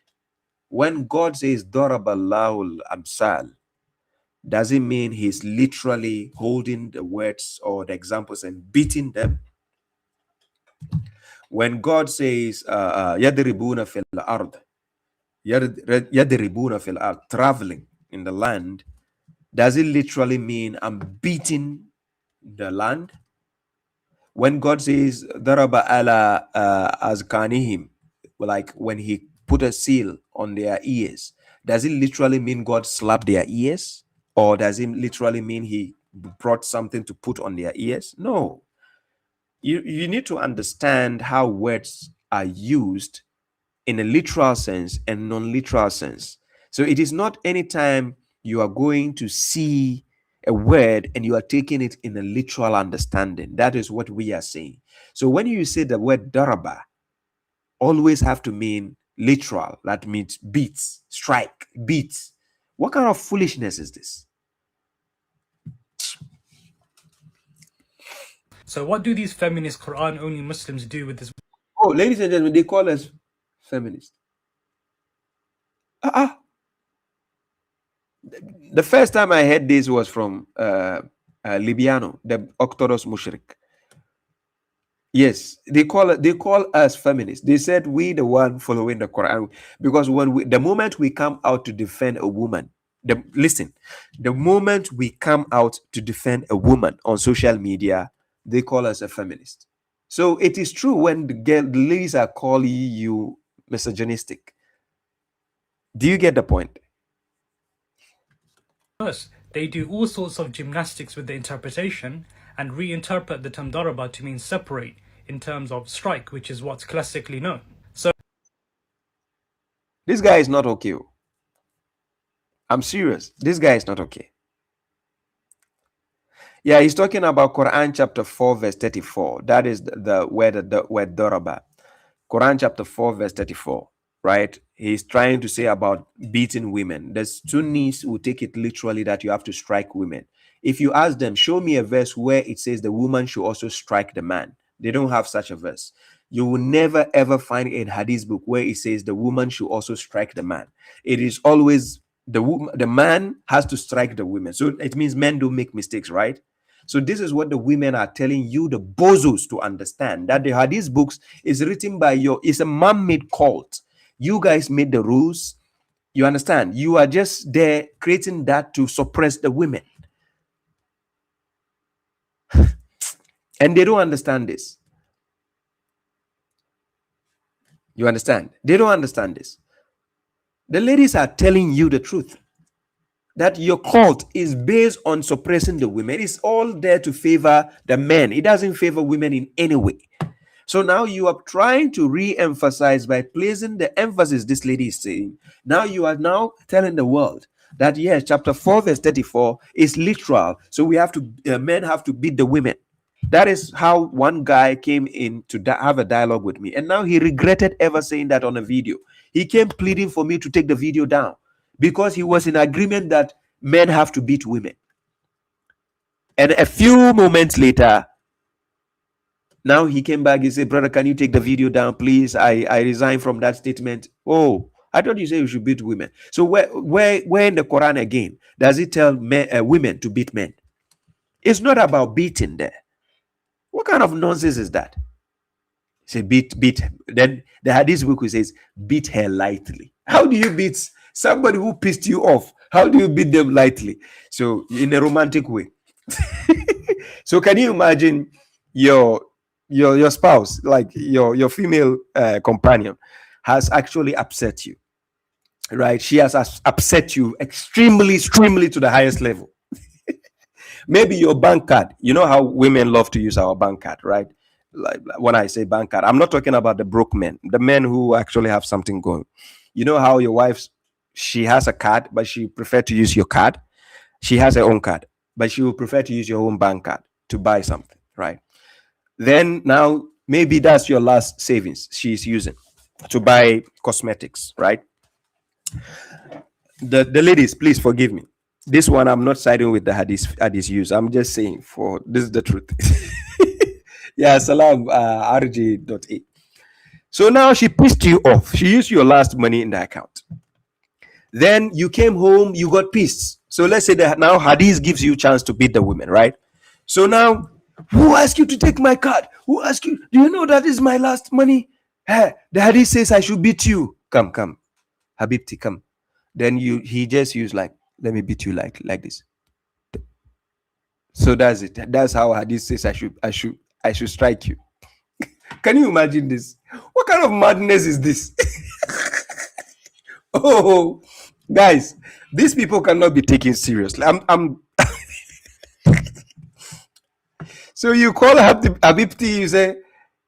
when God says daraba Allahul amsal, does it mean he's literally holding the words or the examples and beating them? When God says yadribuna fil ard, yadribuna fil ard, traveling in the land, does it literally mean I'm beating the land? When God says daraba ala azkanihim, like when he put a seal on their ears, does it literally mean God slapped their ears? Or does it literally mean he brought something to put on their ears. No. You need to understand how words are used in a literal sense and non-literal sense. So it is not anytime you are going to see a word and you are taking it in a literal understanding. That is what we are saying. So when you say the word daraba, always have to mean literal. That means beats, strike, beats. What kind of foolishness is this? So what do these feminist Quran-only Muslims do with this? Oh, ladies and gentlemen, they call us feminists. The first time I heard this was from Libiano, the Orthodox Mushrik. Yes, they call us feminists. They said we the one following the Quran, because the moment we come out to defend a woman, the moment we come out to defend a woman on social media, they call us a feminist. So it is true when the ladies are calling you misogynistic. Do you get the point? First, they do all sorts of gymnastics with the interpretation and reinterpret the term daraba to mean separate in terms of strike, which is what's classically known. So this guy is not okay. I'm serious. This guy is not okay. Yeah, he's talking about Quran chapter 4 verse 34. That is the word daraba. Quran chapter 4 verse 34. Right? He's trying to say about beating women. The Sunnis will take it literally that you have to strike women. If you ask them, show me a verse where it says the woman should also strike the man. They don't have such a verse. You will never ever find a hadith book where it says the woman should also strike the man. It is always the man has to strike the women. So it means men don't make mistakes, right? So this is what the women are telling you, the bozos, to understand, that the hadith books is written by it's a man-made cult. You guys made the rules. You understand? You are just there creating that to suppress the women. And they don't understand this. You understand? They don't understand this. The ladies are telling you the truth, that your cult is based on suppressing the women. It's all there to favor the men. It doesn't favor women in any way. So now you are trying to re-emphasize by placing the emphasis this lady is saying. Now you are now telling the world that yes, chapter 4 verse 34 is literal. So we have to, men have to beat the women. That is how one guy came in to have a dialogue with me. And now he regretted ever saying that on a video. He came pleading for me to take the video down because he was in agreement that men have to beat women. And a few moments later, now he came back. He said, brother, can you take the video down, please? I resign from that statement. Oh, I thought you said you should beat women. So where in the Quran again does it tell women to beat men? It's not about beating there. What kind of nonsense is that? Say beat. Then the hadith book says beat her lightly. How do you beat somebody who pissed you off? How do you beat them lightly? So in a romantic way. So can you imagine your spouse, like your female companion, has actually upset you, right? She has upset you extremely to the highest level. Maybe your bank card. You know how women love to use our bank card, right? Like when I say bank card, I'm not talking about the broke men, the men who actually have something going. You know how your wife, she has a card, but she prefer to use your card. She has her own card, but she will prefer to use your own bank card to buy something, right? Then now maybe that's your last savings she's using to buy cosmetics, right? The ladies, please forgive me. This one, I'm not siding with the hadith use. I'm just saying, for this is the truth. Yeah, salam, rj.a. So now she pissed you off. She used your last money in the account. Then you came home, you got pissed. So let's say that now hadith gives you a chance to beat the women, right? So now, who asked you to take my card? Who asked you? Do you know that is my last money? Hey, the hadith says I should beat you. Come, Habibti, come. Then he just used like, let me beat you like this. So that's it. That's how hadith says I should strike you. Can you imagine this? What kind of madness is this? Oh, guys, these people cannot be taken seriously. I'm So you call Habibti, you say,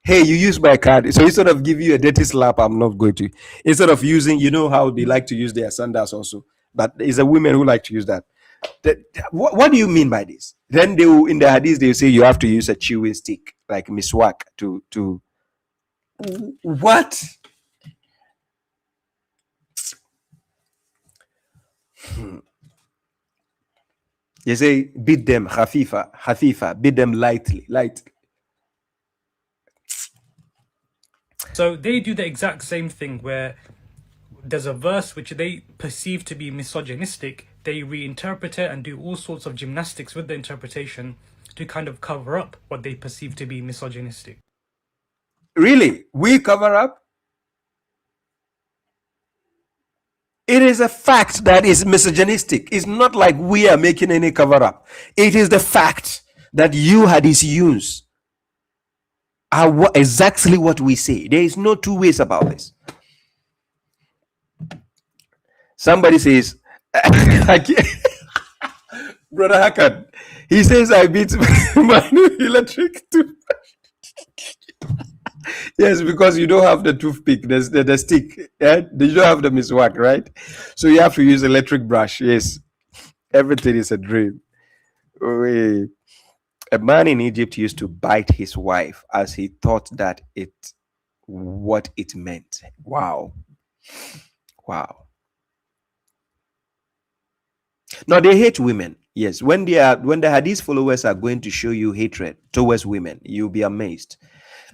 hey, you use my card. So instead of giving you a dirty slap, I'm not going to. Instead of using, you know how they like to use their sandals also. But it's a women who like to use that. What do you mean by this? Then they will, in the hadith, they will say you have to use a chewing stick, like miswak, to what? You say beat them, hafifa, beat them lightly. So they do the exact same thing where there's a verse which they perceive to be misogynistic, they reinterpret it and do all sorts of gymnastics with the interpretation to kind of cover up what they perceive to be misogynistic. Really? We cover up? It is a fact that is misogynistic. It's not like we are making any cover up. It is the fact that you hadithiyuns are exactly what we say. There is no two ways about this. Somebody says, Brother Hakan, he says I beat my electric toothbrush. Yes, because you don't have the toothpick, the stick. Yeah? You don't have the miswak, right? So you have to use electric brush. Yes, everything is a dream. A man in Egypt used to bite his wife as he thought that what it meant. Wow. Now they hate women. Yes, when the Hadith followers are going to show you hatred towards women, you'll be amazed.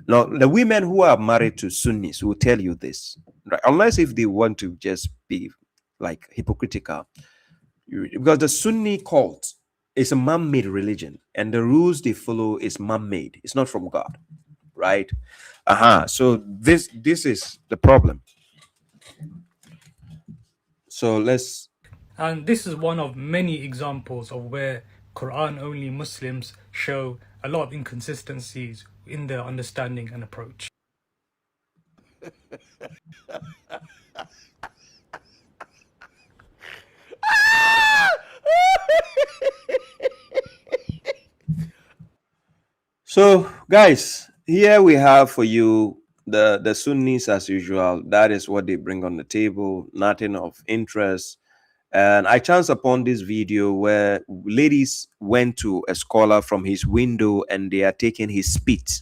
Now, the women who are married to Sunnis will tell you this, right? Unless if they want to just be like hypocritical. Because the Sunni cult is a man-made religion, and the rules they follow is man-made. It's not from God, right? So this is the problem. So let's. And this is one of many examples of where Quran-only Muslims show a lot of inconsistencies in their understanding and approach. So, guys, here we have for you the Sunnis as usual. That is what they bring on the table, nothing of interest. And I chanced upon this video where ladies went to a scholar from his window and they are taking his spit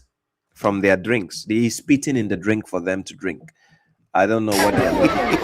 from their drinks. They are spitting in the drink for them to drink. I don't know what they are looking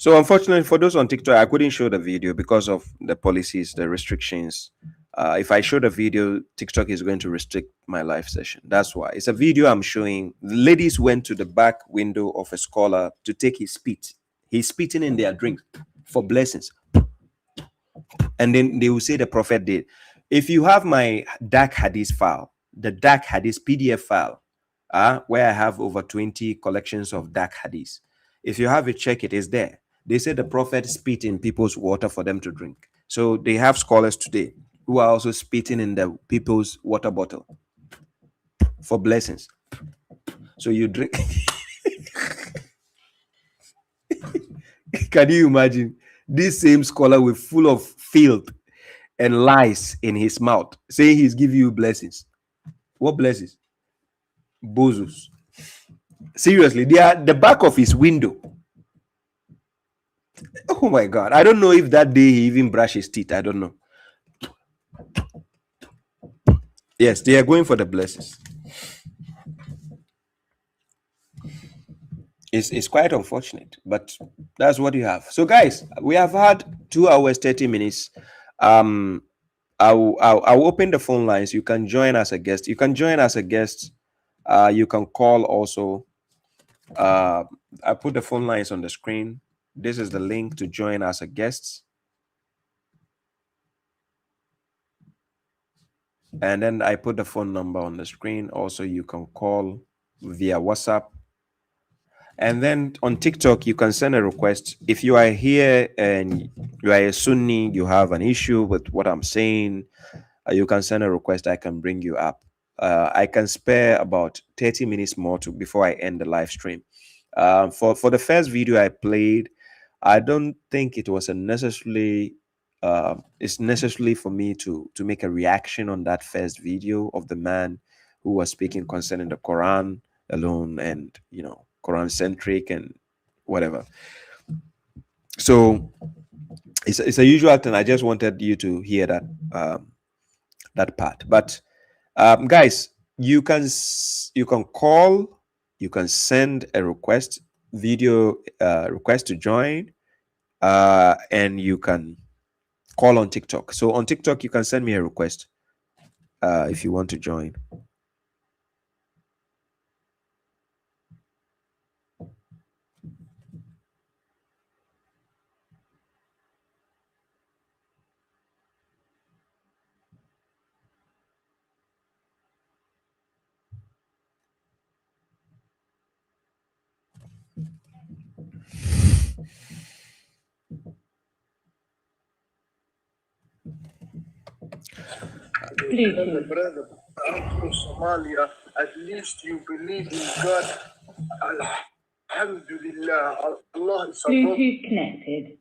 So unfortunately for those on TikTok, I couldn't show the video because of the policies, the restrictions. If I show the video, TikTok is going to restrict my live session. That's why. It's a video I'm showing. The ladies went to the back window of a scholar to take his spit. He's spitting in their drink for blessings. And then they will say the prophet did. If you have my dark hadith file, the dark hadith PDF file, where I have over 20 collections of dark hadith. If you have it, check it. It's there. They say the prophet spit in people's water for them to drink. So they have scholars today who are also spitting in the people's water bottle for blessings. So you drink. Can you imagine this same scholar with full of filth and lies in his mouth saying he's giving you blessings? What blessings? Bozos. Seriously, they are the back of his window. Oh my God. I don't know if that day he even brushed his teeth. I don't know. Yes, they are going for the blessings. It's quite unfortunate, but that's what you have. So guys, we have had 2 hours 30 minutes. I'll open the phone lines. You can join as a guest. You can join as a guest. You can call also. I put the phone lines on the screen. This is the link to join as a guest. And then I put the phone number on the screen. Also, you can call via WhatsApp. And then on TikTok, you can send a request. If you are here and you are a Sunni, you have an issue with what I'm saying, you can send a request. I can bring you up. I can spare about 30 minutes more before I end the live stream. For the first video I played, I don't think it was it's necessarily for me to make a reaction on that first video of the man who was speaking concerning the Quran alone, and Quran centric and whatever. So it's a usual thing. I just wanted you to hear that that part. But guys, you can call, you can send a request, video request to join, and you can call on TikTok. So on TikTok, you can send me a request if you want to join. Brother, I'm from Somalia. At least you believe in God. Alhamdulillah. Allah is above. Bluetooth connected.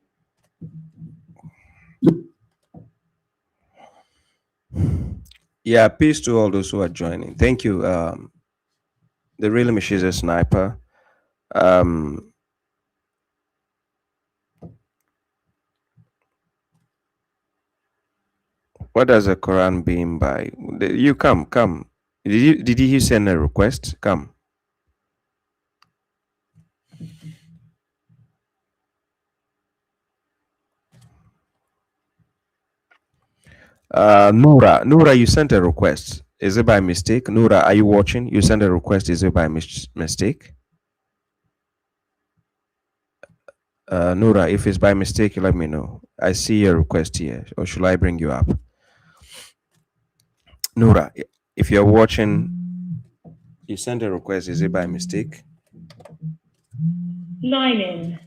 Yeah, peace to all those who are joining. Thank you. The real Misuse Sniper. What does the Quran mean by? You come. Did you send a request? Come. Noura, you sent a request. Is it by mistake? Noura, are you watching? You sent a request. Is it by mistake? Noura, if it's by mistake, let me know. I see your request here. Or should I bring you up? Noura, if you're watching, you sent a request. Is it by mistake? Line in.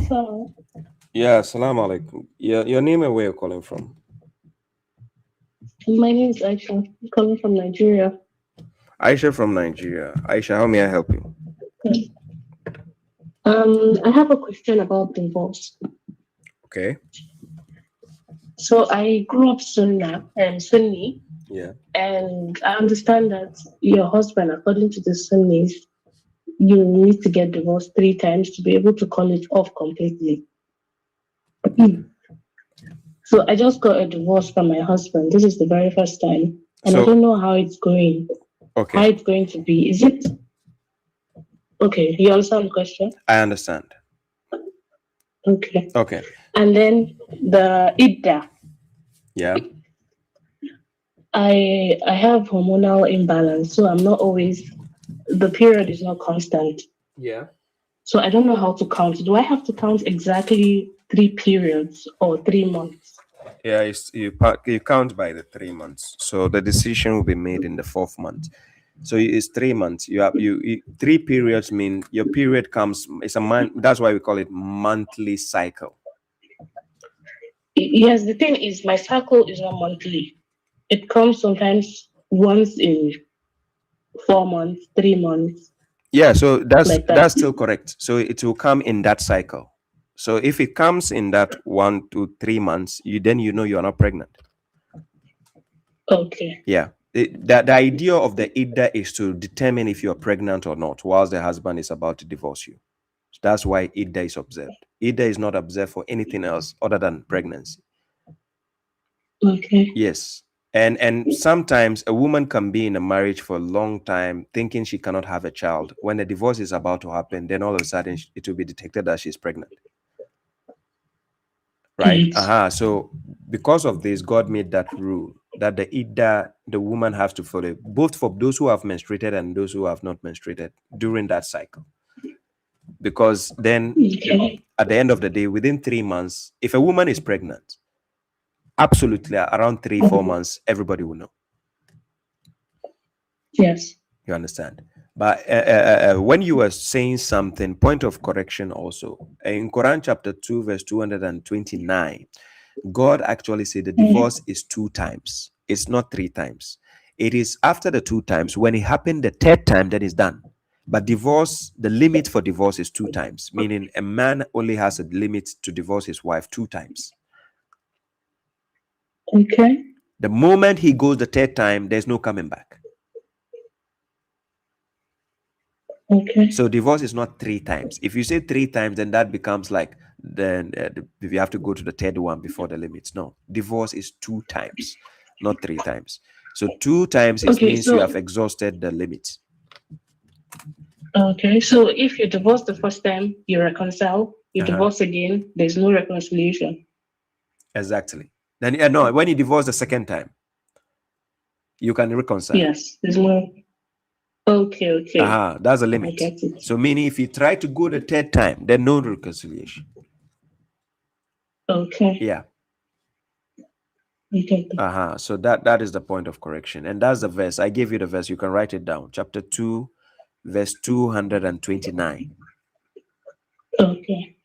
Hello. Yeah, salam alaikum. Your name and where you're calling from? My name is Aisha. I'm calling from Nigeria. Aisha from Nigeria. Aisha, how may I help you? I have a question about divorce. Okay. So I grew up Sunni. Yeah. And I understand that your husband, according to the Sunnis, you need to get divorced 3 times to be able to call it off completely. So I just got a divorce from my husband. This is the very first time. And I don't know how it's going. Okay. How it's going to be. Is it... Okay, you understand the question? I understand. Okay. Okay. And then the Idda. Yeah. I have hormonal imbalance, so I'm not always... The period is not constant. Yeah. So I don't know how to count. Do I have to count exactly 3 periods or 3 months? Yeah, you count by the 3 months. So the decision will be made in the 4th month. So it's 3 months. You 3 periods mean your period comes. It's a month. That's why we call it monthly cycle. Yes, the thing is, my cycle is not monthly. It comes sometimes once in 4 months, 3 months. Yeah, so that's like that. that's still correct. So it will come in that cycle. So if it comes in that 1 to 3 months, then you know you are not pregnant. Okay. Yeah. The idea of the Idda is to determine if you're pregnant or not, whilst the husband is about to divorce you. So that's why Idda is observed. Idda is not observed for anything else other than pregnancy. Okay. Yes. And sometimes a woman can be in a marriage for a long time thinking she cannot have a child. When the divorce is about to happen, then all of a sudden it will be detected that she's pregnant. Right? So because of this, God made that rule that the Idda, the woman has to follow, both for those who have menstruated and those who have not menstruated during that cycle. Because then at the end of the day, within 3 months, if a woman is pregnant, Absolutely, around 3-4 months, everybody will know. Yes. You understand? But when you were saying something, point of correction also. In Quran chapter 2, verse 229, God actually said the divorce is 2 times. It's not 3 times. It is after the 2 times. When it happened the 3rd time, that is done. But divorce, the limit for divorce is 2 times, meaning a man only has a limit to divorce his wife 2 times. Okay. The moment he goes the 3rd time, there's no coming back. Okay. So divorce is not 3 times. If you say 3 times, then that becomes like then if you have to go to the 3rd one before the limits. No, divorce is 2 times, not 3 times. So 2 times means you have exhausted the limits. Okay, so if you divorce the first time, you reconcile. You divorce again, there's no reconciliation. Exactly. Then no, when you divorce the 2nd time, you can reconcile. Yes, there's no. Okay. That's a limit. I get it. So meaning if you try to go the 3rd time, then no reconciliation. Okay. Yeah. Okay. So that is the point of correction, and that's the verse. I gave you the verse. You can write it down. Chapter 2, verse 229. Okay.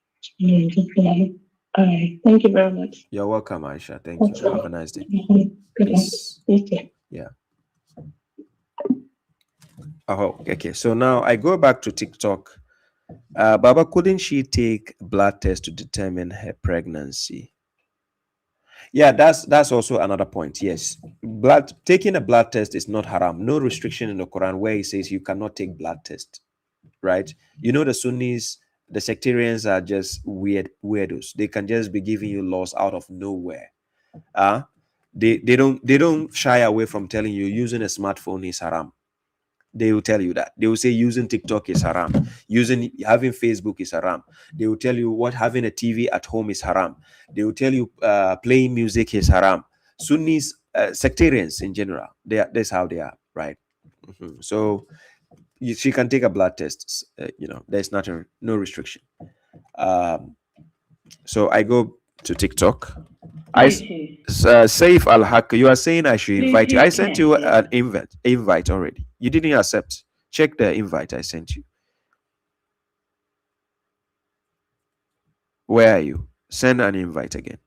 All right. Thank you very much. You're welcome, Aisha. Thank you. Have a nice day. Peace. Yeah. Okay. So now I go back to TikTok. Baba, couldn't she take blood test to determine her pregnancy? Yeah, that's also another point. Yes, taking a blood test is not haram. No restriction in the Quran where it says you cannot take blood test, right? You know, the Sunnis, the sectarians are just weirdos. They can just be giving you laws out of nowhere. They don't shy away from telling you using a smartphone is haram. They will tell you that. They will say using TikTok is haram. Having Facebook is haram. They will tell you having a TV at home is haram. They will tell you playing music is haram. Sunnis, sectarians in general, that's how they are, right? So she can take a blood test. There's no restriction. So I go to TikTok. Saif Al-Haq, you are saying I should invite you. I sent you an invite already. You didn't accept. Check the invite I sent you. Where are you? Send an invite again.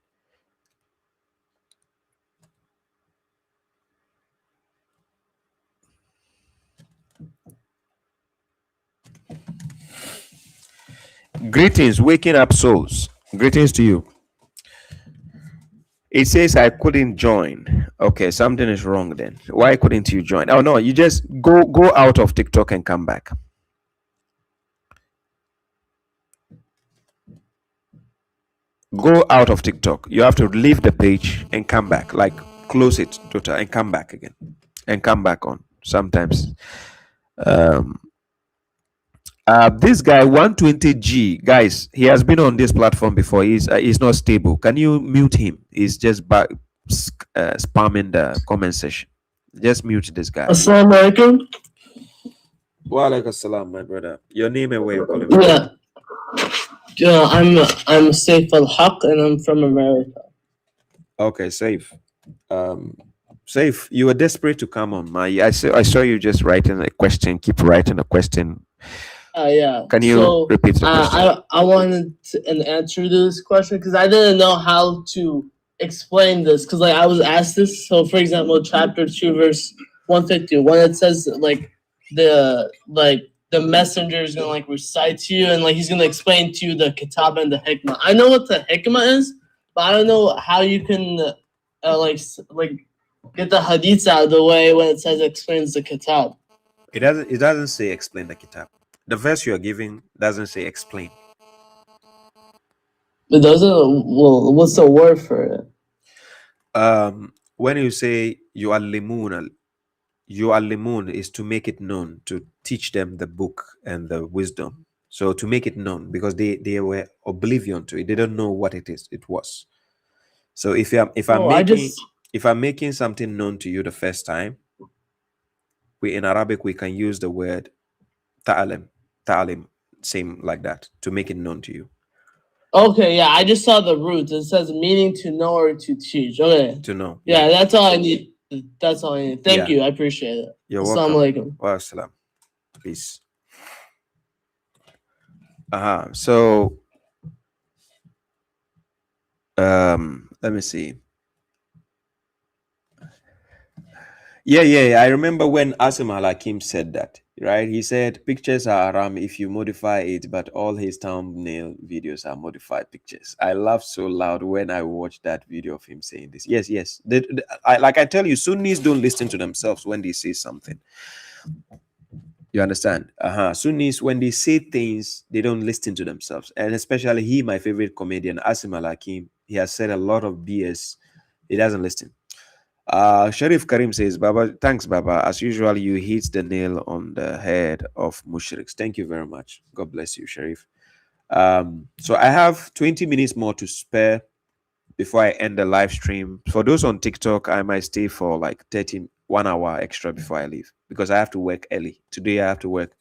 Greetings, waking up souls. Greetings to you. It says I couldn't join. Okay, something is wrong then. Why couldn't you join? Oh no, you just go out of TikTok and come back. Go out of TikTok. You have to leave the page and come back. Like close it total and come back again. And come back on. Sometimes. This guy 120G, guys, he has been on this platform before. He's not stable. Can you mute him? He's just spamming the comment section. Just mute this guy. Assalamu alaikum. Wa alaikum assalam, my brother. Your name and where you calling from? Yeah, I'm Saif Al-Haq and I'm from America. Okay, Saif. Saif, you were desperate to come on. I saw you just writing a question. Keep writing a question. Yeah. Can you repeat the question? I wanted an answer to this question because I didn't know how to explain this because I was asked this. So for example, chapter 2, verse 150, when it says the messenger is gonna recite to you and he's gonna explain to you the kitab and the hikmah. I know what the hikmah is, but I don't know how you can get the hadiths out of the way when it says explains the kitab. It doesn't say explain the kitab. The verse you are giving doesn't say explain. It doesn't. Well, what's the word for it? When you say yu'allimun is to make it known, to teach them the book and the wisdom. So to make it known because they were oblivion to it. They don't know what it was. So if I'm making something known to you the first time, in Arabic we can use the word ta'alim, same like that, to make it known to you. Okay, yeah, I just saw the roots. It says meaning to know or to teach. Okay. To know. Yeah, that's all I need. That's all I need. Thank Yeah. you. I appreciate it. You're Assalamu welcome. alaikum. Wa assalam. Peace. So let me see. Yeah. I remember when Asim Al-Hakim said that, right? He said pictures are haram if you modify it, but all his thumbnail videos are modified pictures. I laughed so loud when I watched that video of him saying this. Yes. Like I tell you, Sunnis don't listen to themselves when they say something. You understand? Sunnis, when they say things, they don't listen to themselves. And especially he, my favorite comedian, Asim Al-Hakim, he has said a lot of BS. He doesn't listen. Sharif Karim says, Baba, thanks, Baba. As usual, you hit the nail on the head of mushriks. Thank you very much. God bless you, Sharif. So I have 20 minutes more to spare before I end the live stream. For those on TikTok, I might stay for like 1 hour extra before I leave because I have to work early. Today, I have to work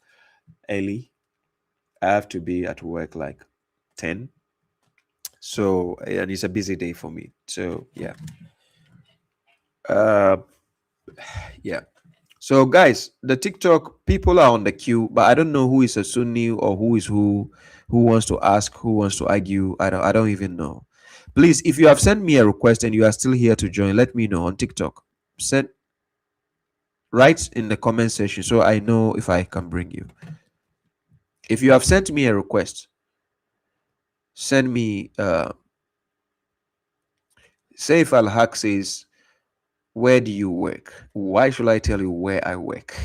early. I have to be at work like 10. So, and it's a busy day for me. So, yeah. Yeah. So, guys, the TikTok people are on the queue, but I don't know who is a Sunni or who wants to ask, who wants to argue. I don't even know. Please, if you have sent me a request and you are still here to join, let me know on TikTok. Write in the comment section so I know if I can bring you. If you have sent me a request, send me Saif Al-Haq says, where do you work? Why should I tell you where I work?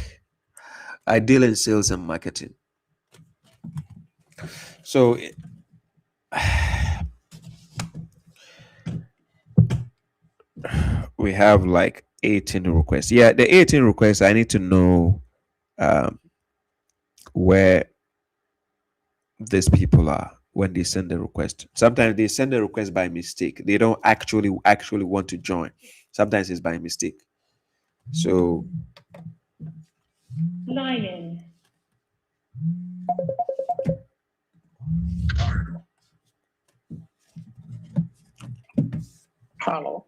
I deal in sales and marketing. So we have like 18 requests. Yeah, the 18 requests, I need to know where these people are when they send the request. Sometimes they send the request by mistake. They don't actually want to join. Sometimes it's by mistake. So Lion. Hello.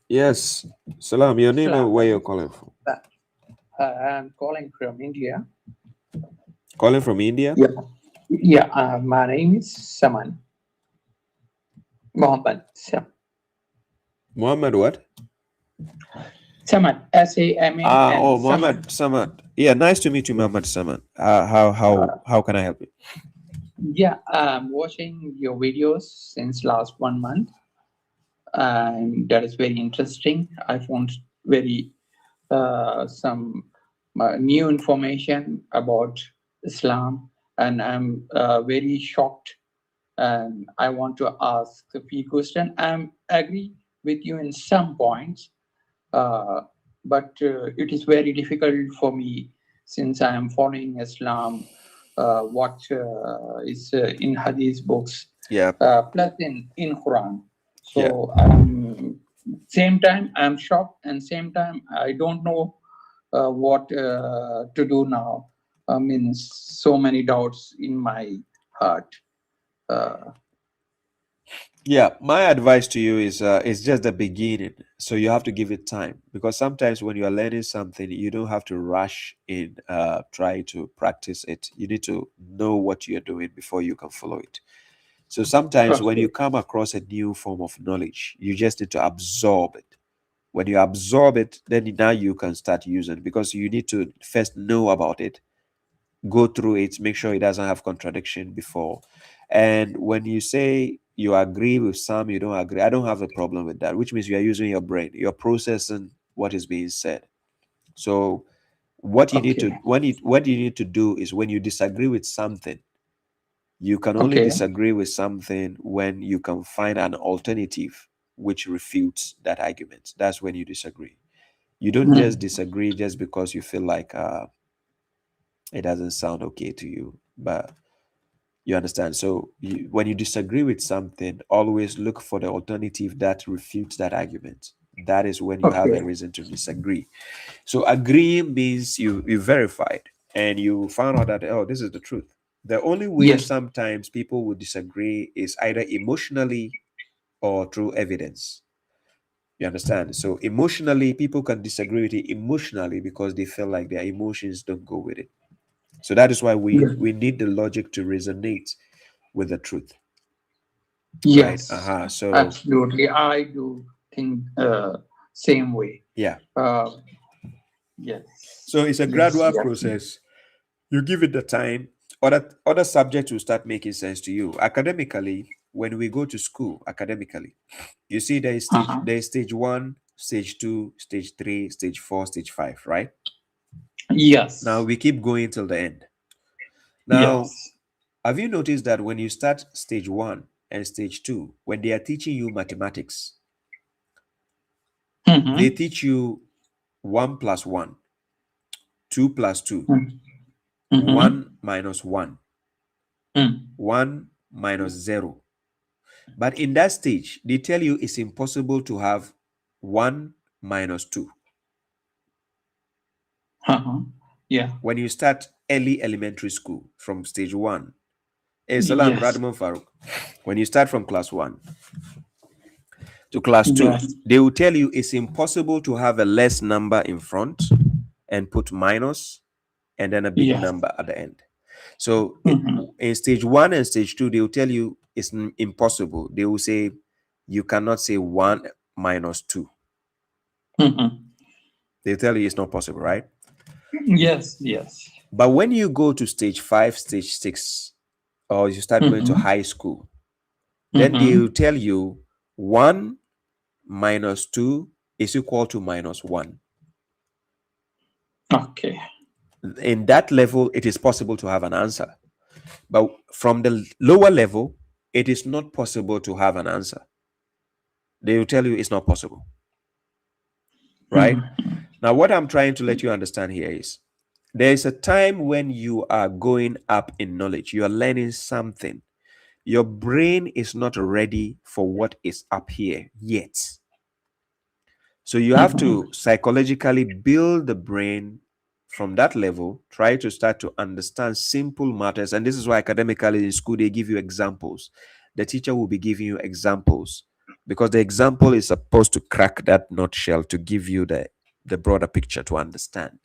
yes, Salam, your name and where you're calling from? I'm calling from India. Calling from India? Yeah. My name is Saman. Mohammed. Muhammad what? Saman. S-A-M-A. Muhammad Samad. Yeah, nice to meet you, Muhammad Samad. How can I help you? Yeah, I'm watching your videos since last 1 month. And that is very interesting. I found very some new information about Islam, and I'm very shocked. And I want to ask a few questions. I agree with you in some points, but it is very difficult for me since I am following Islam. What is in Hadith books, plus in Quran. So same time I'm shocked, and same time I don't know what to do now. I mean, so many doubts in my heart. My advice to you is it's just the beginning, so you have to give it time, because sometimes when you are learning something, you don't have to rush in try to practice it. You need to know what you're doing before you can follow it. So sometimes when you come across a new form of knowledge, you just need to absorb it. When you absorb it, then now you can start using it, because you need to first know about it, go through it, make sure it doesn't have contradiction before. And when you say you agree with some, you don't agree, I don't have a problem with that, which means you are using your brain, you're processing what is being said. So what you need to what you need to do is, when you disagree with something, you can only disagree with something when you can find an alternative which refutes that argument. That's when you disagree. You don't just disagree just because you feel like it doesn't sound okay to you, but you understand. So when you disagree with something, always look for the alternative that refutes that argument. That is when you have a reason to disagree. So agreeing means you verified and you found out that, oh, this is the truth. The only way Yes. sometimes people would disagree is either emotionally or through evidence. You understand? So emotionally, people can disagree with it emotionally because they feel like their emotions don't go with it. So that is why Yes. we need the logic to resonate with the truth. Yes. Right? So absolutely. I do think same way. yeah. Yes. So it's a Yes, gradual yes. process. You give it the time. Other subjects will start making sense to you. Academically, when we go to school, academically, you see there is stage 1, stage 2, stage 3, stage 4, stage 5, right? Yes. Now we keep going till the end. Now, yes. have you noticed that when you start stage 1 and stage 2, when they are teaching you mathematics, they teach you 1 plus 1, 2 plus 2, 1 minus 1, 1 minus 0. But in that stage, they tell you it's impossible to have 1 minus 2. Yeah. When you start early elementary school from stage 1, Yes. Farouk, when you start from class 1 to class 2, Yes. they will tell you it's impossible to have a less number in front and put minus and then a big Yes. number at the end. So in stage 1 and stage 2, they will tell you it's impossible. They will say you cannot say 1 minus 2. They tell you it's not possible, right? Yes, yes. But when you go to stage 5, stage 6, or you start going to high school, then they will tell you 1 minus 2 is equal to minus 1. Okay. In that level, it is possible to have an answer. But from the lower level, it is not possible to have an answer. They will tell you it's not possible. Right? Now, what I'm trying to let you understand here is there is a time when you are going up in knowledge, you are learning something. Your brain is not ready for what is up here yet. So you have to psychologically build the brain from that level, try to start to understand simple matters. And this is why academically in school, they give you examples. The teacher will be giving you examples because the example is supposed to crack that nutshell to give you the broader picture to understand.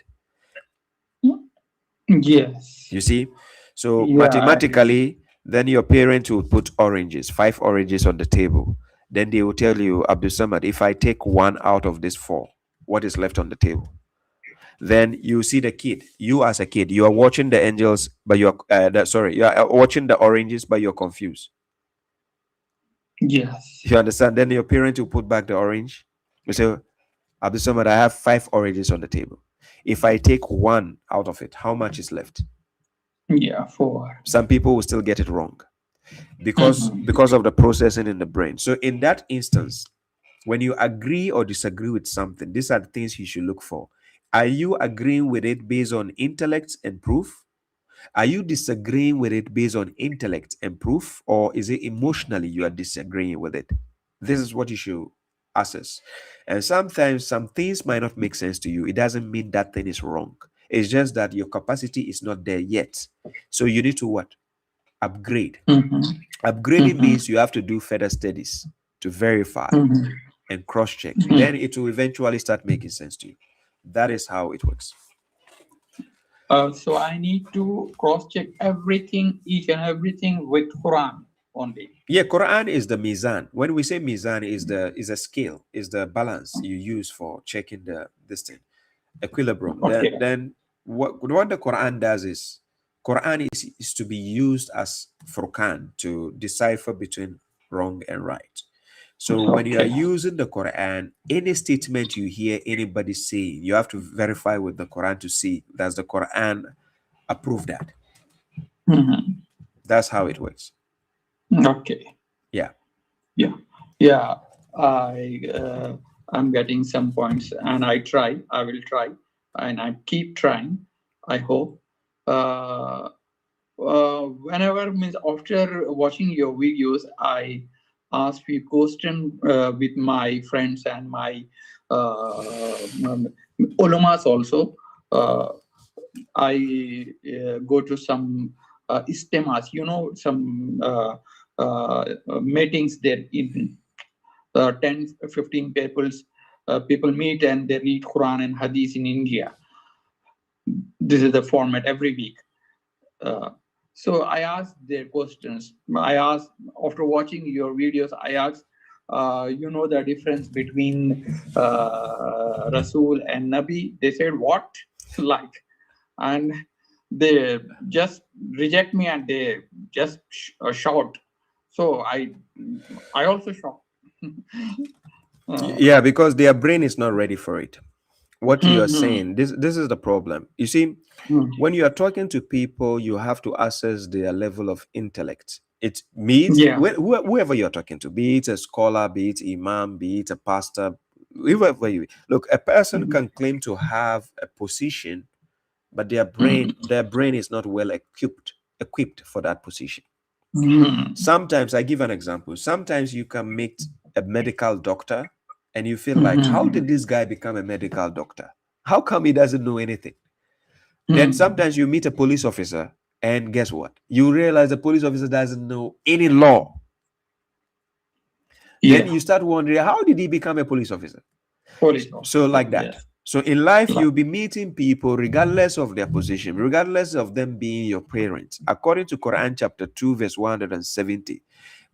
Yes. You see? So Yeah, mathematically, then your parent will put oranges, 5 oranges on the table. Then they will tell you, Abdul Samad, if I take 1 out of this 4, what is left on the table? Then you see the kid. You as a kid, you are watching the angels, but you are watching the oranges, but you're confused. Yes. You understand? Then your parent will put back the orange. You say, Abdul Samad, I have 5 oranges on the table. If I take 1 out of it, how much is left? Yeah, 4. Some people will still get it wrong because of the processing in the brain. So in that instance, when you agree or disagree with something, these are the things you should look for. Are you agreeing with it based on intellect and proof? Are you disagreeing with it based on intellect and proof? Or is it emotionally you are disagreeing with it? This is what you should assess. And sometimes some things might not make sense to you. It doesn't mean that thing is wrong. It's just that your capacity is not there yet. So you need to what? Upgrade. Upgrading means you have to do further studies to verify and cross-check. Then it will eventually start making sense to you. That is how it works. So I need to cross-check everything, each and everything with Quran only. Yeah, Quran is the mizan. When we say mizan, is a scale, is the balance you use for checking this thing, equilibrium. Okay. Then what the Quran does is, Quran is to be used as furqan, to decipher between wrong and right. So when you are using the Quran, any statement you hear anybody saying, you have to verify with the Quran to see, does the Quran approve that? That's how it works. Okay. Yeah. Yeah. Yeah. I'm getting some points, and I will try, and I keep trying. I hope. Whenever means after watching your videos, I ask you question with my friends and my ulamas also. I go to some istemas, some meetings there in 10, 15 people meet and they read Quran and Hadith in India. This is the format every week. So I asked their questions. After watching your videos, I asked, the difference between Rasul and Nabi? They said, what? Like, and they just reject me and they just shout. So I also shout. Yeah, because their brain is not ready for it. What you are saying, this is the problem. You see, when you are talking to people, you have to assess their level of intellect. It means whoever you're talking to, be it a scholar, be it imam, be it a pastor, whoever you look, a person can claim to have a position, but their brain is not well equipped for that position. Sometimes, I give an example. Sometimes you can meet a medical doctor and you feel like, how did this guy become a medical doctor? How come he doesn't know anything? Then sometimes you meet a police officer and guess what? You realize the police officer doesn't know any law. Then you start wondering, how did he become a police officer? So like that. So in life, you'll be meeting people regardless of their position, regardless of them being your parents. According to Quran chapter 2, verse 170,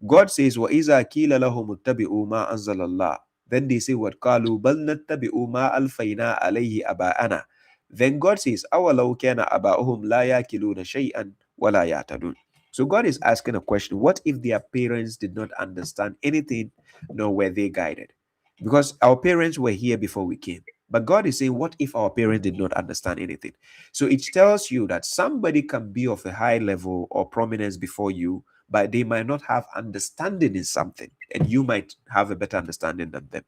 God says, وَإِذَا كِيلَ لَهُمُ اتَّبِعُوا مَا أَنزَلَ اللَّهُ. Then they say, what? قَالُوا بَلْ نَتَّبِعُ مَا أَلْفَيْنَا عَلَيْهِ أَبَاءَنَا. Then God says, أَوَلَوْ كَانَ أَبَاؤُهُمْ لَا يَأْكِلُونَ شَيْئًا وَلَا يَعْتَدُونَ. So God is asking a question. What if their parents did not understand anything, nor were they guided? Because our parents were here before we came. But God is saying, what if our parents did not understand anything? So it tells you that somebody can be of a high level or prominence before you, but they might not have understanding in something, and you might have a better understanding than them.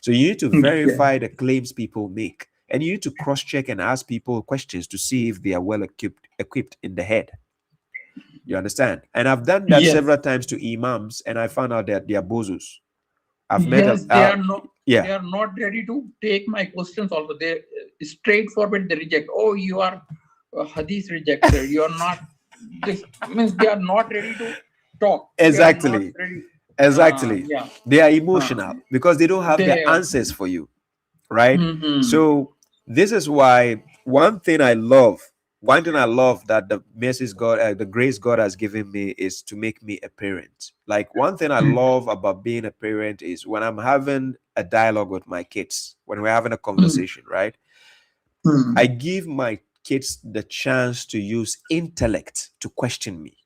So you need to verify the claims people make, and you need to cross-check and ask people questions to see if they are well equipped in the head. You understand? And I've done that several times to imams, and I found out that they are bozos. I've met they are not. They are not ready to take my questions. Also, they straightforward they reject. Oh, you are a hadith rejector. You are not. This means they are not ready to talk. Exactly. They are emotional because they don't have the answers for you, right? So this is why one thing I love that the message God, the grace God has given me is to make me a parent. Like one thing I love about being a parent is when I'm having a dialogue with my kids, when we're having a conversation, right? I give my kids the chance to use intellect to question me.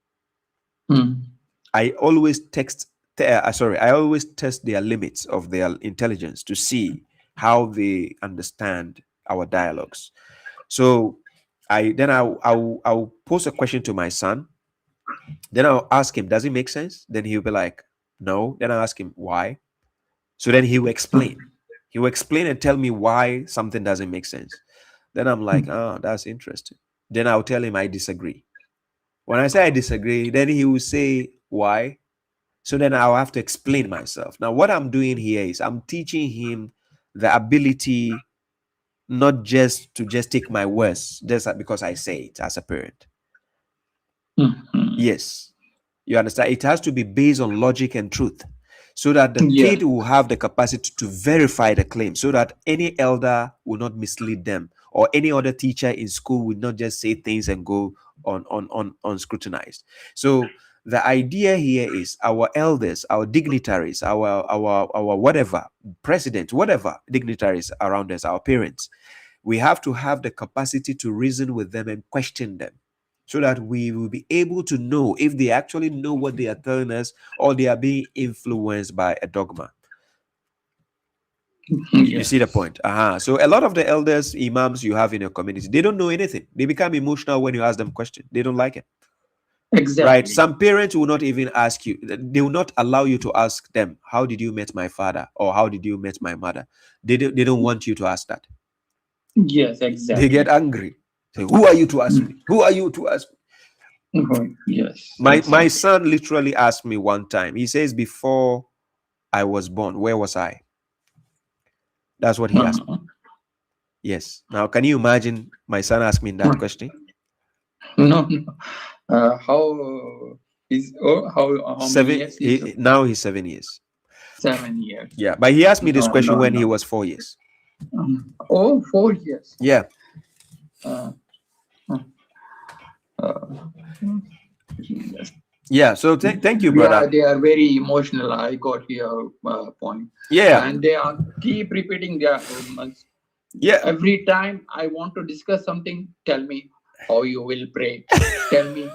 I always test their limits of their intelligence to see how they understand our dialogues. So I'll pose a question to my son. Then I'll ask him, does it make sense? Then he'll be like, no. Then I'll ask him why. So then he will explain. He will explain and tell me why something doesn't make sense. Then I'm like, oh, that's interesting. Then I'll tell him I disagree. When I say I disagree, then he will say why. So then I'll have to explain myself. Now, what I'm doing here is I'm teaching him the ability not just to take my words just because I say it as a parent. Yes. You understand? It has to be based on logic and truth so that the kid will have the capacity to verify the claim so that any elder will not mislead them or any other teacher in school will not just say things and go on scrutinized. So the idea here is our elders, our dignitaries, our whatever, president, whatever dignitaries around us, our parents, we have to have the capacity to reason with them and question them so that we will be able to know if they actually know what they are telling us or they are being influenced by a dogma. You see the point? So a lot of the elders, imams you have in your community, they don't know anything. They become emotional when you ask them questions. They don't like it. Exactly. Right? Some parents will not even ask you. They will not allow you to ask them, how did you meet my father? Or how did you meet my mother? They don't want you to ask that. Yes, exactly. They get angry. Say, who are you to ask me? Who are you to ask me? Yes. My son literally asked me one time. He says, before I was born, where was I? That's what he asked me. Yes. Now, can you imagine my son asked me that question? No. How is how many years? Now he's 7 years. 7 years. Yeah, but he asked me this No, question no, when no. he was 4 years. Oh, 4 years. Yeah. Yeah. So thank you, brother. Yeah, they are very emotional. I got your point. Yeah. And they are keep repeating their yeah. Every time I want to discuss something, tell me how you will pray. Tell me.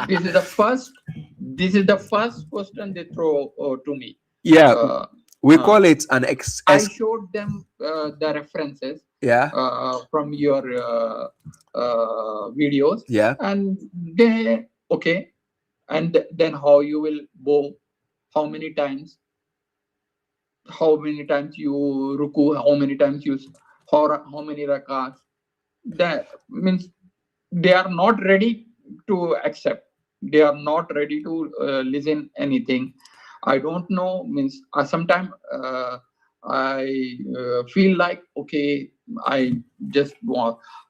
This is the first question they throw to me. Yeah. We call it an I showed them the references. Yeah. From your videos. Yeah. And they okay. And then how you will bow, how many times you ruku, how many times you how many rakats. That means they are not ready to accept. They are not ready to listen anything. I don't know. Means sometimes I feel like okay, I just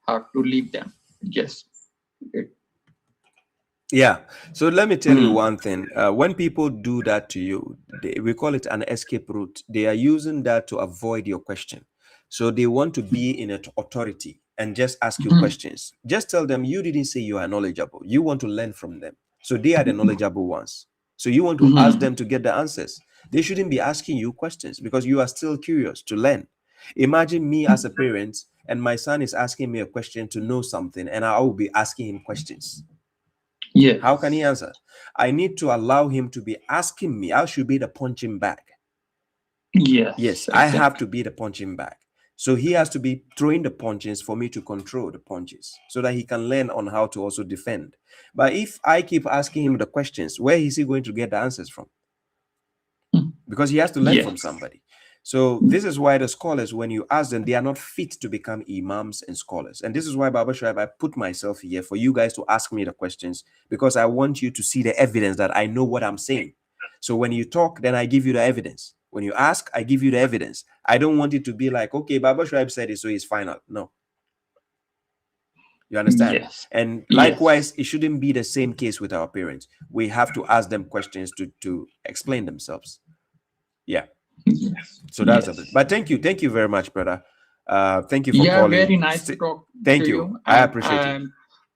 have to leave them. Yes. Yeah. So let me tell you one thing. When people do that to you, we call it an escape route. They are using that to avoid your question. So they want to be in an authority and just ask you questions. Just tell them you didn't say you are knowledgeable. You want to learn from them. So they are the knowledgeable ones. So you want to ask them to get the answers. They shouldn't be asking you questions because you are still curious to learn. Imagine me as a parent and my son is asking me a question to know something and I will be asking him questions. Yeah. How can he answer? I need to allow him to be asking me. I should be the punching bag. Yes. Yes, exactly. I have to be the punching bag. So he has to be throwing the punches for me to control the punches so that he can learn on how to also defend. But if I keep asking him the questions, where is he going to get the answers from? Because he has to learn from somebody. So this is why the scholars, when you ask them, they are not fit to become imams and scholars. And this is why, Baba Shoaib, I put myself here for you guys to ask me the questions because I want you to see the evidence that I know what I'm saying. So when you talk, then I give you the evidence. When you ask, I give you the evidence. I don't want it to be like, okay, Baba Shoaib said it, so it's final. No. You understand? Yes. And likewise, it shouldn't be the same case with our parents. We have to ask them questions to explain themselves. Yeah. Yes. So that's a bit. But thank you very much, brother. Thank you for calling. Very nice to talk thank to you. I appreciate it.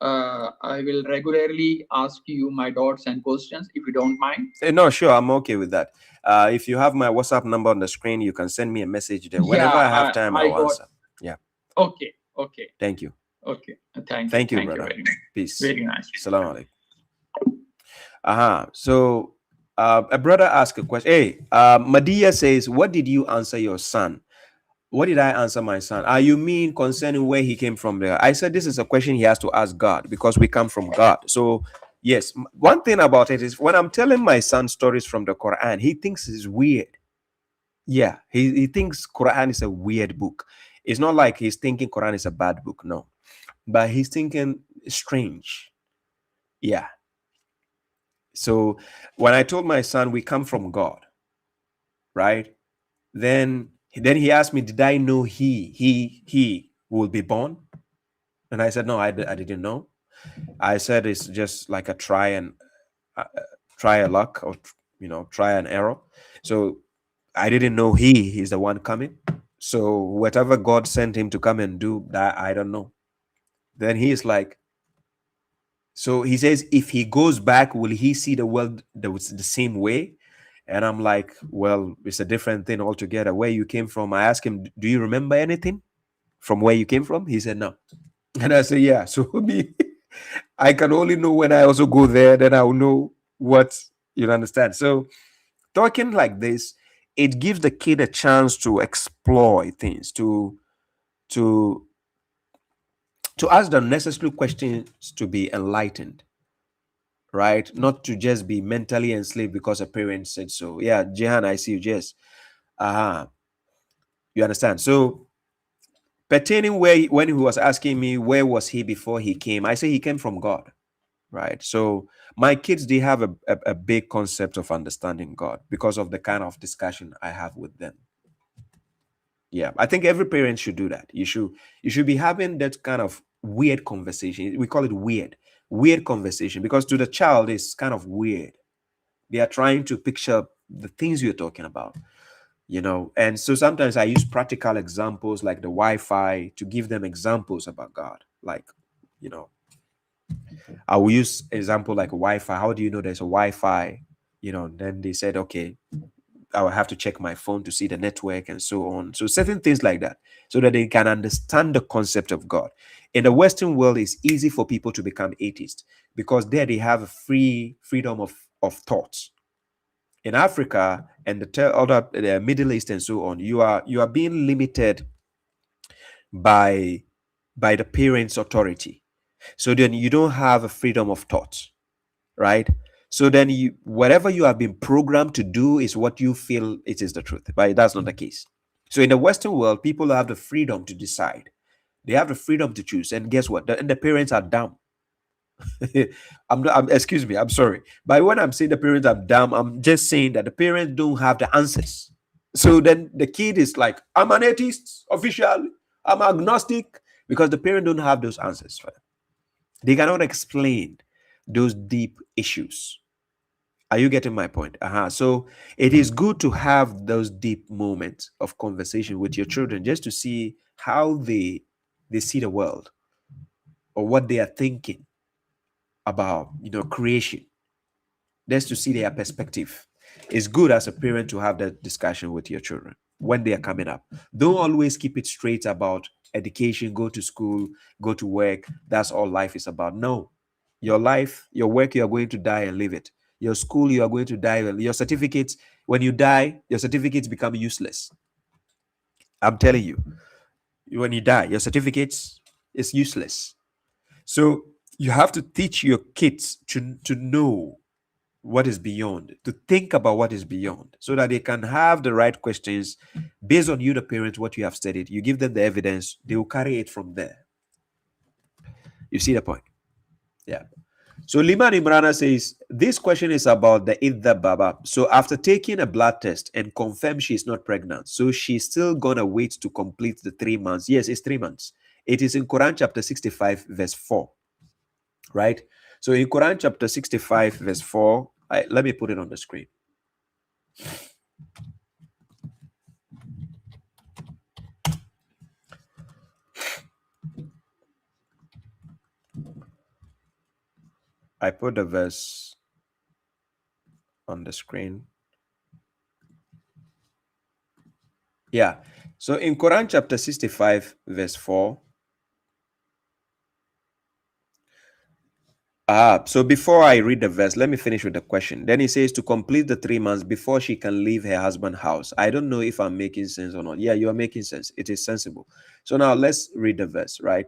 I will regularly ask you my doubts and questions if you don't mind. No, sure, I'm okay with that. If you have my WhatsApp number on the screen, you can send me a message there. Whenever I have time, I'll answer. Yeah. Okay. Thank you. Okay. Thank you, brother. You very much. Peace. Very nice. Assalamu alaikum. So a brother asked a question. Hey, Madia says, what did you answer your son? What did I answer my son? You mean concerning where he came from there? I said this is a question he has to ask God because we come from God. So yes, one thing about it is when I'm telling my son stories from the Quran, he thinks it's weird. Yeah, he thinks Quran is a weird book. It's not like he's thinking Quran is a bad book, no. But he's thinking strange. Yeah. So when I told my son we come from God, right? Then he asked me, did I know he will be born? And I said, no, I didn't know. I said it's just like a try a luck or try an error. So I didn't know he is the one coming. So whatever God sent him to come and do, that I don't know. Then he is like, so he says, if he goes back, will he see the world the same way? And I'm like, well, it's a different thing altogether. Where you came from, I asked him, do you remember anything from where you came from? He said, no. And I said, yeah. So I can only know when I also go there, then I'll know what you understand. So talking like this, it gives the kid a chance to explore things, to ask the necessary questions to be enlightened. Right? Not to just be mentally enslaved because a parent said so. Yeah, Jehan, I see you, Jess. You understand? So pertaining when he was asking me where was he before he came, I say he came from God. Right? So my kids, they have a big concept of understanding God because of the kind of discussion I have with them. Yeah, I think every parent should do that. You should be having that kind of weird conversation. We call it weird. weird conversation, because to the child it's kind of weird. They are trying to picture the things you're talking about, and so sometimes I use practical examples like the Wi-Fi to give them examples about God. Like, I will use example like Wi-Fi. How do you know there's a Wi-Fi? Then they said, okay, I will have to check my phone to see the network and so on. So certain things like that, so that they can understand the concept of God. In the Western world, it's easy for people to become atheists because there they have a freedom of thoughts. In Africa and the Middle East and so on, you are being limited by the parents' authority. So then you don't have a freedom of thought, right? So then whatever you have been programmed to do is what you feel it is the truth, but that's not the case. So in the Western world, people have the freedom to decide. They have the freedom to choose. And guess what? The parents are dumb. Excuse me, I'm sorry. But when I'm saying the parents are dumb, I'm just saying that the parents don't have the answers. So then the kid is like, I'm an atheist, officially. I'm agnostic, because the parents don't have those answers for them. They cannot explain those deep issues. Are you getting my point? So it is good to have those deep moments of conversation with your children, just to see how they see the world, or what they are thinking about, creation. Just to see their perspective. It's good as a parent to have that discussion with your children when they are coming up. Don't always keep it straight about education, go to school, go to work. That's all life is about. No. Your life, your work, you are going to die and leave it. Your school, you are going to die. Your certificates, when you die, your certificates become useless. I'm telling you. When you die, your certificates is useless. So you have to teach your kids to know what is beyond, to think about what is beyond, so that they can have the right questions based on you, the parent, what you have studied. You give them the evidence, they will carry it from there. You see the point? Yeah. So Liman Imrana says, this question is about the Idda Baba. So after taking a blood test and confirm she's not pregnant, so she's still gonna wait to complete the 3 months. Yes, it's 3 months. It is in Quran chapter 65, verse 4. Right? So in Quran chapter 65, verse 4, let me put it on the screen. I put the verse on the screen. Yeah. So in Quran chapter 65, verse 4. So before I read the verse, let me finish with the question. Then he says to complete the 3 months before she can leave her husband's house. I don't know if I'm making sense or not. Yeah, you are making sense. It is sensible. So now let's read the verse, right?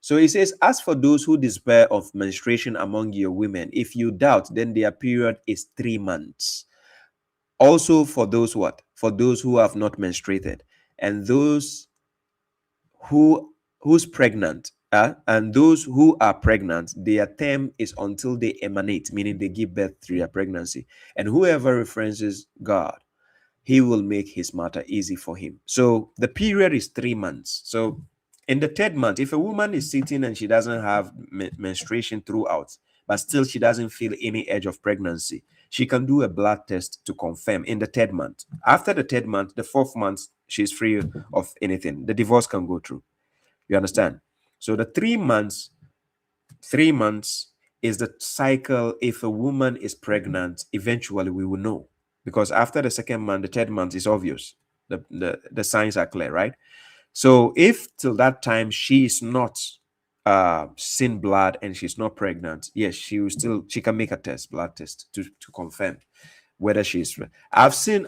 So he says, as for those who despair of menstruation among your women, if you doubt, then their period is 3 months. Also for those what? For those who have not menstruated, and those who's pregnant, and those who are pregnant, their term is until they emanate, meaning they give birth through their pregnancy. And whoever references God, he will make his matter easy for him. So the period is 3 months. So in the 3rd month, if a woman is sitting and she doesn't have menstruation throughout, but still she doesn't feel any edge of pregnancy, she can do a blood test to confirm in the 3rd month. After the 3rd month, the 4th month, she's free of anything. The divorce can go through. You understand? So the 3 months is the cycle. If a woman is pregnant, eventually we will know. Because after the 2nd month, the 3rd month is obvious. The signs are clear, right? So if till that time she is not seen blood and she's not pregnant, yes, she can make a blood test to confirm whether she's. I've seen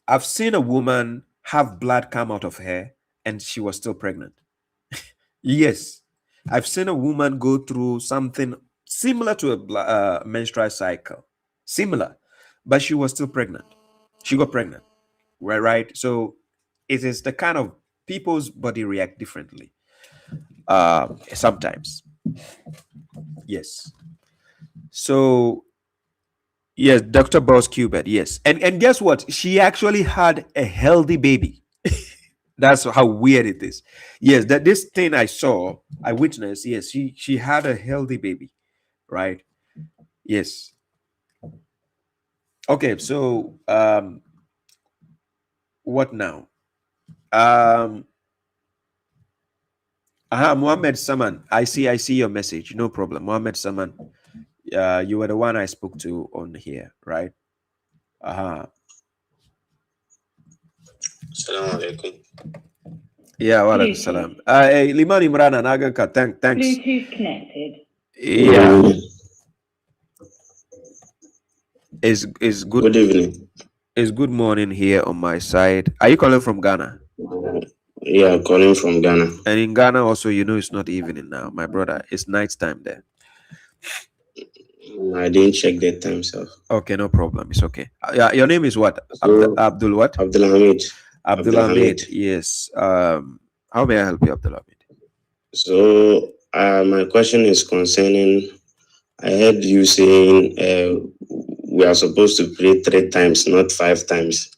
a woman have blood come out of her and she was still pregnant. Yes, I've seen a woman go through something similar to a menstrual cycle, similar, but she was still pregnant. She got pregnant, right? So it is the kind of people's body react differently sometimes. Yes. So yes, Dr. Boss Cubert, yes. And guess what? She actually had a healthy baby. That's how weird it is. Yes, that this thing I witnessed. Yes, she had a healthy baby, right? Yes. Okay, so what now? Mohammed Saman. I see your message. No problem. Mohammed Saman. You were the one I spoke to on here, right? Assalamu alaikum. Yeah, wa alaikum salam. Liman Imran and Aganka, thanks. Bluetooth connected. Yeah. It's good. Good evening. It's good morning here on my side. Are you calling from Ghana? Yeah, calling from Ghana. And in Ghana also, it's not evening now, my brother. It's night time there. I didn't check the time, sir. Okay, no problem. It's okay. Your name is what? Abdul what? Abdul Hamid. Abdul Hamid. Yes. How may I help you, Abdul Hamid? So my question is concerning. I heard you saying we are supposed to pray 3 times, not 5 times.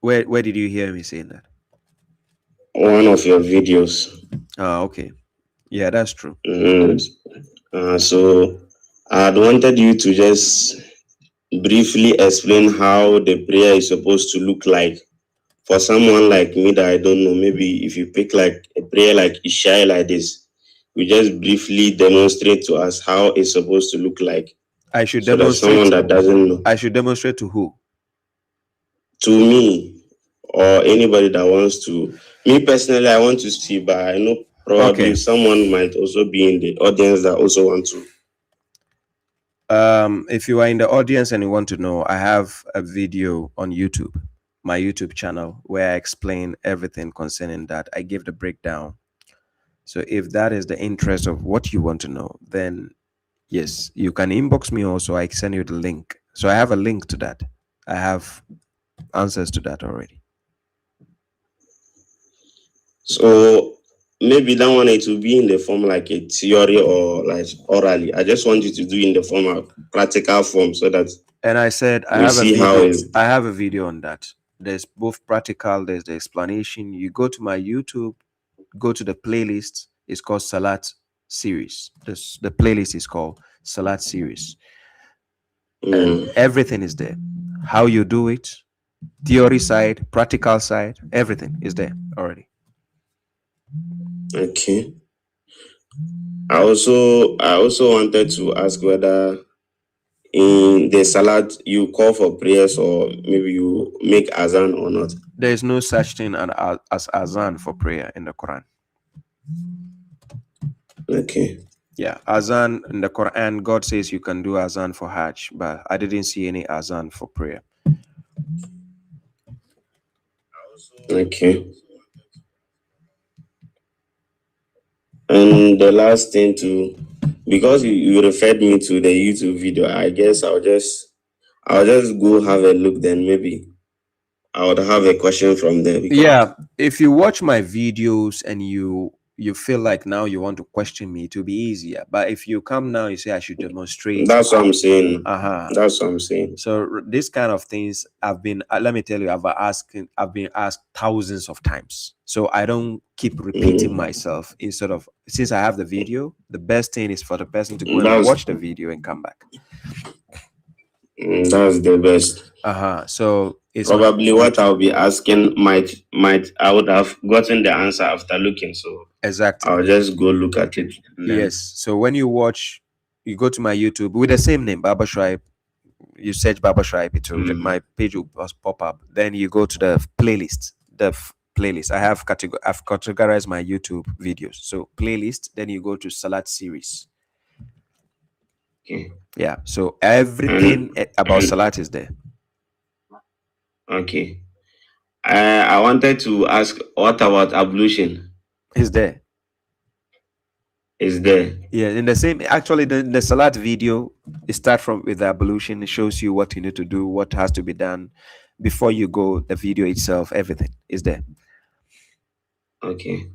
Where did you hear me saying that? One of your videos. Okay. Yeah, that's true. So I had wanted you to just briefly explain how the prayer is supposed to look like. For someone like me that I don't know, maybe if you pick like a prayer like Isha like this, you just briefly demonstrate to us how it's supposed to look like. I should so demonstrate. That someone that doesn't know. I should demonstrate to who? To me, or anybody that wants to. Me personally, I want to see, but I know probably someone might also be in the audience that also want to. If you are in the audience and you want to know, I have a video on YouTube, my YouTube channel, where I explain everything concerning that. I give the breakdown. So if that is the interest of what you want to know, then yes, you can inbox me also. I send you the link. So I have a link to that. I have answers to that already. So maybe that one it will be in the form like a theory or like orally. I just want you to do in the form of practical form so that. And I said I have a video on that. There's both practical. There's the explanation. You go to my YouTube, go to the playlist. It's called Salat Series. The playlist is called Salat Series. And everything is there. How you do it, theory side, practical side, everything is there already. Okay. I also wanted to ask whether in the Salat you call for prayers or maybe you make azan or not. There is no such thing as azan for prayer in the Quran. Okay. Yeah, azan in the Quran, God says you can do azan for Hajj, but I didn't see any azan for prayer. Okay. And the last thing too, because you referred me to the YouTube video, I guess I'll just go have a look. Then maybe I would have a question from there. Yeah, if you watch my videos and you feel like now you want to question me, it will be easier. But if you come now, you say I should demonstrate. That's what I'm saying. That's what I'm saying. So this kind of things I've been, let me tell you, I've been asked thousands of times. So I don't keep repeating myself. Instead of, since I have the video, the best thing is for the person to go and watch the video and come back. That's the best. So it's probably what I'll be asking might I would have gotten the answer after looking. So exactly, I'll just go look at it. Yes. So when you watch, you go to my YouTube with the same name, Baba Shraib. You search Baba Shraib, it will my page will pop up. Then you go to the playlist. I have categorized my YouTube videos. So playlist. Then you go to Salat series. Okay. Yeah. So everything about Salat is there. Okay. I wanted to ask, what about ablution? Is there? Is there? Yeah, in the same, actually the Salat video, it starts with the ablution. It shows you what you need to do, what has to be done before you go. The video itself, everything is there. Okay.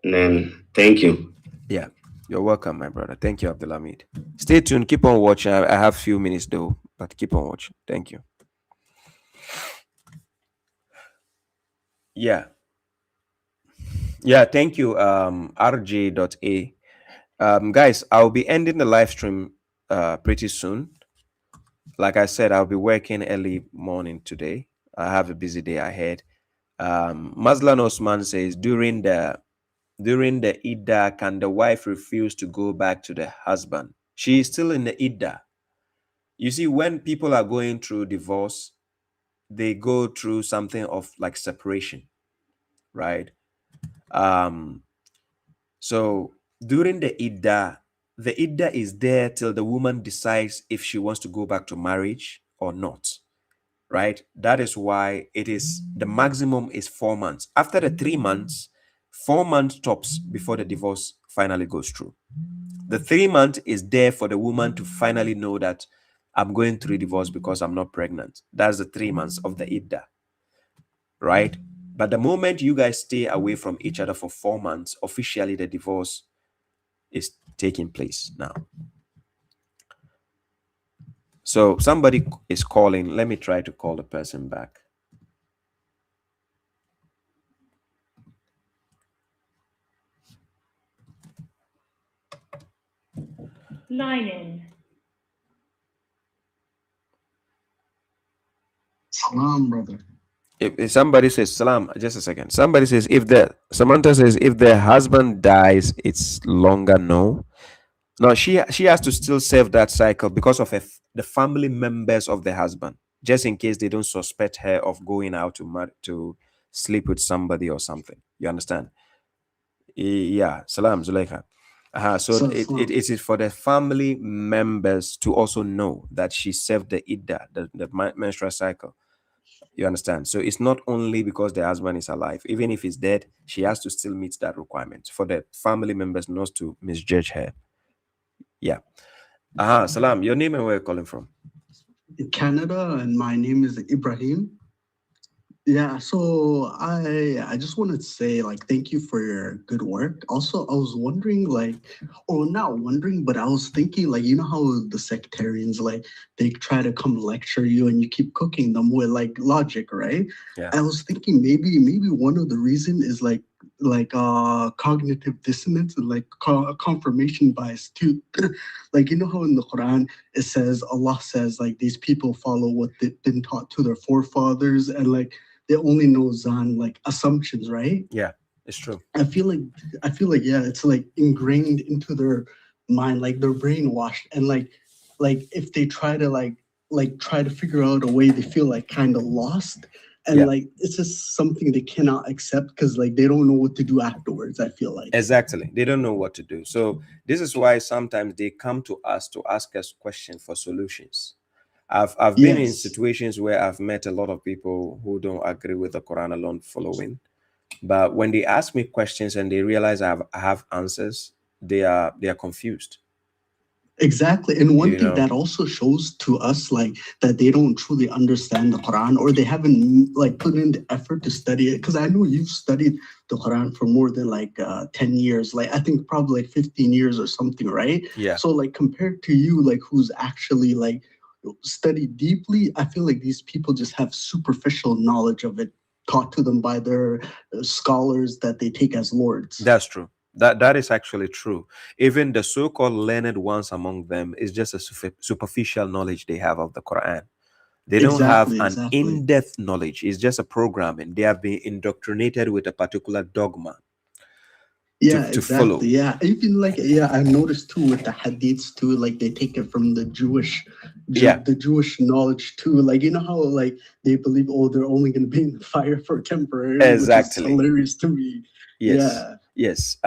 Then thank you. Yeah, you're welcome, my brother. Thank you, Abdulhamid. Stay tuned. Keep on watching. I have a few minutes though, but keep on watching. Thank you. Yeah. Yeah, thank you, RJ.A. Guys, I'll be ending the live stream pretty soon. Like I said, I'll be working early morning today. I have a busy day ahead. Mazlan Osman says during the Idda, can the wife refuse to go back to the husband? She is still in the Idda. You see, when people are going through divorce, they go through something of like separation, right? So during the Idda is there till the woman decides if she wants to go back to marriage or not, right? That is why it is the maximum is 4 months. After the 3 months, 4 months tops before the divorce finally goes through. The 3 months is there for the woman to finally know that I'm going through divorce because I'm not pregnant. That's the 3 months of the Idda, right? But the moment you guys stay away from each other for 4 months, officially the divorce is taking place now. So somebody is calling. Let me try to call the person back. Line in. Salam, brother. If somebody says salam, just a second. Somebody says Samantha says if the husband dies, it's longer. No, she has to still serve that cycle because of the family members of the husband, just in case they don't suspect her of going out to sleep with somebody or something. You understand? Yeah. Salam, Zuleika. So it is for the family members to also know that she served the Idda, the menstrual cycle. You understand? So it's not only because the husband is alive. Even if he's dead, she has to still meet that requirement for the family members not to misjudge her. Yeah. Salam, your name and where you're calling from? In Canada, and my name is Ibrahim. Yeah, so I just wanted to say, like, thank you for your good work. Also, I was wondering, like, or not wondering, but I was thinking, like, you know how the sectarians, like, they try to come lecture you and you keep cooking them with like logic, right? Yeah. I was thinking maybe one of the reason is like cognitive dissonance and like confirmation bias too. Like, you know how in the Quran it says, Allah says, like, these people follow what they've been taught to their forefathers, and like they only know zan, like assumptions, right? Yeah, it's true. I feel like yeah, it's like ingrained into their mind, like they're brainwashed, and like if they try to figure out a way, they feel like kind of lost, and like it's just something they cannot accept because like they don't know what to do afterwards. I feel like exactly, they don't know what to do. So this is why sometimes they come to us to ask us questions for solutions. I've been in situations where I've met a lot of people who don't agree with the Quran alone following, but when they ask me questions and they realize I have answers, they are confused. Exactly. And one thing that also shows to us like that they don't truly understand the Quran, or they haven't like put in the effort to study it. Because I know you've studied the Quran for more than like 10 years, like I think probably like 15 years or something, right? Yeah. So like compared to you, like who's actually like studied deeply, I feel like these people just have superficial knowledge of it taught to them by their scholars that they take as lords. That's true. That is actually true. Even the so-called learned ones among them is just a superficial knowledge they have of the Quran. They don't have an in-depth knowledge. It's just a programming. They have been indoctrinated with a particular dogma. To follow. Yeah, even like I've noticed too with the hadiths too, like they take it from the the Jewish knowledge too. Like you know how like they believe they're only going to be in the fire for temporary. Exactly. Which is hilarious to me. Yes.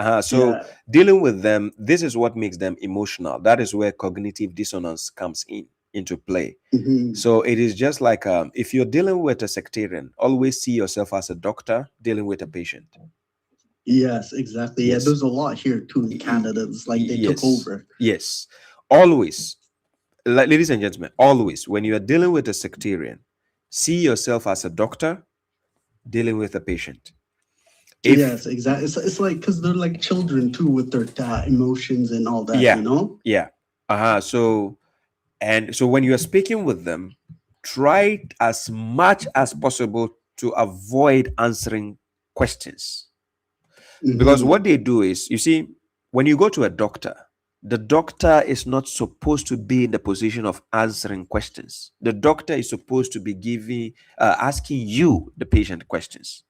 Dealing with them, this is what makes them emotional. That is where cognitive dissonance comes into play. Mm-hmm. So it is just like if you're dealing with a sectarian, always see yourself as a doctor dealing with a patient. Yes, exactly. Yes. Yeah, there's a lot here too in Canada. It's like they took over. Yes. Always, ladies and gentlemen, always when you are dealing with a sectarian, see yourself as a doctor dealing with a patient. Yes, exactly. It's like because they're like children too with their emotions and all that, you know? Yeah. So when you are speaking with them, try as much as possible to avoid answering questions. Because what they do is, you see, when you go to a doctor, the doctor is not supposed to be in the position of answering questions. The doctor is supposed to be asking you, the patient, questions.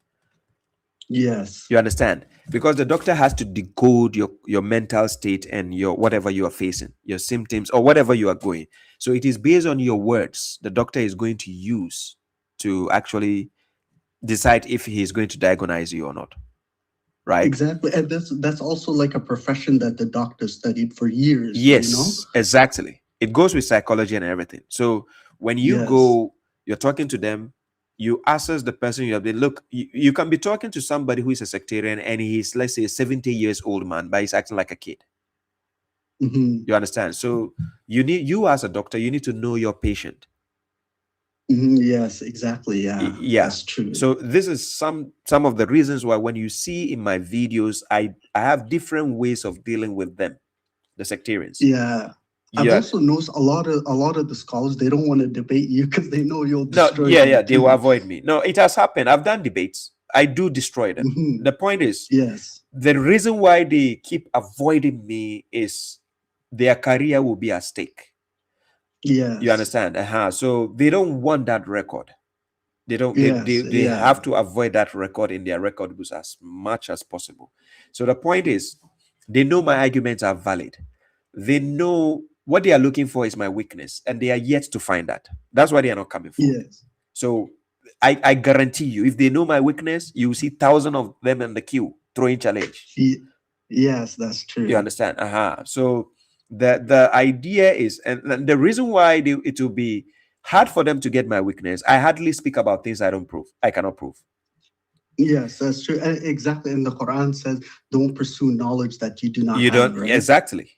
Yes. You understand? Because the doctor has to decode your mental state and your whatever you are facing, your symptoms or whatever you are going. So it is based on your words the doctor is going to use to actually decide if he is going to diagnose you or not. Right? Exactly. And that's also like a profession that the doctor studied for years. Yes, exactly. It goes with psychology and everything. So when you go, you're talking to them, you assess the person you have been. Look, you can be talking to somebody who is a sectarian and he's, let's say, a 70 years old man, but he's acting like a kid. You understand? So you as a doctor, you need to know your patient. Yes, exactly. Yeah, that's true. So this is some of the reasons why when you see in my videos, I have different ways of dealing with them, the sectarians. Yeah. I've also noticed a lot of the scholars, they don't want to debate you because they know you'll destroy them. They will avoid me. No, it has happened. I've done debates. I do destroy them. The point is, the reason why they keep avoiding me is their career will be at stake. Yes. You understand? So they don't want that record. They don't. They have to avoid that record in their record books as much as possible. So the point is, they know my arguments are valid. They know what they are looking for is my weakness, and they are yet to find that. That's why they are not coming for. Yes. So I guarantee you, if they know my weakness, you will see thousands of them in the queue throwing challenge. Yes, that's true. You understand? So the idea is, and the reason why it will be hard for them to get my weakness, I hardly speak about things I cannot prove. Yes, that's true. Exactly. And the Quran says, don't pursue knowledge that you do not have. Right? Exactly.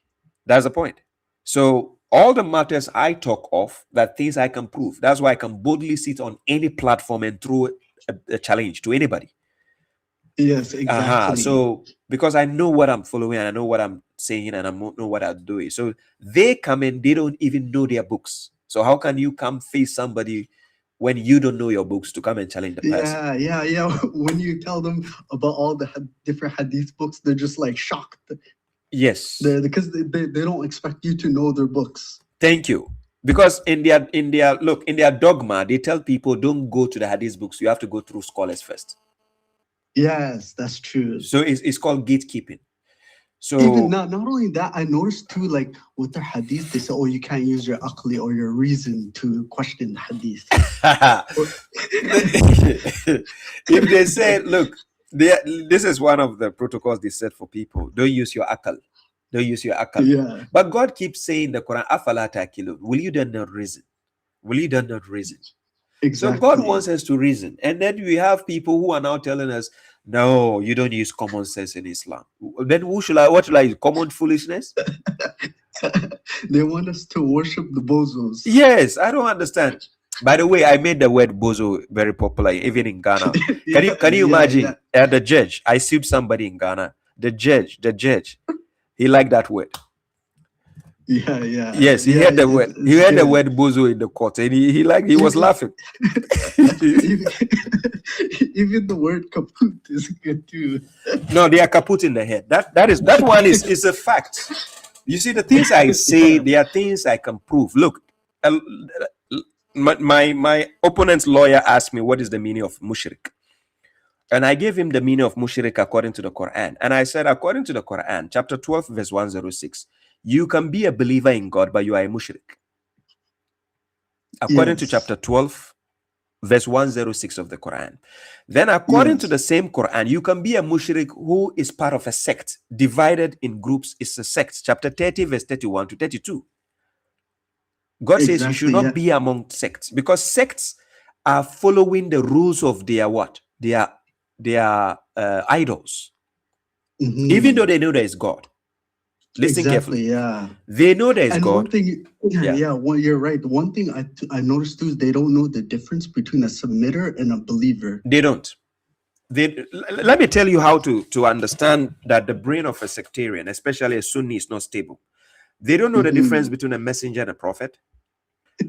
That's the point. So all the matters I talk of, that things I can prove. That's why I can boldly sit on any platform and throw a challenge to anybody. Yes, exactly. So because I know what I'm following, and I know what I'm saying, and I know what I'm doing. So they come in, they don't even know their books. So how can you come face somebody when you don't know your books to come and challenge the person? Yeah. When you tell them about all the different hadith books, they're just like shocked. Yes. Because they don't expect you to know their books. Thank you. Because in their dogma, they tell people don't go to the hadith books. You have to go through scholars first. Yes, that's true. So it's called gatekeeping. So even not only that, I noticed too, like with the hadith, they say, oh, you can't use your aqli or your reason to question the hadith. If they say, look, this is one of the protocols they set for people. Don't use your akal. Don't use your akal. Yeah. But God keeps saying in the Quran, afala ta'qilun. Will you then not reason? Will you then not reason? Exactly. So God wants us to reason. And then we have people who are now telling us, no, you don't use common sense in Islam. Then what should I use? Common foolishness? They want us to worship the bozos. Yes, I don't understand. By the way, I made the word bozo very popular, even in Ghana. Can you imagine? The judge, I sued somebody in Ghana. The judge, he liked that word. Yeah. Yes, he heard the word. He heard the word bozo in the court, and he was laughing. Even the word kaput is good too. No, they are kaput in the head. That one is a fact. You see, the things I say, they are things I can prove. Look, my opponent's lawyer asked me what is the meaning of mushrik, and I gave him the meaning of mushrik according to the Quran. And I said, according to the Quran, chapter 12, verse 106, you can be a believer in God, but you are a mushrik. According to chapter 12, verse 106 of the Quran. Then according to the same Quran, you can be a mushrik who is part of a sect, divided in groups. It's a sect. Chapter 30, verse 31 to 32. God says you should not be among sects, because sects are following the rules of their what? Their idols. Even though they know there is God. Listen carefully. Yeah. They know there is God. One thing, well, you're right. One thing I noticed too is they don't know the difference between a submitter and a believer. They don't. Let me tell you how to understand that the brain of a sectarian, especially a Sunni, is not stable. They don't know the difference between a messenger and a prophet.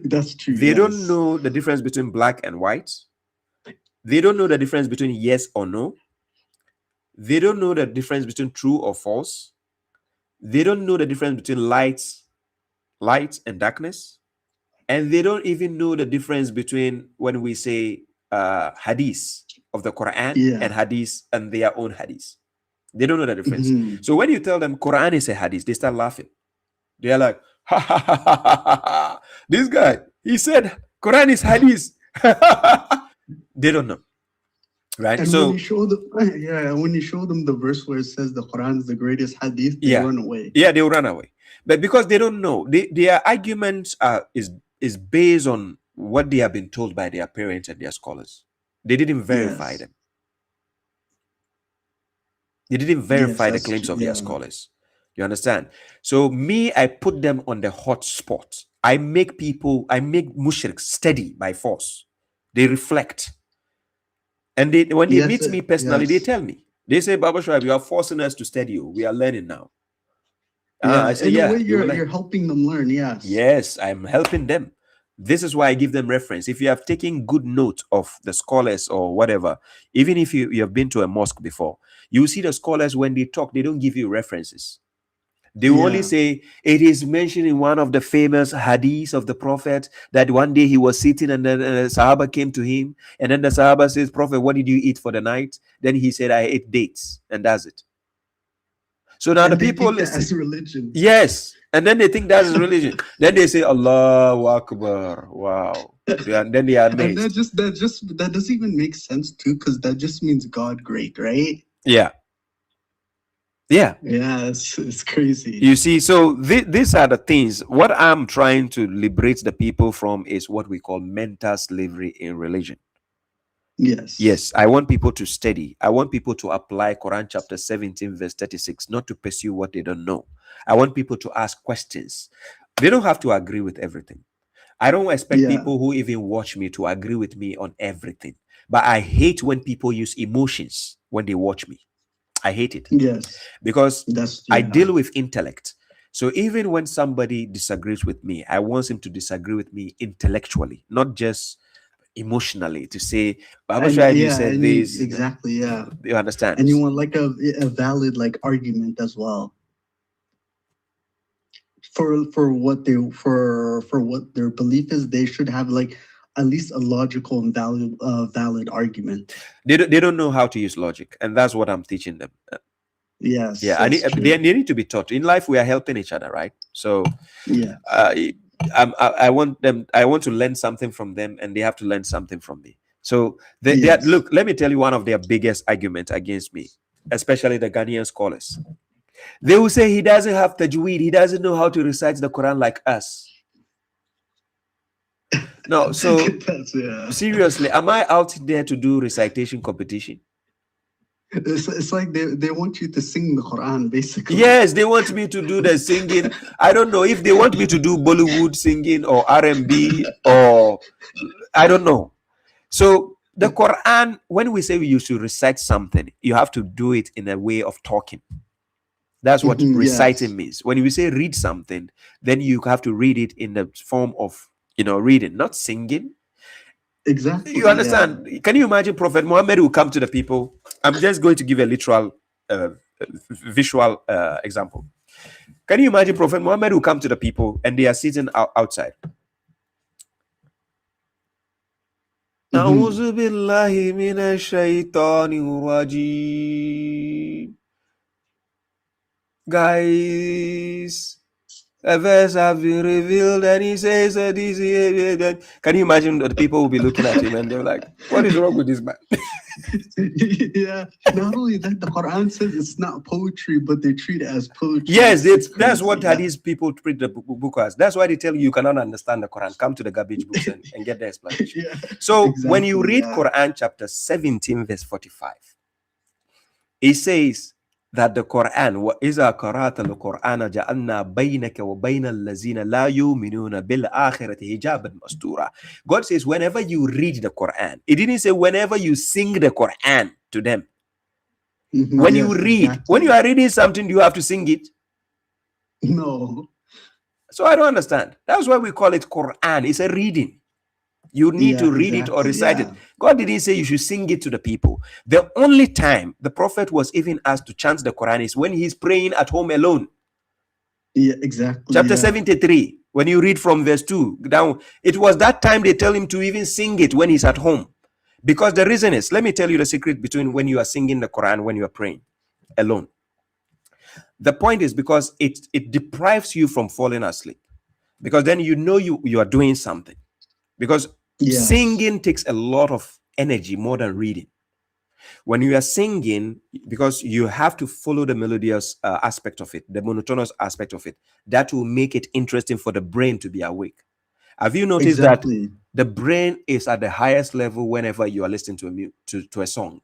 That's true. They yes. don't know the difference between black and white. They don't know the difference between yes or no. They don't know the difference between true or false. They don't know the difference between light and darkness. And they don't even know the difference between when we say hadith of the Quran and hadith and their own hadith. They don't know the difference. So when you tell them Quran is a hadith, they start laughing. They are like, ha ha ha ha ha ha. This guy, he said Quran is hadith. They don't know. Right. And so when you show them the verse where it says the Quran is the greatest hadith, they run away. Yeah, they will run away. But because they don't know, their arguments is based on what they have been told by their parents and their scholars. They didn't verify them. They didn't verify the claims of their scholars. You understand? So I put them on the hot spot. I make mushriks steady by force. They reflect. And when they meet me personally, they tell me. They say, Baba Shoaib, you are forcing us to study you. We are learning now. I say, you're helping them learn, yes. Yes, I'm helping them. This is why I give them reference. If you have taken good note of the scholars or whatever, even if you have been to a mosque before, you see the scholars when they talk, they don't give you references. They will only say, it is mentioned in one of the famous hadiths of the Prophet that one day he was sitting and then the Sahaba came to him. And then the Sahaba says, Prophet, what did you eat for the night? Then he said, I ate dates. And that's it. So now the people listen. As religion. Yes. And then they think that is religion. Then they say, Allahu Akbar. Wow. And then they are amazed. And that doesn't even make sense too, because that just means God great, right? Yeah. Yeah. Yeah, it's crazy. You see, so these are the things. What I'm trying to liberate the people from is what we call mental slavery in religion. Yes. Yes, I want people to study. I want people to apply Quran chapter 17, verse 36, not to pursue what they don't know. I want people to ask questions. They don't have to agree with everything. I don't expect people who even watch me to agree with me on everything. But I hate when people use emotions when they watch me. I hate it. Yes. Because I deal with intellect. So even when somebody disagrees with me, I want him to disagree with me intellectually, not just emotionally, to say, Baba Shoaib, you said this. Exactly, yeah. You understand? And you want like a valid like argument as well. For what their belief is, they should have like at least a logical and valid argument. They don't know how to use logic, and that's what I'm teaching them. Yes. Yeah, they need to be taught. In life, we are helping each other, right? So yeah, I want to learn something from them, and they have to learn something from me. So look, let me tell you one of their biggest arguments against me, especially the Ghanaian scholars. They will say he doesn't have tajweed, he doesn't know how to recite the Quran like us. No, so seriously, am I out there to do recitation competition? It's like they want you to sing the Quran, basically. Yes, they want me to do the singing. I don't know if they want me to do Bollywood singing or R&B or I don't know. So the Quran, when we say you should recite something, you have to do it in a way of talking. That's what reciting means. When we say read something, then you have to read it in the form of, reading, not singing. Exactly. You understand? Yeah. Can you imagine Prophet Muhammad will come to the people? I'm just going to give a literal, visual example. Can you imagine Prophet Muhammad will come to the people and they are sitting outside? A'udhu billahi minash shaitanir rajim. Guys, a verse have been revealed and he says that this. Can you imagine that the people will be looking at him and they're like, what is wrong with this man? Yeah, not only that, the Quran says it's not poetry, but they treat it as poetry. Yes, that's what Hadith people treat the book as. That's why they tell you cannot understand the Quran. Come to the garbage books and get the explanation. So when you read Quran chapter 17, verse 45, it says that the Quran, وَإِذَا قَرَأْتَ الْقُرْآنَ جَعَلْنَا بَيْنَكَ وَبَيْنَ الَّذِينَ لَا يُؤْمِنُونَ بِالْآخِرَةِ حِجَابًا مَسْتُورًا. God says whenever you read the Quran. It didn't say whenever you sing the Quran to them. When you read, when you are reading something, you have to sing it. No. So I don't understand. That's why we call it Quran. It's a reading. You need to read it or recite it. God didn't say you should sing it to the people. The only time the prophet was even asked to chant the Quran is when he's praying at home alone. Yeah, exactly. Chapter 73, when you read from verse 2 down, it was that time they tell him to even sing it when he's at home. Because the reason is, let me tell you the secret between when you are singing the Quran, when you are praying alone. The point is because it deprives you from falling asleep. Because then you know you are doing something. Because singing takes a lot of energy more than reading. When you are singing, because you have to follow the melodious aspect of it, the monotonous aspect of it, that will make it interesting for the brain to be awake. Have you noticed that the brain is at the highest level whenever you are listening to a song,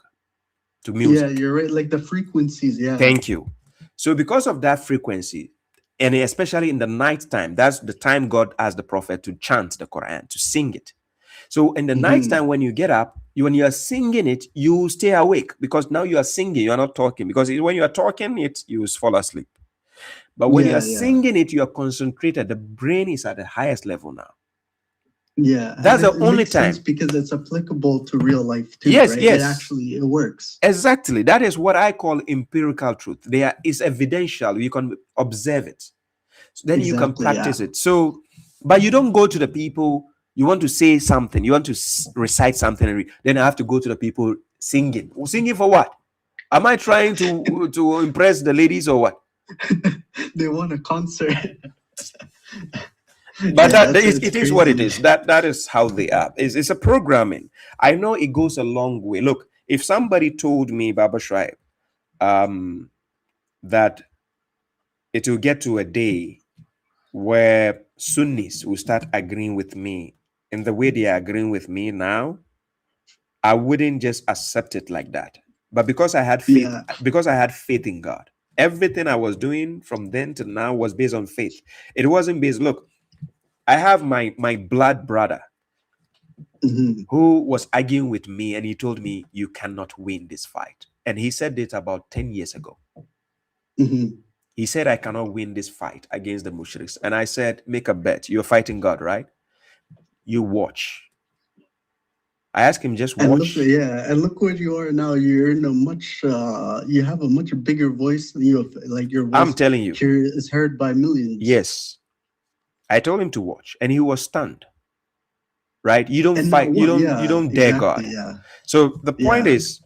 to music? Yeah, you're right. Like the frequencies. Yeah. Thank you. So because of that frequency, and especially in the night time, that's the time God asked the prophet to chant the Quran, to sing it. So in the night time, when you get up, when you are singing it, you stay awake because now you are singing, you are not talking. Because when you are talking it, you fall asleep. But when you are singing it, you are concentrated. The brain is at the highest level now. Yeah, that's the only time, because it's applicable to real life too. Yes, right? yes, it works. Exactly. That is what I call empirical truth. There is evidential. You can observe it. So then you can practice it. So, but you don't go to the people. You want to say something. You want to recite something, and then I have to go to the people singing. Singing for what? Am I trying to impress the ladies or what? They want a concert. But it is what it is. That is how they are. It's a programming. I know it goes a long way. Look, if somebody told me, Baba Shraib, that it will get to a day where Sunnis will start agreeing with me in the way they are agreeing with me now, I wouldn't just accept it like that. But because I had faith, because I had faith in God, everything I was doing from then to now was based on faith. It wasn't based. Look, I have my blood brother who was arguing with me, and he told me, you cannot win this fight. And he said it about 10 years ago. He said, I cannot win this fight against the mushriks. And I said, make a bet. You're fighting God, right? You watch. I asked him, just watch. And look where you are now. You're in a much, you have a much bigger voice. Your voice, I'm telling you, is heard by millions. Yes. I told him to watch, and he was stunned. Right? You don't fight. You don't dare God. So the point is,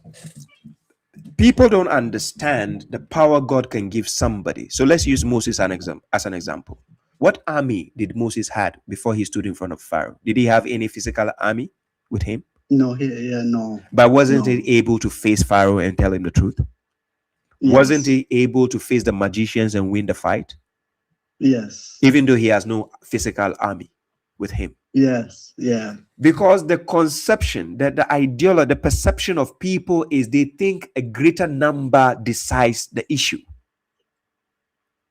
people don't understand the power God can give somebody. So let's use Moses as an example. What army did Moses had before he stood in front of Pharaoh? Did he have any physical army with him? No, no. But wasn't he able to face Pharaoh and tell him the truth? Yes. Wasn't he able to face the magicians and win the fight? Yes. Even though he has no physical army with him. Yes, yeah. Because the conception, the ideology, the perception of people is they think a greater number decides the issue.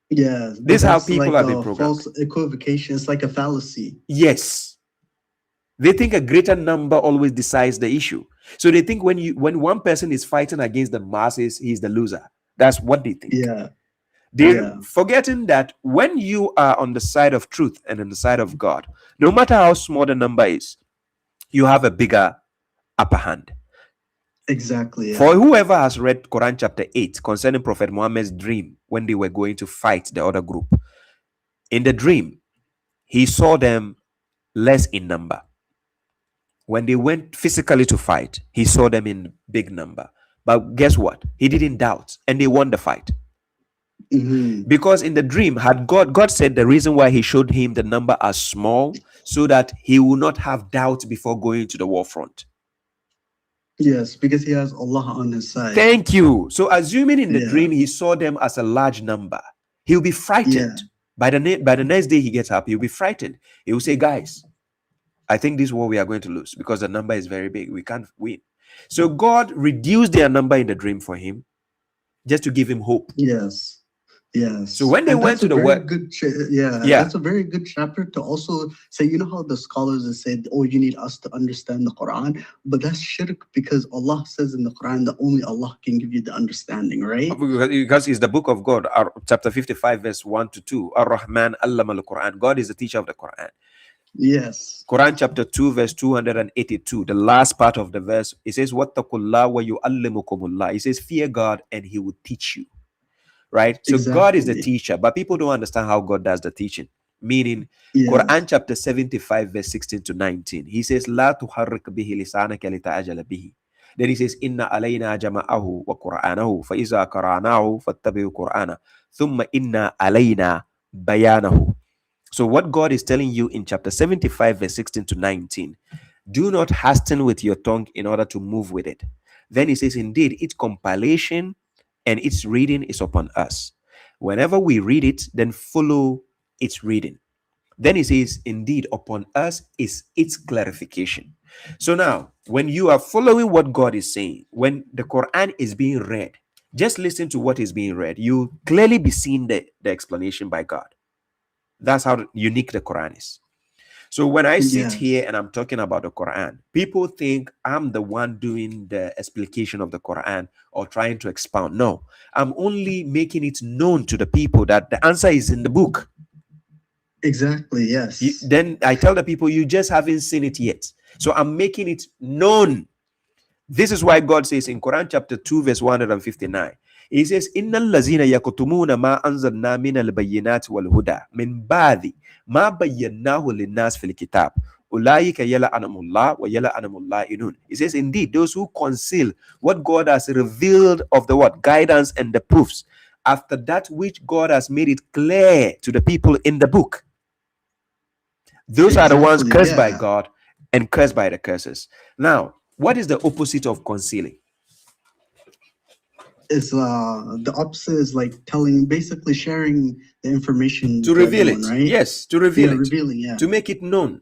Yeah. This is how people are being programmed. False equivocation. It's like a fallacy. Yes. They think a greater number always decides the issue. So they think when one person is fighting against the masses, he's the loser. That's what they think. Yeah. They're forgetting that when you are on the side of truth and on the side of God, no matter how small the number is, you have a bigger upper hand. Exactly. Yeah. For whoever has read Quran chapter 8 concerning Prophet Muhammad's dream when they were going to fight the other group, in the dream, he saw them less in number. When they went physically to fight, he saw them in big number. But guess what? He didn't doubt, and they won the fight. Because in the dream, had God said the reason why he showed him the number as small, so that he will not have doubt before going to the war front. Yes, because he has Allah on his side. Thank you. So assuming in the dream he saw them as a large number, he'll be frightened. By the next day he gets up, he'll be frightened. He will say, guys, I think this war we are going to lose because the number is very big. We can't win. So God reduced their number in the dream for him just to give him hope. Yes. Yes. So when they And went that's to a the very word, good, yeah, that's a very good chapter to also say, you know how the scholars have said, oh, you need us to understand the Quran, but that's shirk because Allah says in the Quran that only Allah can give you the understanding, right? because it's the book of God, chapter 55, verse 1 to 2. Ar-Rahman allama al-Quran. God is the teacher of the Quran. Yes. Quran chapter 2, verse 282, the last part of the verse, it says, Wattaqullah wa yu'allimukumullah. It says, fear God and he will teach you. Right? So God is the teacher, but people don't understand how God does the teaching. Meaning, Quran chapter 75, verse 16 to 19, he says, La tuharrik bihi lisanaka lita'ajala bihi. Then he says, Inna alayna jama'ahu wa Qur'anahu, fa iza qara'nahu fattabi'u Qur'ana, thumma inna alayna bayanahu. So what God is telling you in chapter 75, verse 16 to 19, do not hasten with your tongue in order to move with it. Then he says, indeed, its compilation and its reading is upon us. Whenever we read it, then follow its reading. Then he says, indeed, upon us is its clarification. So now, when you are following what God is saying, when the Quran is being read, just listen to what is being read. You clearly be seeing the explanation by God. That's how unique the Quran is. So when I sit here and I'm talking about the Quran, people think I'm the one doing the explication of the Quran or trying to expound. No, I'm only making it known to the people that the answer is in the book. Exactly, yes. Then I tell the people, you just haven't seen it yet. So I'm making it known. This is why God says in Quran chapter 2, verse 159, he says, Inna allazina yakutumuna ma anzalna min al-bayyinati wal huda min ba'di ma bayyanahu lin-nas fil kitab ulaika yal'anumullah wa yal'anumullah inun. He says, indeed, those who conceal what God has revealed of the what guidance and the proofs after that which God has made it clear to the people in the book, those are the ones cursed by God and cursed by the curses. Now, what is the opposite of concealing? Is the opposite is like telling, basically sharing the information to reveal everyone, it, right? yes, to reveal it, revealing, to make it known.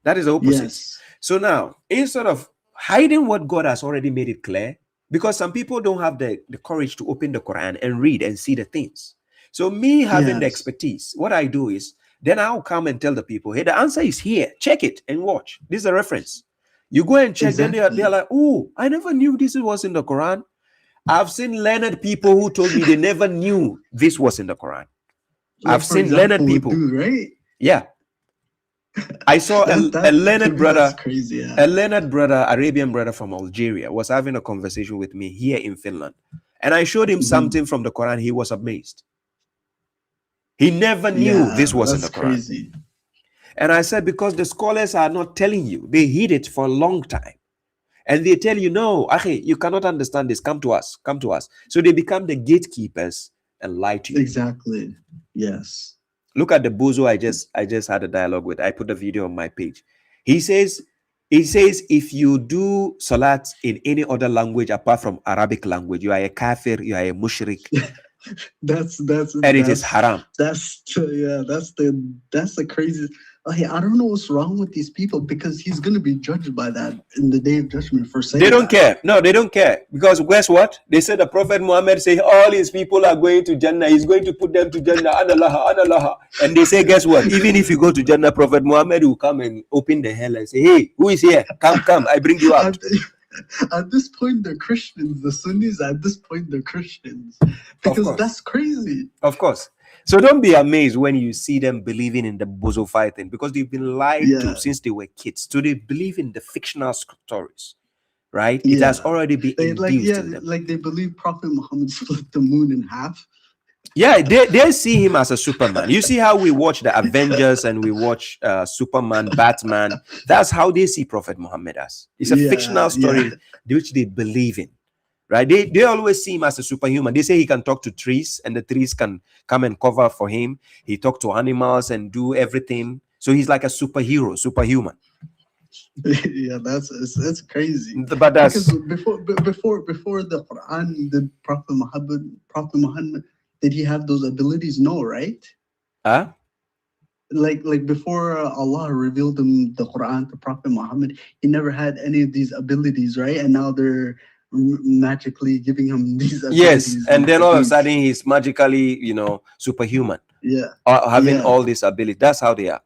That is the opposite. Yes. So now, instead of hiding what God has already made it clear, because some people don't have the courage to open the Quran and read and see the things. So me having the expertise, what I do is, then I'll come and tell the people, hey, the answer is here. Check it and watch. This is a reference. You go and check, then they're like, oh, I never knew this was in the Quran. I've seen learned people who told me they never knew this was in the Quran. Like, I've seen learned people. Right? Yeah. I saw a learned brother, crazy, a learned brother, Arabian brother from Algeria, was having a conversation with me here in Finland. And I showed him something from the Quran. He was amazed. He never knew this was in the Quran. Crazy. And I said, because the scholars are not telling you, they hid it for a long time. And they tell you, no, Akhi, you cannot understand this. Come to us. Come to us. So they become the gatekeepers and lie to you. Exactly. Yes. Look at the bozo I just had a dialogue with. I put the video on my page. He says if you do salat in any other language apart from Arabic language, you are a kafir, you are a mushrik. That's it is haram. That's the crazy. Hey, I don't know what's wrong with these people, because he's going to be judged by that in the day of judgment for saying they don't care. No, they don't care, because guess what? They said the Prophet Muhammad say all his people are going to Jannah. He's going to put them to Jannah. Anallah. And they say, guess what? Even if you go to Jannah, Prophet Muhammad will come and open the hell and say, hey, who is here? Come, I bring you out. At this point, they're Christians. The Sunnis, at this point, they're Christians. Because that's crazy. Of course. So don't be amazed when you see them believing in the bozo fighting, because they've been lied to since they were kids. So they believe in the fictional stories, right? It has already been induced in them. Like they believe Prophet Muhammad split the moon in half. Yeah, they see him as a Superman. You see how we watch the Avengers and we watch Superman, Batman. That's how they see Prophet Muhammad as. It's a fictional story which they believe in. Right? They always see him as a superhuman. They say he can talk to trees and the trees can come and cover for him. He talks to animals and do everything. So he's like a superhero, superhuman. Yeah, that's crazy. But that's because before the Quran, the Prophet Muhammad, did he have those abilities? No, right? Huh? Like before Allah revealed the Quran to Prophet Muhammad, he never had any of these abilities, right? And now they're magically giving him these Yes, abilities. and then all of a Hadith. sudden he's magically, superhuman, Yeah. or having Yeah. all this ability. That's how they are.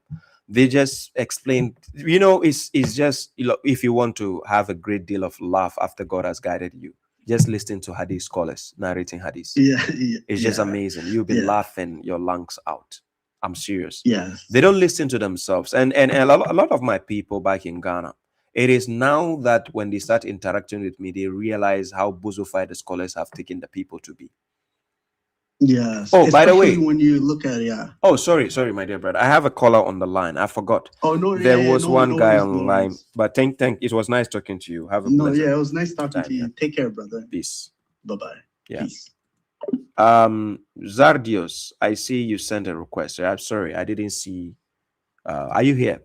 They just explain, it's just, if you want to have a great deal of laugh after God has guided you, just listen to Hadith scholars narrating Hadith. Yeah. It's just amazing. You'll be Yeah. laughing your lungs out. I'm serious. Yes. They don't listen to themselves. And a lot of my people back in Ghana, it is now that when they start interacting with me, they realize how bozoffied the scholars have taken the people to be. Yes. Oh, by the way, Especially when you look at Oh, sorry, my dear brother. I have a caller on the line. I forgot. Oh no, There yeah, was no, one no guy worries, no online, worries. but thank. It was nice talking to you. Have a No, pleasant yeah, it was nice talking to time, you. yeah. Take care, brother. Peace. Bye-bye. Yeah. Peace. Zardios, I see you sent a request. I'm sorry, I didn't see. Are you here?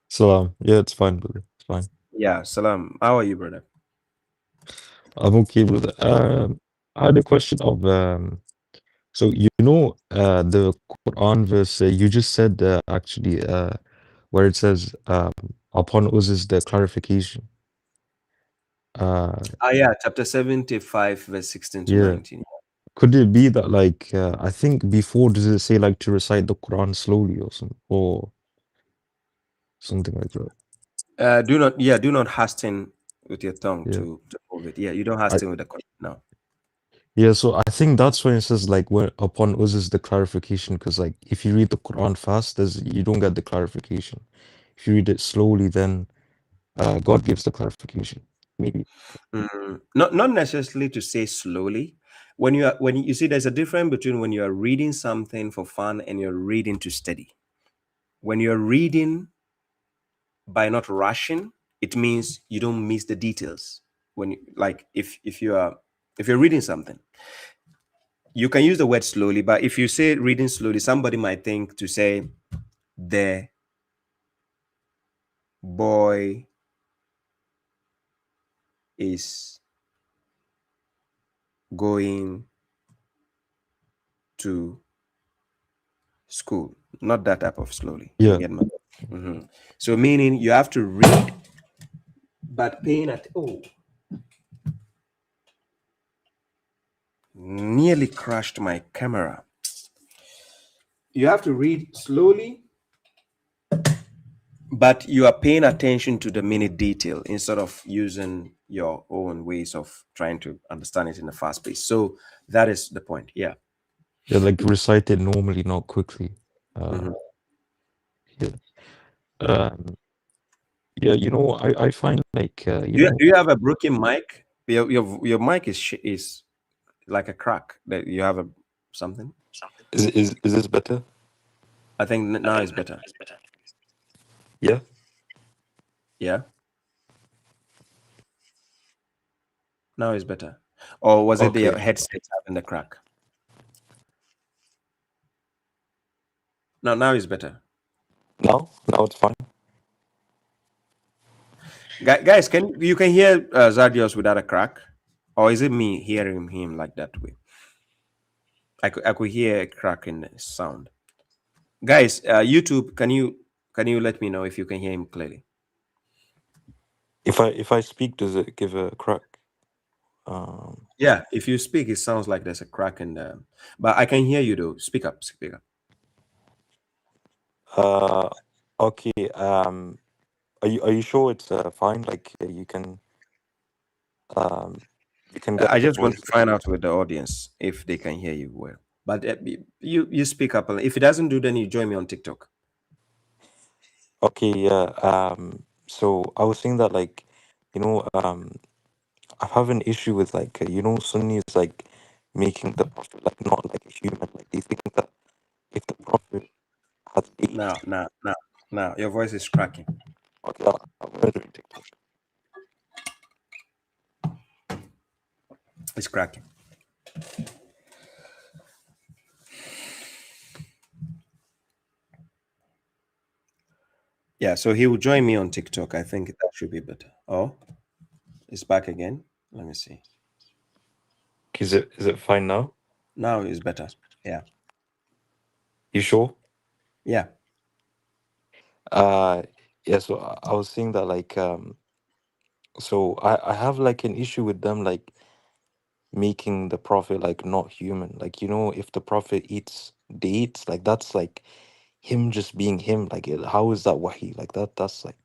Salam. Yeah, it's fine, brother. It's fine. Yeah, salam. How are you, brother? I'm okay, brother. I had a question of so the Quran verse you just said actually where it says upon us is the clarification. Yeah, chapter 75, verse 16 to Yeah. 19. Could it be that like I think before does it say like to recite the Quran slowly or something like that? Do not hasten with your tongue Yeah. to move it. Yeah, you don't hasten with the Quran. No. Yeah, so I think that's when it says like when upon us is the clarification, because like if you read the Quran fast, you don't get the clarification. If you read it slowly, then God gives the clarification. Maybe. Not necessarily to say slowly. When you see, there's a difference between when you are reading something for fun and you're reading to study. When you're reading by not rushing, it means you don't miss the details. If you're reading something, you can use the word slowly, but if you say reading slowly, somebody might think to say the boy is going to school. Not that type of slowly. Yeah. You get my So meaning you have to read, but paying at nearly crashed my camera. You have to read slowly, but you are paying attention to the minute detail instead of using your own ways of trying to understand it in a fast pace. So that is the point. Yeah. Yeah, like recite it normally, not quickly. Yeah. Yeah, I find like Do you have a broken mic? Your mic is like a crack. That you have something. Is this better? I think now it's better. Yeah. Yeah. Now it's better. Or was it the headset having the crack? No, now it's better. Now it's fine. Guys, you can hear Zardios without a crack, or is it me hearing him like that way? I could hear a crack in the sound. Guys, YouTube, can you let me know if you can hear him clearly? If I speak, does it give a crack? Yeah, if you speak, it sounds like there's a crack in the. But I can hear you though. Speak up. Okay. Are you sure it's fine? Like you can get. I just want to find out with the audience if they can hear you well. But you speak up. If it doesn't do, then you join me on TikTok. Okay. Yeah. So I was saying that like, I have an issue with like Sunnis like making the prophet like not like a human. Like they think that if the prophet has Now, your voice is cracking. Okay, I'm gonna do TikTok. It's cracking. Yeah, so he will join me on TikTok. I think that should be better. Oh, it's back again. Let me see. Is it fine now? Now it's better. Yeah. You sure? Yeah. Yeah, so I was saying that like So I have like an issue with them like making the prophet like not human. Like, you know, if the prophet eats dates, like that's like him just being him. Like how is that wahi? Like that's like,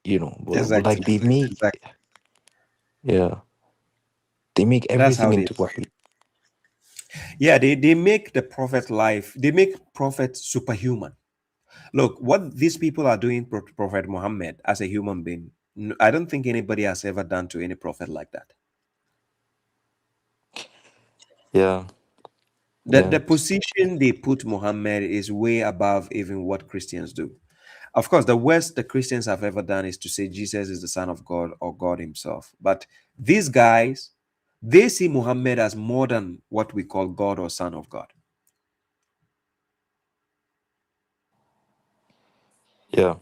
you know, Exactly. like they make, Exactly. yeah, they make That's everything how it into is. wahi. Yeah, they make the prophet life, they make prophet superhuman. Look, what these people are doing Prophet Muhammad as a human being, I don't think anybody has ever done to any prophet like that. Yeah, The, yeah, the position they put Muhammad is way above even what Christians do. Of course, the worst the Christians have ever done is to say Jesus is the Son of God or God Himself. But these guys, they see Muhammad as more than what we call God or Son of God. yeah.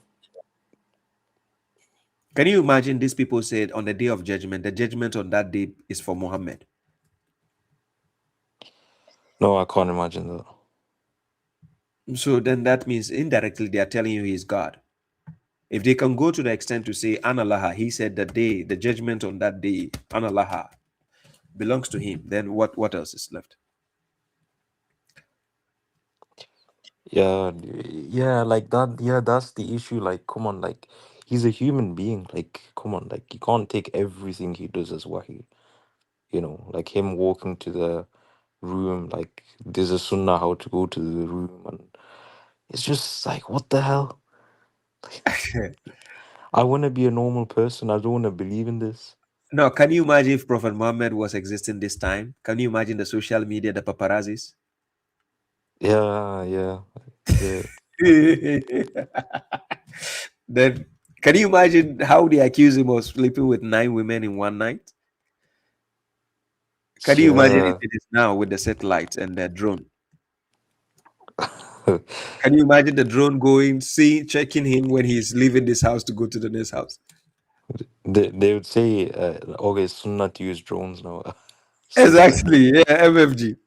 Can you imagine these people said on the day of judgment, the judgment on that day is for Muhammad? No, I can't imagine that. So then that means indirectly they are telling you He's God. If they can go to the extent to say Anallaha, He said the day, the judgment on that day, Anallaha, belongs to Him, then what else is left? Yeah, yeah, like that. Yeah, that's the issue. Like, come on, like he's a human being. Like, come on, like you can't take everything he does as wahi. You know, like him walking to the room, like there's a sunnah how to go to the room, and it's just like, what the hell? I want to be a normal person. I don't want to believe in this. Now, can you imagine if Prophet Muhammad was existing this time? Can you imagine the social media, the paparazzis? Yeah, yeah, yeah. Then, can you imagine how they accuse him of sleeping with 9 women in one night? Can you imagine if Yeah. it is now with the satellites and the drone? Can you imagine the drone going, see, checking him when he's leaving this house to go to the next house? They would say, okay, sunnah to use drones now. Exactly. Yeah, MFG.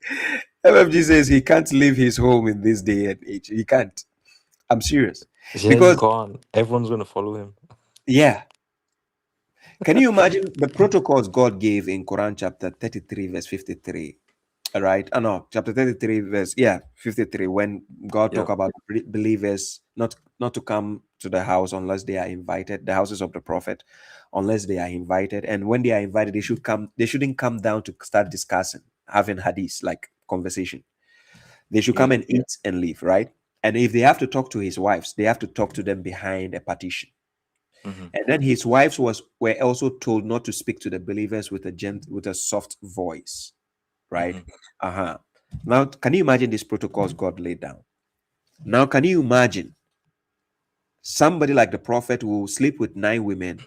MFG says he can't leave his home in this day and age. He can't. I'm serious. Yeah, he Because, can't. Everyone's gonna follow him. yeah, can you imagine the protocols God gave in Quran chapter 33, verse 53? All right. Oh, no, chapter 33, verse, yeah, 53, when God Yeah. talk about believers not to come to the house unless they are invited, the houses of the prophet, unless they are invited. And when they are invited, they shouldn't come down to start discussing, having hadith, like conversation. They should come Yeah. and eat and leave, right? And if they have to talk to his wives, they have to talk to them behind a partition. Hmm. And then his wives were also told not to speak to the believers with with a soft voice, right? Hmm. Uh-huh. Now, can you imagine these protocols God laid down? Now, can you imagine somebody like the prophet who will sleep with 9 women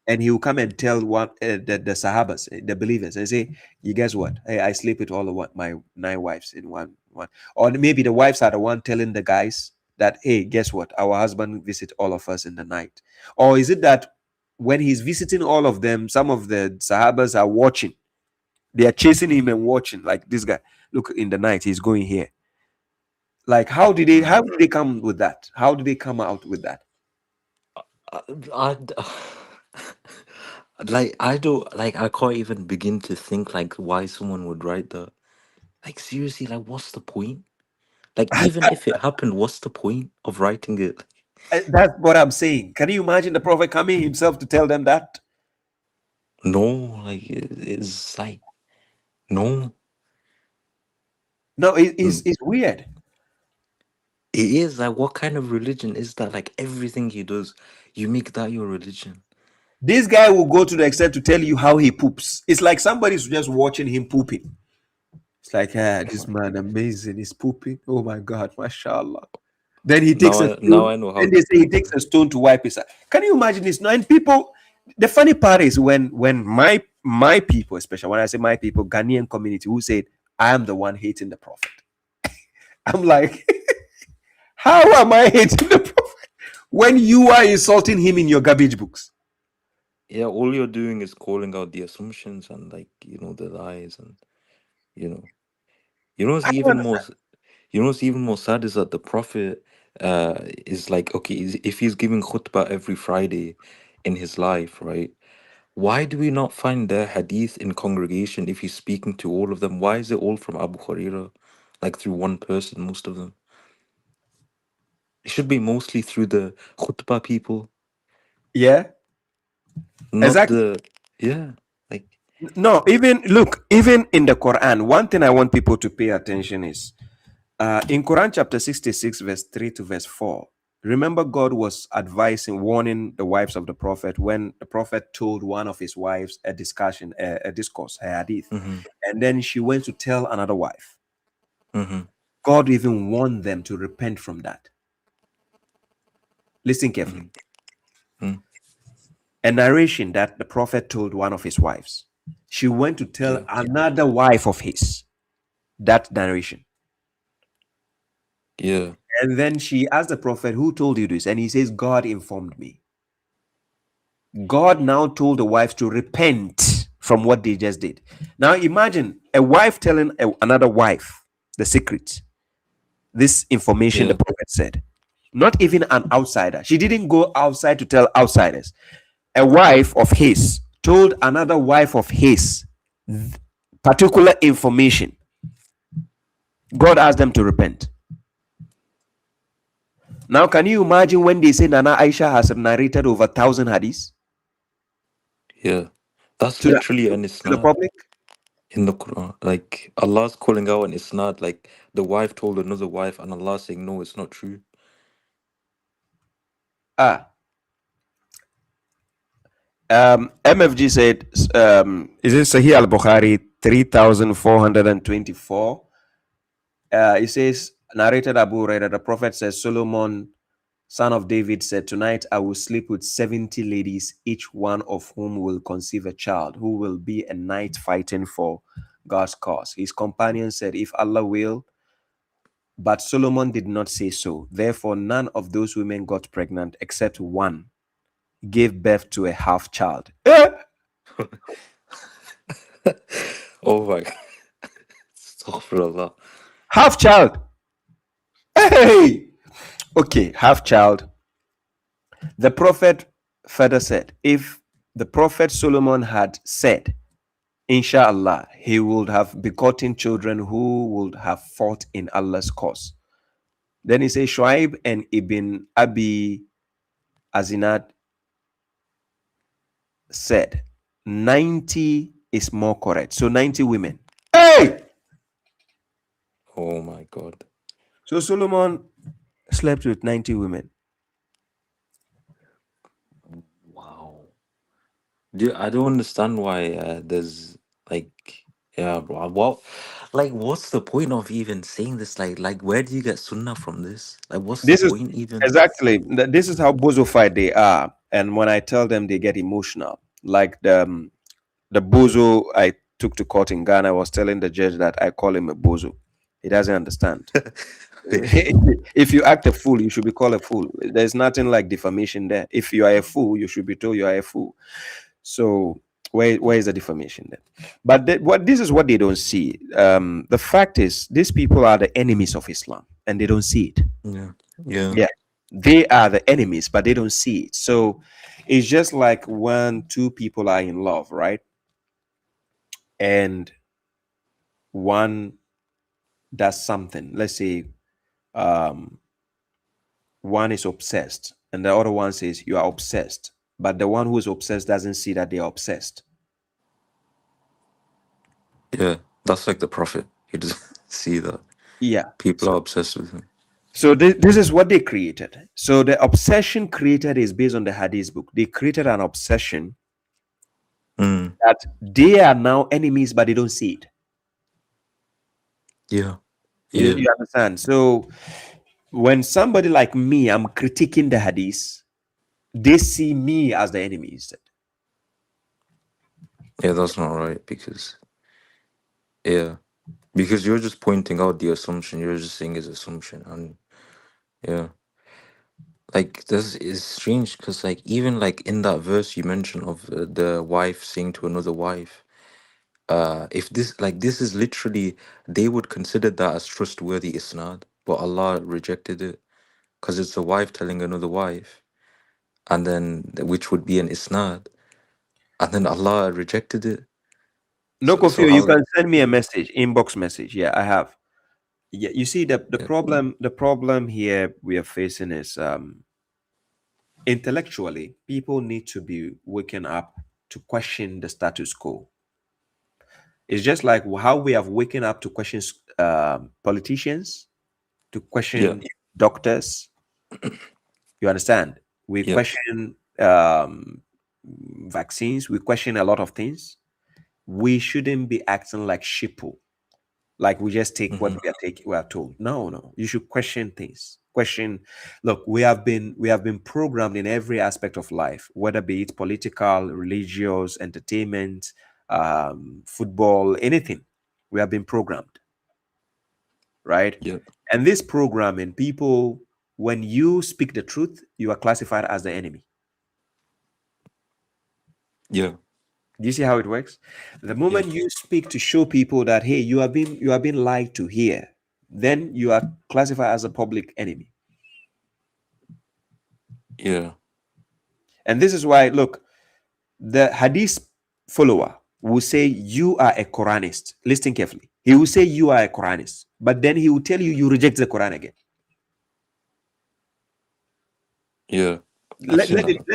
and he will come and tell the Sahabas, the believers, and say, "You guess what? Hey, I sleep with all of my 9 wives in one." Or maybe the wives are the one telling the guys that, "Hey, guess what? Our husband visit all of us in the night." Or is it that when he's visiting all of them, some of the Sahabas are watching? They are chasing him and watching, like this guy. Look, in the night, he's going here. Like, how did they come with that? How did they come out with that? I, like I don't like I can't even begin to think like why someone would write that. Like seriously, like what's the point? Like even if it happened, what's the point of writing it? That's what I'm saying. Can you imagine the prophet coming himself to tell them that? No, like it's like no. No, Mm. it's weird. It is like what kind of religion is that? Like everything he does, you make that your religion. This guy will go to the extent to tell you how he poops. It's like somebody's just watching him pooping. It's like, this man amazing. He's pooping. Oh my God, mashallah. Then he takes a Now stone. I know how Then they they say he poop. takes a stone to wipe his eye. Can you imagine this? No, and people. The funny part is when my people, especially when I say my people, Ghanaian community, who said I am the one hating the prophet. I'm like, how am I hating the prophet when you are insulting him in your garbage books? Yeah, all you're doing is calling out the assumptions and like the lies and you know what's I don't even more understand. what's even more sad is that the prophet is like okay if he's giving khutbah every Friday, in his life, right? Why do we not find the hadith in congregation if he's speaking to all of them? Why is it all from Abu Huraira, like through one person, most of them? It should be mostly through the khutbah people, Yeah, not exactly. the yeah. Like No, even look, even in the Quran, one thing I want people to pay attention is in Quran chapter 66, verse 3 to verse 4. Remember, God was advising, warning the wives of the prophet when the prophet told one of his wives a discussion, a discourse, a hadith, and then she went to tell another wife. God even warned them to repent from that. Listen carefully. A narration that the prophet told one of his wives. She went to tell another wife of his that narration. Yeah. And then she asked the prophet, who told you this? And he says, God informed me. God now told the wives to repent from what they just did. Now imagine a wife telling another wife the secret. This information the prophet said. Not even an outsider. She didn't go outside to tell outsiders. A wife of his told another wife of his particular information. God asked them to repent. Now, can you imagine when they say Nana Aisha has narrated over 1,000 hadiths? Yeah, that's To literally an the isnad public? in the Quran. Like Allah's calling out an isnad, like the wife told another wife, and Allah saying, "No, it's not true." MFG said, is it Sahih al-Bukhari 3,424? It says, narrated Abu Hurairah, the Prophet says, Solomon, son of David, said, tonight I will sleep with 70 ladies, each one of whom will conceive a child, who will be a knight fighting for God's cause. His companion said, if Allah will, but Solomon did not say so. Therefore, none of those women got pregnant except one gave birth to a half child. Oh my God. Astaghfirullah. Half child. Hey! Okay, half child. The prophet further said, if the prophet Solomon had said, Inshallah, he would have begotten children who would have fought in Allah's cause. Then he says, Shuaib and Ibn Abi Azinad said, 90 is more correct. So 90 women. Hey! Oh my God. So Solomon slept with 90 women. Wow. I don't understand why there's like, yeah, bro. What's the point of even saying this? Like, where do you get Sunnah from this? Like, what's the This is point even? exactly, this is how bozofied they are. And when I tell them, they get emotional. Like the bozo I took to court in Ghana was telling the judge that I call him a bozo. He doesn't understand. If you act a fool, you should be called a fool. There's nothing like defamation there. If you are a fool, you should be told you are a fool. So where is the defamation then? But this is what they don't see. The fact is, these people are the enemies of Islam, and they don't see it. Yeah. They are the enemies, but they don't see it. So it's just like when two people are in love, right? And one does something. Let's say one is obsessed, and the other one says you are obsessed, but the one who is obsessed doesn't see that they are obsessed. Yeah, that's like the Prophet. He doesn't see that. Yeah. People are obsessed with him. So this is what they created. So the obsession created is based on the Hadith book. They created an obsession that they are now enemies, but they don't see it. Yeah. You understand? So when somebody like me, I'm critiquing the Hadith, they see me as the enemy instead. Yeah, that's not right because you're just pointing out the assumption. You're just saying it's assumption, and like this is strange because like even like in that verse you mentioned of the wife saying to another wife, if this is literally they would consider that as trustworthy isnad, but Allah rejected it because it's a wife telling another wife. and then which would be an isnad, and then Allah rejected it. No, So Kofi, you how? can send me a message, inbox message. Yeah, I have. Yeah, you see the Yeah. problem here we are facing is intellectually, people need to be waking up to question the status quo. It's just like how we have waken up to question politicians, to question doctors. You understand? We Yeah. question vaccines. We question a lot of things. We shouldn't be acting like sheeple, like we just take what we are told. No, you should question things. Question. Look, we have been programmed in every aspect of life, whether be it political, religious, entertainment, football, anything. We have been programmed, right? Yeah. And this programming, people, when you speak the truth, you are classified as the enemy. Yeah. Do you see how it works? The moment you speak to show people that, hey, you are being lied to here, then you are classified as a public enemy. Yeah. And this is why, look, the Hadith follower will say you are a Quranist. Listen carefully. He will say you are a Quranist, but then he will tell you you reject the Quran again. Yeah. Let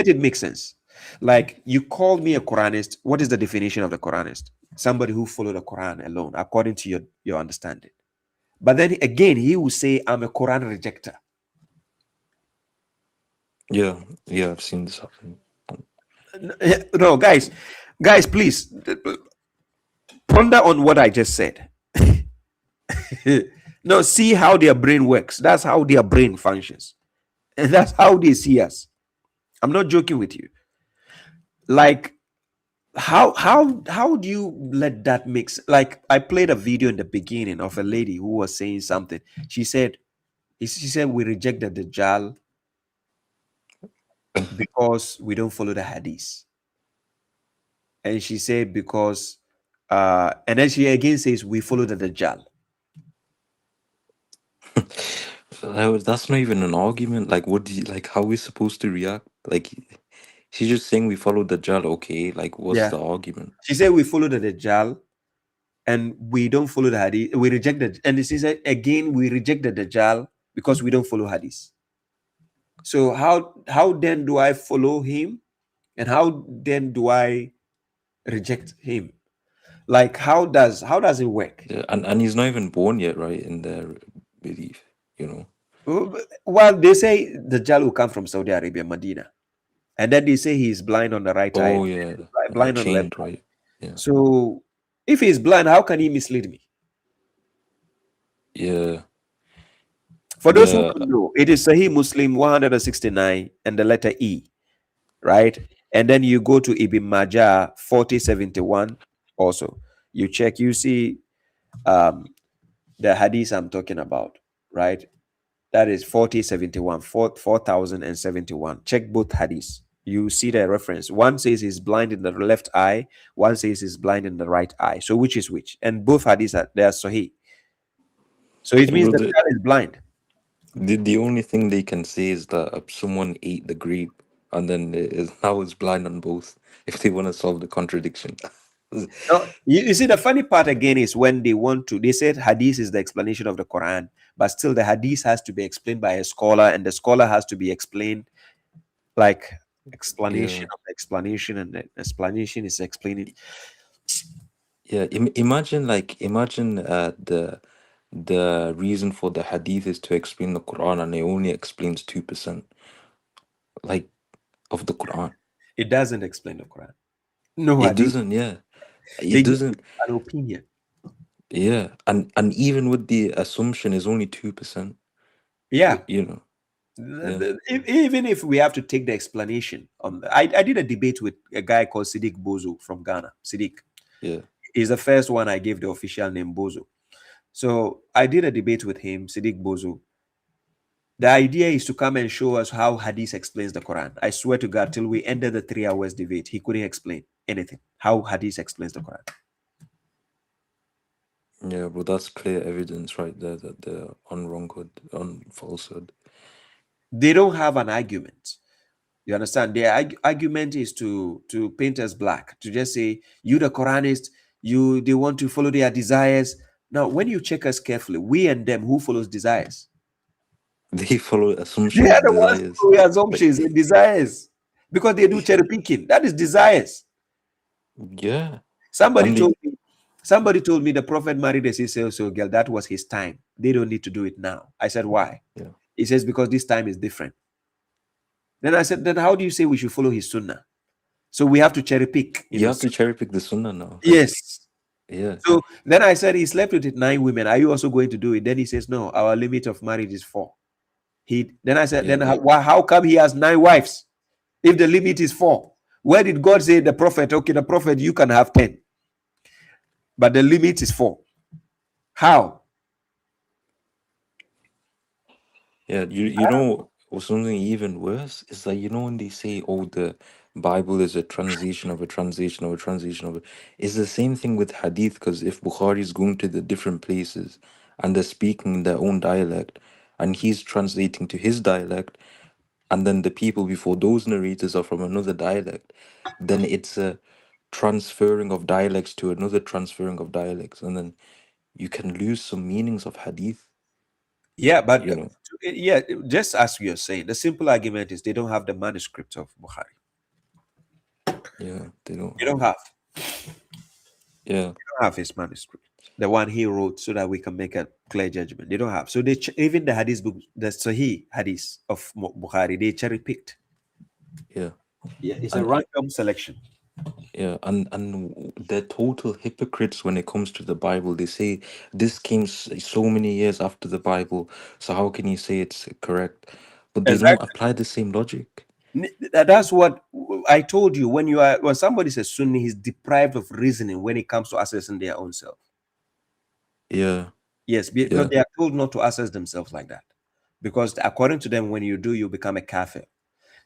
it make sense. Like, you called me a Quranist. What is the definition of the Quranist? Somebody who followed the Quran alone, according to your understanding. But then again, he will say, I'm a Quran rejecter. Yeah. I've seen this happen. No, guys, please ponder on what I just said. No, see how their brain works. That's how their brain functions. And that's how they see us. I'm not joking with you. Like, how do you let that mix? Like, I played a video in the beginning of a lady who was saying something. She said we rejected the Dajjal because we don't follow the Hadith. And she said because and then she again says we follow the Dajjal. That's not even an argument. Like, what do you, like? How are we supposed to react? Like, she's just saying we follow the Dajjal. Okay, like, what's Yeah. the argument? She said we follow the Dajjal and we don't follow the Hadith. We reject it. And she said again we reject the Dajjal because we don't follow Hadith. So how then do I follow him? And how then do I reject him? Like, how does it work? Yeah, and he's not even born yet, right? In their belief, you know. Well, they say the Dajjal will come from Saudi Arabia, Medina. And then they say he's blind on the right eye. Oh yeah, Blind on the left chained, eye. right? Yeah. So if he's blind, how can he mislead me? Yeah. For those who don't know, it is Sahih Muslim 169 and the letter E, right? And then you go to Ibn Majah 4071 also. You check, you see the hadith I'm talking about, right? That is 4071, 4071. Check both hadiths. You see the reference. One says he's blind in the left eye, one says he's blind in the right eye. So which is which? And both hadiths they are Sahih. So it means that child is blind. The only thing they can say is that someone ate the grape and then now it's blind on both. If they want to solve the contradiction. No, you see, the funny part again is when they said hadith is the explanation of the Quran, but still the hadith has to be explained by a scholar, and the scholar has to be explained like explanation of the explanation, and the explanation is explaining. Yeah, imagine the reason for the hadith is to explain the Quran and it only explains 2% like of the Quran. It doesn't explain the Quran. No, it doesn't. Yeah, it doesn't. An opinion. Yeah, and even with the assumption is only 2%. Yeah, you know. Even if we have to take the explanation on, I did a debate with a guy called Siddiq Bozo from Ghana. Siddiq. Yeah, he's the first one I gave the official name Bozo. So I did a debate with him, Siddiq Bozo. The idea is to come and show us how Hadith explains the Quran. I swear to God, till we ended the 3 hours debate, he couldn't explain anything. How Hadith explains the Quran. Yeah, but that's clear evidence right there that they're on wronghood, on falsehood. They don't have an argument. You understand? Their argument is to paint us black, to just say, you the Quranist, they want to follow their desires. Now, when you check us carefully, we and them, who follows desires? They follow They assumptions, are the ones desires. who follow assumptions and desires. Because they do cherry picking. That is desires. Yeah. Somebody And told me the Prophet married a so girl. That was his time. They don't need to do it now. I said, why? Yeah. He says, because this time is different. Then I said, then how do you say we should follow his sunnah? So we have to cherry pick. You have to cherry pick the sunnah now. Like, yes. Yeah. So then I said, he slept with 9 women. Are you also going to do it? Then he says, no, our limit of marriage is 4. Then I said, then how come he has 9 wives if the limit is 4? Where did God say the prophet, okay, the prophet, you can have 10, but the limit is 4? How? Yeah, you know, or something even worse is that, you know, when they say, oh, the Bible is a translation of a translation of a translation of a, it's the same thing with Hadith, because if Bukhari is going to the different places and they're speaking their own dialect and he's translating to his dialect, and then the people before those narrators are from another dialect, then it's a transferring of dialects to another transferring of dialects, and then you can lose some meanings of Hadith. Yeah, but you know, yeah, just as you're saying, the simple argument is they don't have the manuscript of Bukhari. Yeah, they don't. You don't have. Yeah, they don't have his manuscript, the one he wrote, so that we can make a clear judgment. They don't have. So even the Hadith book, the Sahih Hadith of Bukhari, they cherry picked. Yeah, it's a random selection. Yeah, and they're total hypocrites when it comes to the Bible. They say this came so many years after the Bible, so how can you say it's correct? But they don't apply the same logic. That's what I told you. When somebody says Sunni, he's deprived of reasoning when it comes to assessing their own self. Yeah. Yes, because they are told not to assess themselves like that. Because according to them, when you do, you become a kafir.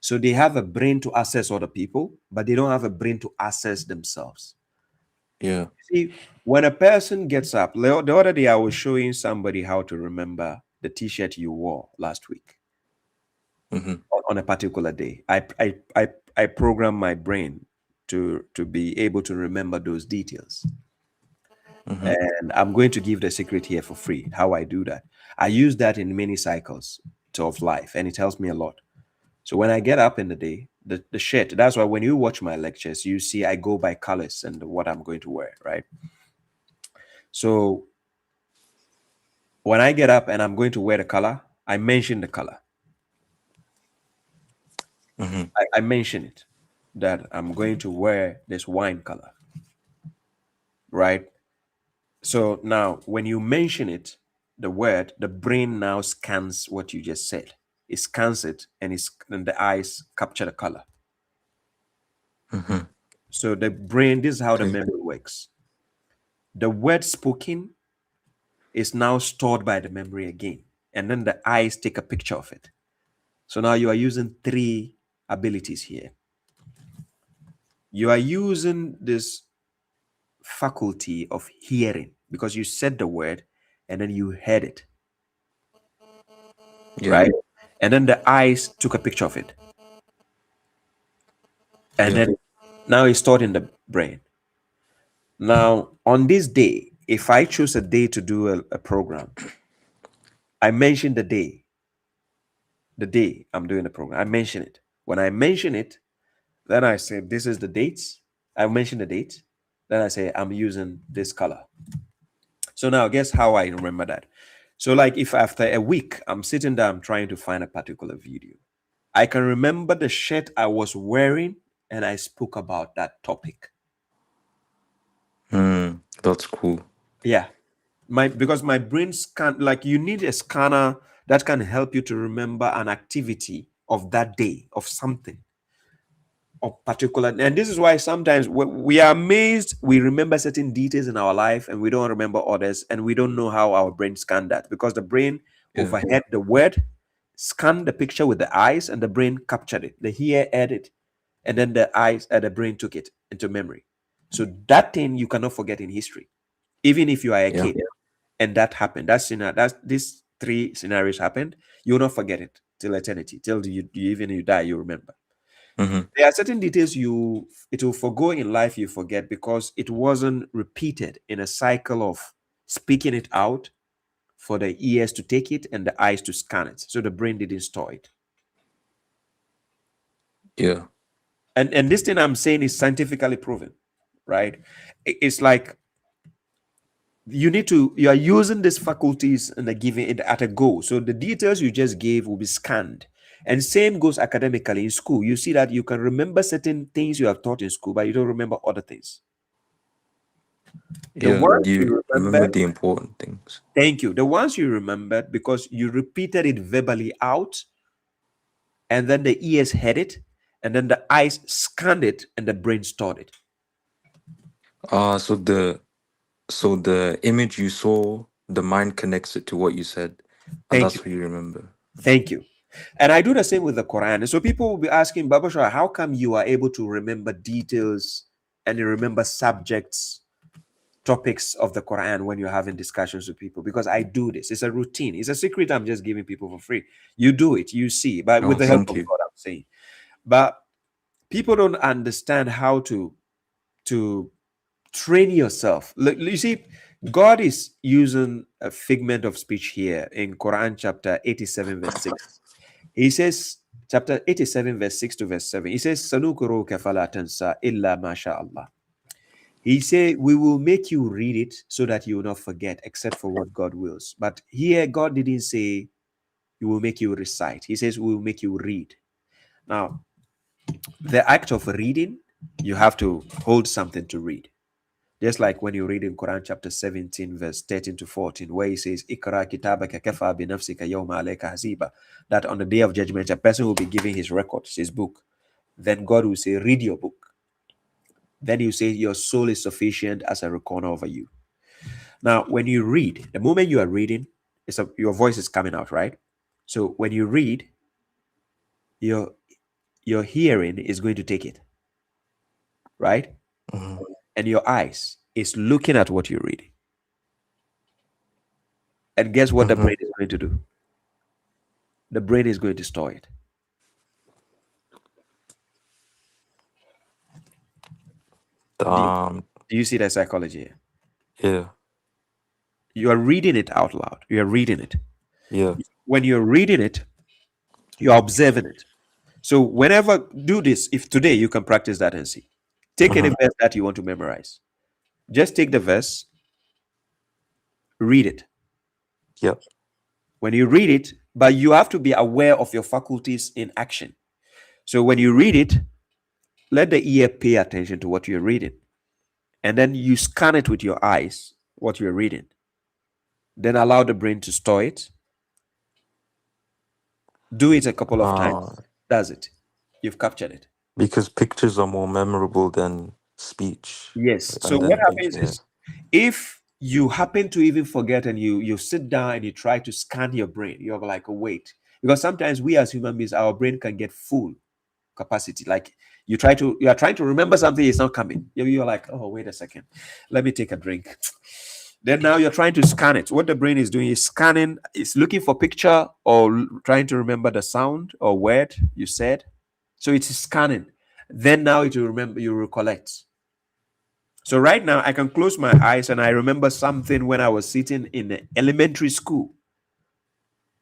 So they have a brain to assess other people, but they don't have a brain to assess themselves. Yeah. See, when a person gets up, the other day I was showing somebody how to remember the T-shirt you wore last week. On a particular day, I program my brain to be able to remember those details. And I'm going to give the secret here for free, how I do that. I use that in many cycles of life, and it helps me a lot. So when I get up in the day, the shirt, that's why when you watch my lectures, you see I go by colors and what I'm going to wear, right? So when I get up and I'm going to wear the color, I mention the color. I mention it, that I'm going to wear this wine color, right? So now when you mention it, the word, the brain now scans what you just said. It scans it, and the eyes capture the color. So the brain, this is how the memory works. The word spoken is now stored by the memory again, and then the eyes take a picture of it. So now you are using 3 abilities here. You are using this faculty of hearing, because you said the word and then you heard it, right? And then the eyes took a picture of it, and then now it's stored in the brain. Now on this day, if I choose a day to do a program, I mention the day I'm doing the program. I mention it. When I mention it, then I say this is the dates. I mention the date. Then I say I'm using this color. So now guess how I remember that. So like if after a week I'm sitting there, I'm trying to find a particular video, I can remember the shirt I was wearing and I spoke about that topic. That's cool. Yeah. Because my brain scan, like you need a scanner that can help you to remember an activity of that day, of something of particular. And this is why sometimes we are amazed, we remember certain details in our life and we don't remember others, and we don't know how our brain scanned that, because the brain overheard the word, scanned the picture with the eyes, and the brain captured it. The ear heard it, and then the eyes and the brain took it into memory. So that thing you cannot forget in history, even if you are a kid. And that happened. That's these 3 scenarios happened. You will not forget it till eternity, till you die, you remember. Mm-hmm. There are certain details it will forego in life, you forget because it wasn't repeated in a cycle of speaking it out for the ears to take it and the eyes to scan it. So the brain didn't store it. Yeah. And this thing I'm saying is scientifically proven, right? It's like you are using these faculties and are giving it at a go. So the details you just gave will be scanned. And same goes academically in school. You see that you can remember certain things you have taught in school, but you don't remember other things. The Yeah. ones You you remember remember, the important things. thank you. The ones you remembered because you repeated it verbally out, and then the ears heard it, and then the eyes scanned it, and the brain stored it. So the image you saw, the mind connects it to what you said, and Thank that's you. what you remember. Thank you. And I do the same with the Quran. And so people will be asking, Baba Shah, how come you are able to remember details and you remember subjects, topics of the Quran when you're having discussions with people? Because I do this. It's a routine. It's a secret I'm just giving people for free. You do it, you see, but with Oh, the help thank of you. God, I'm saying. But people don't understand how to train yourself. You see, God is using a figment of speech here in Quran chapter 87, verse 6. He says, chapter 87, verse 6 to verse 7, he says, Sanukuruka fala tansa illa masha'Allah. He said, we will make you read it so that you will not forget, except for what God wills. But here, God didn't say, he will make you recite. He says, we will make you read. Now, the act of reading, you have to hold something to read. Just like when you read in Quran chapter 17, verse 13 to 14, where he says, Ikra kitabaka kafa bi nafsika yawma alayka hasiba, that on the day of judgment, a person will be giving his records, his book. Then God will say, read your book. Then you say, your soul is sufficient as a recorder over you. Now, when you read, the moment you are reading, your voice is coming out, right? So when you read, your hearing is going to take it, right? Mhm. And your eyes is looking at what you're reading. And guess what the brain is going to do? The brain is going to store it. Um, Do you see the psychology here? yeah, You are reading it out loud. You are reading it. yeah. When you're reading it, you're observing it. So whenever do this, if today you can practice that and see. Take any verse that you want to memorize. Just take the verse, read it. Yep. When you read it, but you have to be aware of your faculties in action. So when you read it, let the ear pay attention to what you're reading. And then you scan it with your eyes, what you're reading. Then allow the brain to store it. Do it a couple of times. That's it. You've captured it. Because pictures are more memorable than speech. Yes. So And what then happens is, if you happen to even forget and you sit down and you try to scan your brain, you're like, oh, wait. Because sometimes we as human beings, our brain can get full capacity. Like you are trying to remember something, it's not coming. You're like, oh, wait a second. Let me take a drink. Then now you're trying to scan it. What the brain is doing is scanning, it's looking for picture or trying to remember the sound or word you said. So it's scanning. Then now it will remember, you recollect. So right now I can close my eyes and I remember something when I was sitting in the elementary school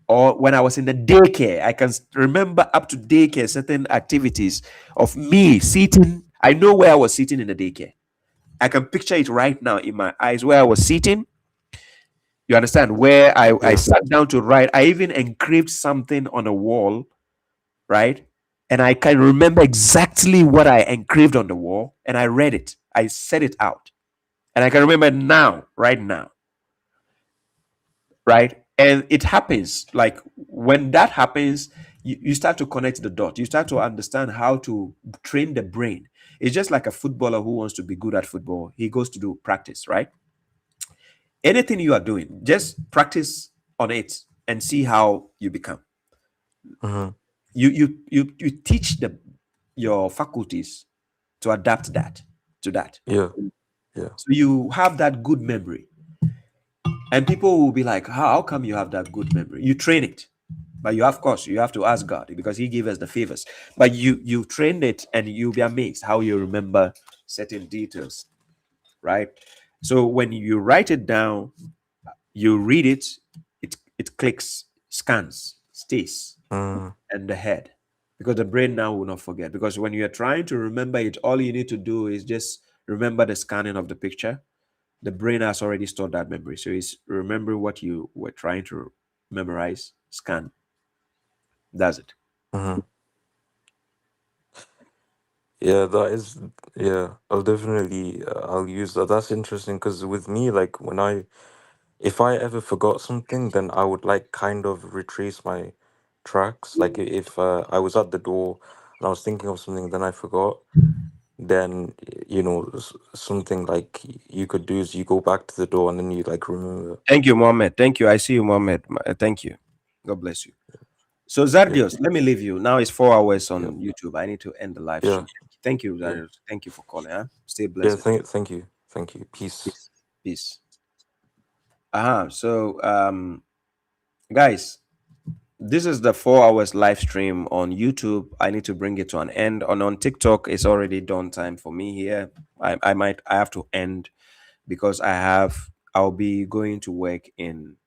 or when I was in the daycare. I can remember up to daycare certain activities of me sitting. I know where I was sitting in the daycare. I can picture it right now in my eyes where I was sitting. You understand? Where I sat down to write. I even engraved something on a wall, right? And I can remember exactly what I engraved on the wall and I read it. I said it out. And I can remember now, right now. Right? And it happens. Like when that happens, you start to connect the dots. You start to understand how to train the brain. It's just like a footballer who wants to be good at football. He goes to do practice, right? Anything you are doing, just practice on it and see how you become. You teach your faculties to adapt to that. Yeah. So you have that good memory. And people will be like, how come you have that good memory? You train it. But you, of course, you have to ask God because He gave us the favors. But you trained it, and you'll be amazed how you remember certain details, right? So when you write it down, you read it, it clicks, scans, stays, and the head, because the brain now will not forget. Because when you are trying to remember it, all you need to do is just remember the scanning of the picture. The brain has already stored that memory, so it's remember what you were trying to memorize, scan. Does it? Yeah, that is, yeah, I'll definitely, I'll use that. That's interesting because with me, like if I ever forgot something, then I would like kind of retrace my tracks. Like if I was at the door and I was thinking of something, then I forgot, then, something like you could do is you go back to the door and then you like remember. Thank you, Mohammed. Thank you. I see you, Mohammed. Thank you. God bless you. So Zardios, let me leave you. Now it's 4 hours on YouTube. I need to end the live stream. Thank you, Zardios. Thank you for calling. Huh? Stay blessed. Thank you. Peace. Peace. So guys, this is the 4 hours live stream on YouTube. I need to bring it to an end. On TikTok, it's already done time for me here. I have to end because I'll be going to work in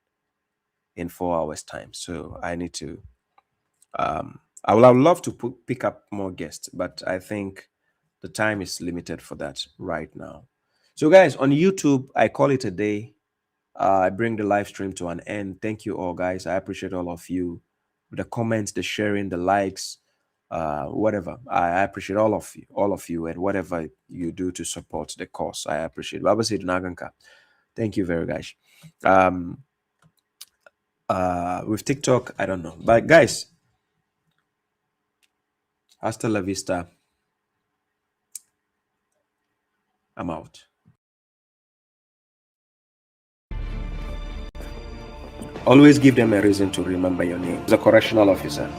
4 hours time. So I need to I would have loved to pick up more guests, but I think the time is limited for that right now. So guys, on YouTube, I call it a day. I bring the live stream to an end. Thank you all, guys. I appreciate all of you. The comments, the sharing, the likes, whatever. I appreciate all of you, and whatever you do to support the cause. I appreciate. Baba said Naganka. Thank you very much. With TikTok, I don't know. But guys, hasta la vista. I'm out. Always give them a reason to remember your name. As a correctional officer,